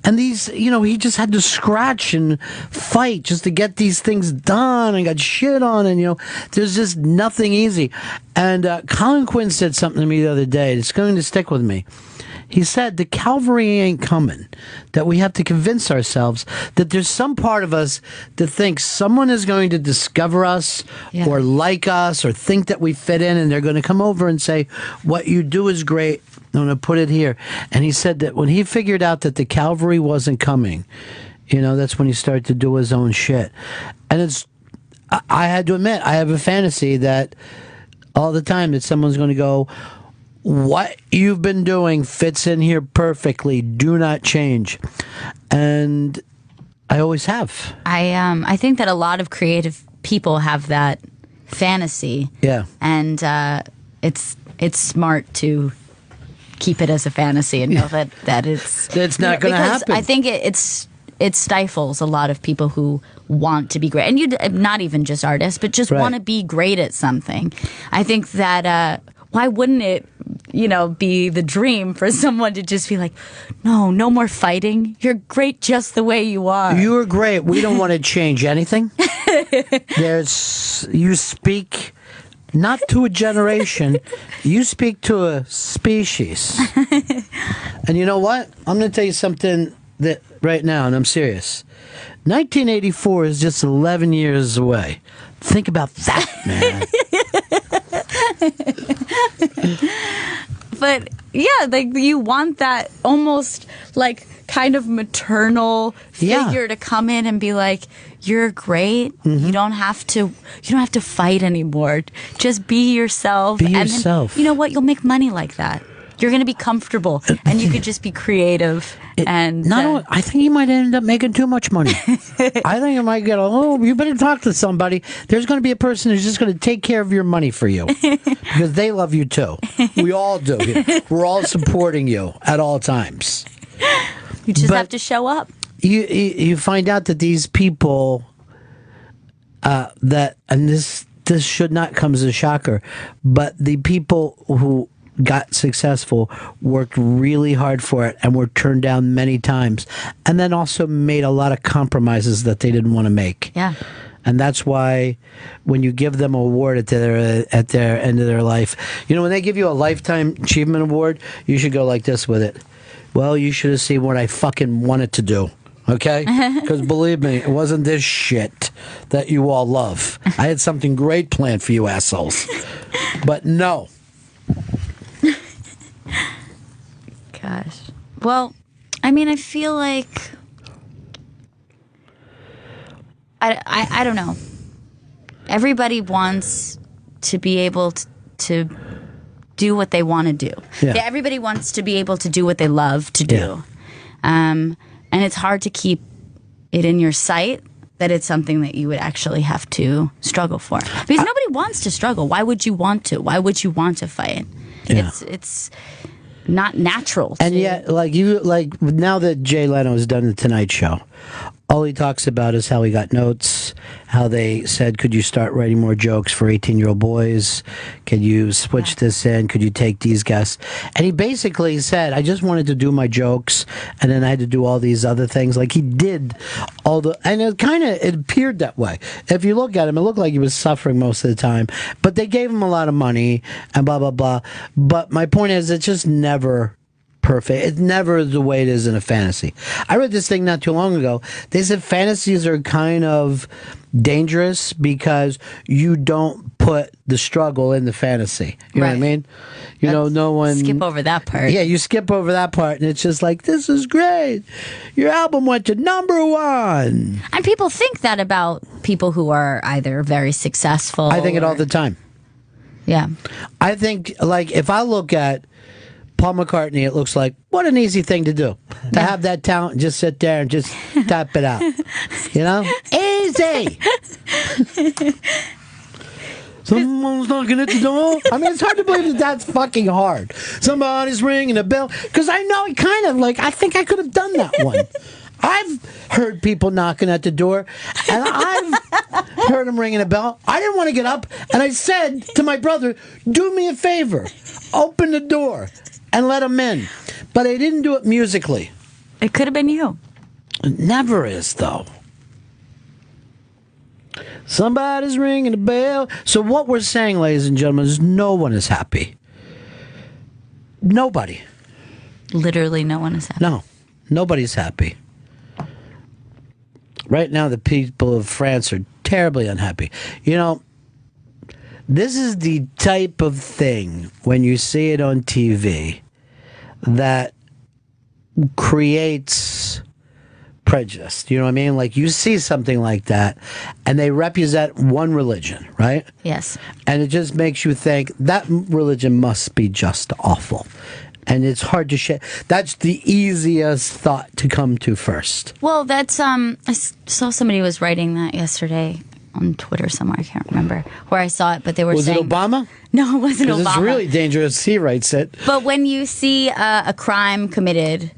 and these, he just had to scratch and fight just to get these things done and got shit on, and, there's just nothing easy. And Colin Quinn said something to me the other day. It's going to stick with me. He said, the cavalry ain't coming, that we have to convince ourselves that there's some part of us that thinks someone is going to discover us or like us or think that we fit in, and they're going to come over and say, what you do is great. I'm going to put it here. And he said that when he figured out that the cavalry wasn't coming, that's when he started to do his own shit. And I had to admit, I have a fantasy that all the time that someone's going to go, what you've been doing fits in here perfectly. Do not change. And I always have. I think that a lot of creative people have that fantasy. Yeah. And it's smart to keep it as a fantasy and know that it's not going to happen. I think it stifles a lot of people who want to be great, and not even just artists, but just want to be great at something. I think that why wouldn't it, be the dream for someone to just be like, no more fighting. You're great just the way you are. You're great. We don't want to change anything. You speak not to a generation, you speak to a species. And you know what? I'm going to tell you something that right now, and I'm serious. 1984 is just 11 years away. Think about that, man. But yeah, like you want that almost like kind of maternal figure to come in and be like, you're great. You don't have to fight anymore. Just be yourself. Be yourself. Then, you know what? You'll make money like that. You're going to be comfortable, and you could just be creative. I think you might end up making too much money. I think you might get you better talk to somebody. There's going to be a person who's just going to take care of your money for you because they love you too. We all do. We're all supporting you at all times. You just have to show up. You find out that these people this should not come as a shocker, but the people who got successful, worked really hard for it, and were turned down many times, and then also made a lot of compromises that they didn't want to make. Yeah. And that's why when you give them an award at their end of their life, when they give you a Lifetime Achievement Award, you should go like this with it. Well, you should have seen what I fucking wanted to do. Okay? Because believe me, it wasn't this shit that you all love. I had something great planned for you assholes. But no. Gosh. Well, I mean, I feel like I don't know. Everybody wants to be able to do what they want to do. Yeah. Everybody wants to be able to do what they love to do. Yeah. And it's hard to keep it in your sight that it's something that you would actually have to struggle for. Because nobody wants to struggle. Why would you want to? Why would you want to fight? Yeah. It's not natural. And yet, now that Jay Leno's done the Tonight Show, all he talks about is how he got notes, how they said, could you start writing more jokes for 18-year-old boys? Could you switch this in? Could you take these guests? And he basically said, I just wanted to do my jokes, and then I had to do all these other things. Like, he did all and it appeared that way. If you look at him, it looked like he was suffering most of the time. But they gave him a lot of money, and blah, blah, blah. But my point is, it's just never perfect. It's never the way it is in a fantasy. I read this thing not too long ago. They said fantasies are kind of dangerous because you don't put the struggle in the fantasy. You know what I mean? No one... Skip over that part. Yeah, you skip over that part, and it's just like, this is great. Your album went to #1. And people think that about people who are either very successful. I think it all the time. Yeah. I think, if I look at Paul McCartney, it looks like, what an easy thing to do. To have that talent and just sit there and just tap it out. Easy. Someone's knocking at the door. I mean, it's hard to believe that that's fucking hard. Somebody's ringing a bell. Because I know it kind of like, I think I could have done that one. I've heard people knocking at the door, and I've heard them ringing a bell. I didn't want to get up, and I said to my brother, do me a favor, open the door and let them in. But I didn't do it musically. It could have been you. It never is, though. Somebody's ringing a bell. So what we're saying, ladies and gentlemen, is no one is happy. Nobody. Literally no one is happy. No, nobody's happy. Right now, the people of France are terribly unhappy. You know, this is the type of thing, when you see it on TV, that creates prejudice. You know what I mean? Like, you see something like that, and they represent one religion, right? Yes. And it just makes you think that religion must be just awful. And it's hard to share. That's the easiest thought to come to first. Well, that's I saw somebody was writing that yesterday on Twitter somewhere. I can't remember where I saw it, but they were saying... Was it Obama? No, it wasn't Obama. It's really dangerous. He writes it. But when you see a crime committed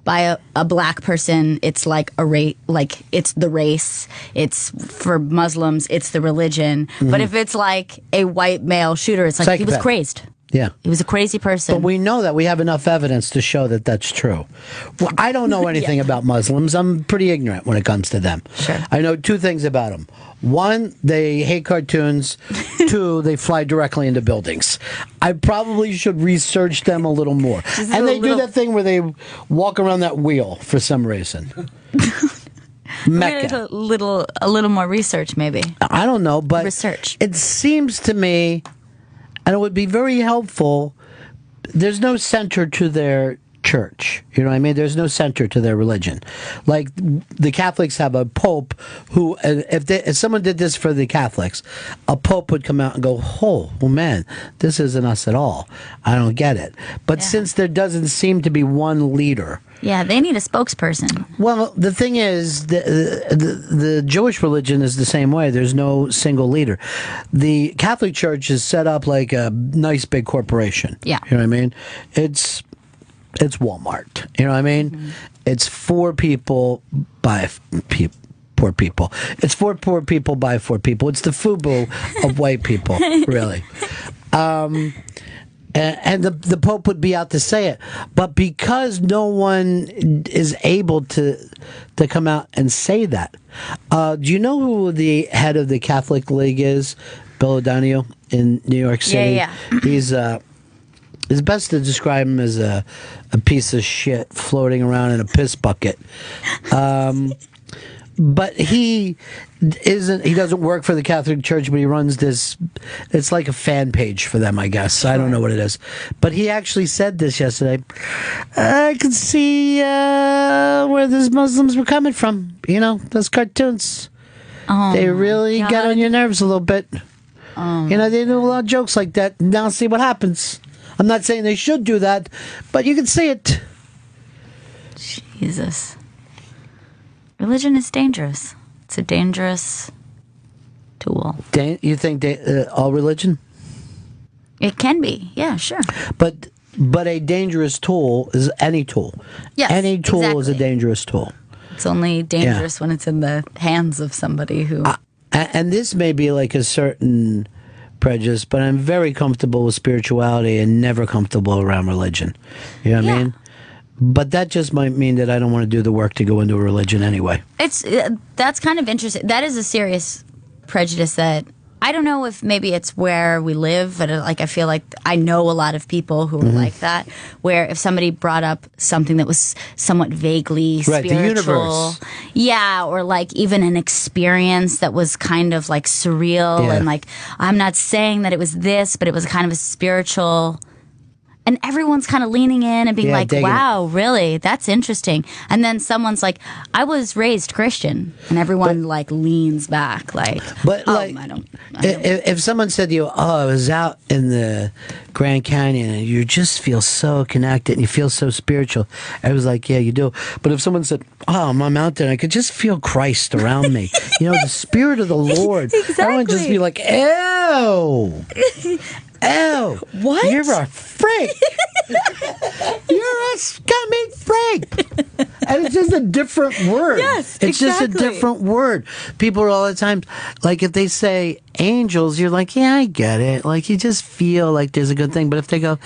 by a black person, it's like it's the race. It's for Muslims. It's the religion. Mm-hmm. But if it's like a white male shooter, it's like Psychopath. He was crazed. Yeah. He was a crazy person. But we know that. We have enough evidence to show that that's true. Well, I don't know anything about Muslims. I'm pretty ignorant when it comes to them. Sure. I know two things about them. One, they hate cartoons. Two, they fly directly into buildings. I probably should research them a little more. And they do that thing where they walk around that wheel for some reason. Mecca. A little more research, maybe. I don't know, but research. It seems to me... And it would be very helpful. There's no center to their church. You know what I mean? There's no center to their religion. Like the Catholics have a pope who, if someone did this for the Catholics, a pope would come out and go, oh, well, man, this isn't us at all. I don't get it. But since there doesn't seem to be one leader. Yeah, they need a spokesperson. Well, the thing is, the Jewish religion is the same way. There's no single leader. The Catholic Church is set up like a nice big corporation. Yeah. You know what I mean? It's Walmart. You know what I mean? Mm-hmm. It's for people by poor people. It's for poor people by poor people. It's the FUBU of white people, really. And the Pope would be out to say it. But because no one is able to come out and say that, do you know who the head of the Catholic League is? Bill O'Donoghue in New York City? Yeah. He's, it's best to describe him as a piece of shit floating around in a piss bucket. But he doesn't work for the Catholic Church, but he runs this, it's like a fan page for them, I guess. Sure. I don't know what it is. But he actually said this yesterday. I could see where those Muslims were coming from. You know, those cartoons. Oh, they really get on your nerves a little bit. You know, they do a lot of jokes like that. Now see what happens. I'm not saying they should do that, but you can see it. Jesus. Religion is dangerous. It's a dangerous tool. You think all religion? It can be. Yeah, sure. But a dangerous tool is any tool. Yes, any tool exactly. is a dangerous tool. It's only dangerous when it's in the hands of somebody who... and this may be like a certain prejudice, but I'm very comfortable with spirituality and never comfortable around religion. You know what I mean? But that just might mean that I don't want to do the work to go into a religion anyway. That's kind of interesting. That is a serious prejudice that I don't know if maybe it's where we live, but like I feel like I know a lot of people who are like that, where if somebody brought up something that was somewhat vaguely spiritual, the universe. Yeah, or like even an experience that was kind of like surreal and like I'm not saying that it was this, but it was kind of a spiritual and everyone's kind of leaning in and being like, wow, really? That's interesting. And then someone's like, I was raised Christian. And everyone like leans back like, but oh, like, I don't. If someone said to you, oh, I was out in the Grand Canyon and you just feel so connected and you feel so spiritual, I was like, yeah, you do. But if someone said, oh, I'm out there and I could just feel Christ around me, the Spirit of the Lord, exactly. I would just be like, ew. Ew. What? You're a freak. You're a scummy freak. And it's just a different word. Yes, it's just a different word. People are all the time, like if they say angels, you're like, yeah, I get it. Like you just feel like there's a good thing. But if they go,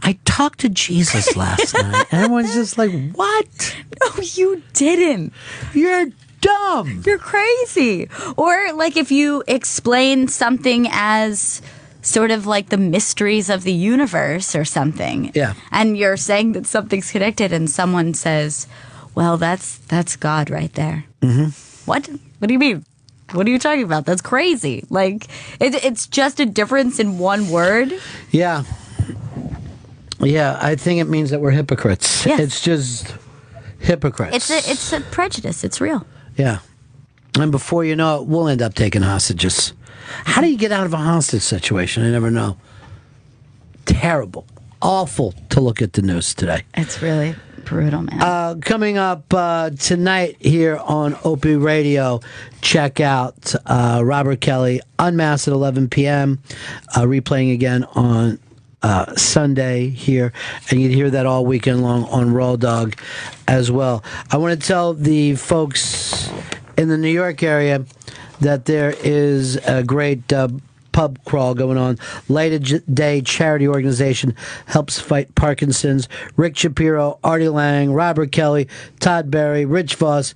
I talked to Jesus last night, and everyone's just like, what? No, you didn't. You're dumb. You're crazy. Or like if you explain something as sort of like the mysteries of the universe or something. Yeah. And you're saying that something's connected and someone says, well, that's God right there. Mm-hmm. What? What do you mean? What are you talking about? That's crazy. Like, it's just a difference in one word. Yeah. Yeah, I think it means that we're hypocrites. Yes. It's just hypocrites. It's a prejudice. It's real. Yeah. And before you know it, we'll end up taking hostages. How do you get out of a hostage situation? I never know. Terrible. Awful to look at the news today. It's really brutal, man. Coming up tonight here on Opie Radio, check out Robert Kelly, Unmasked at 11 p.m., replaying again on Sunday here, and you'd hear that all weekend long on Raw Dog as well. I want to tell the folks in the New York area that there is a great pub crawl going on. Light of Day charity organization helps fight Parkinson's. Rick Shapiro, Artie Lang, Robert Kelly, Todd Berry, Rich Voss,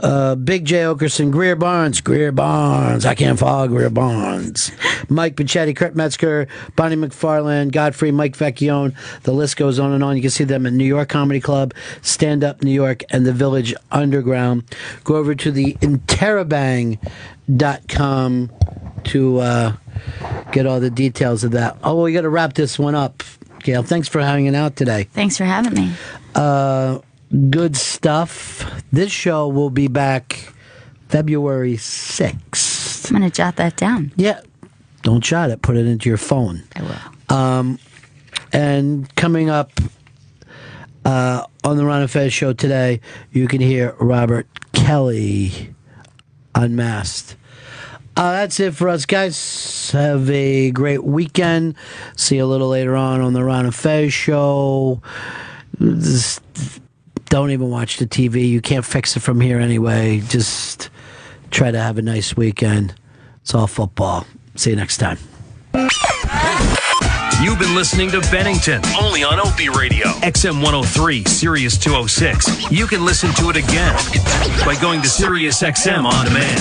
Big J. Okerson, Greer Barnes, I can't follow Greer Barnes, Mike Pichetti, Kurt Metzger, Bonnie McFarland, Godfrey, Mike Vecchione. The list goes on and on. You can see them at New York Comedy Club, Stand Up New York, and the Village Underground. Go over to the interrobang.com to get all the details of that. Oh, we got to wrap this one up. Gail, thanks for hanging out today. Thanks for having me. Good stuff. This show will be back February 6th. I'm going to jot that down. Yeah. Don't jot it. Put it into your phone. I will. And coming up on the Ron and Fez show today, you can hear Robert Kelly Unmasked. That's it for us, guys. Have a great weekend. See you a little later on the Ron and Fez show. Just don't even watch the TV. You can't fix it from here anyway. Just try to have a nice weekend. It's all football. See you next time. You've been listening to Bennington, only on Opie Radio, XM 103, Sirius 206. You can listen to it again by going to Sirius XM On Demand.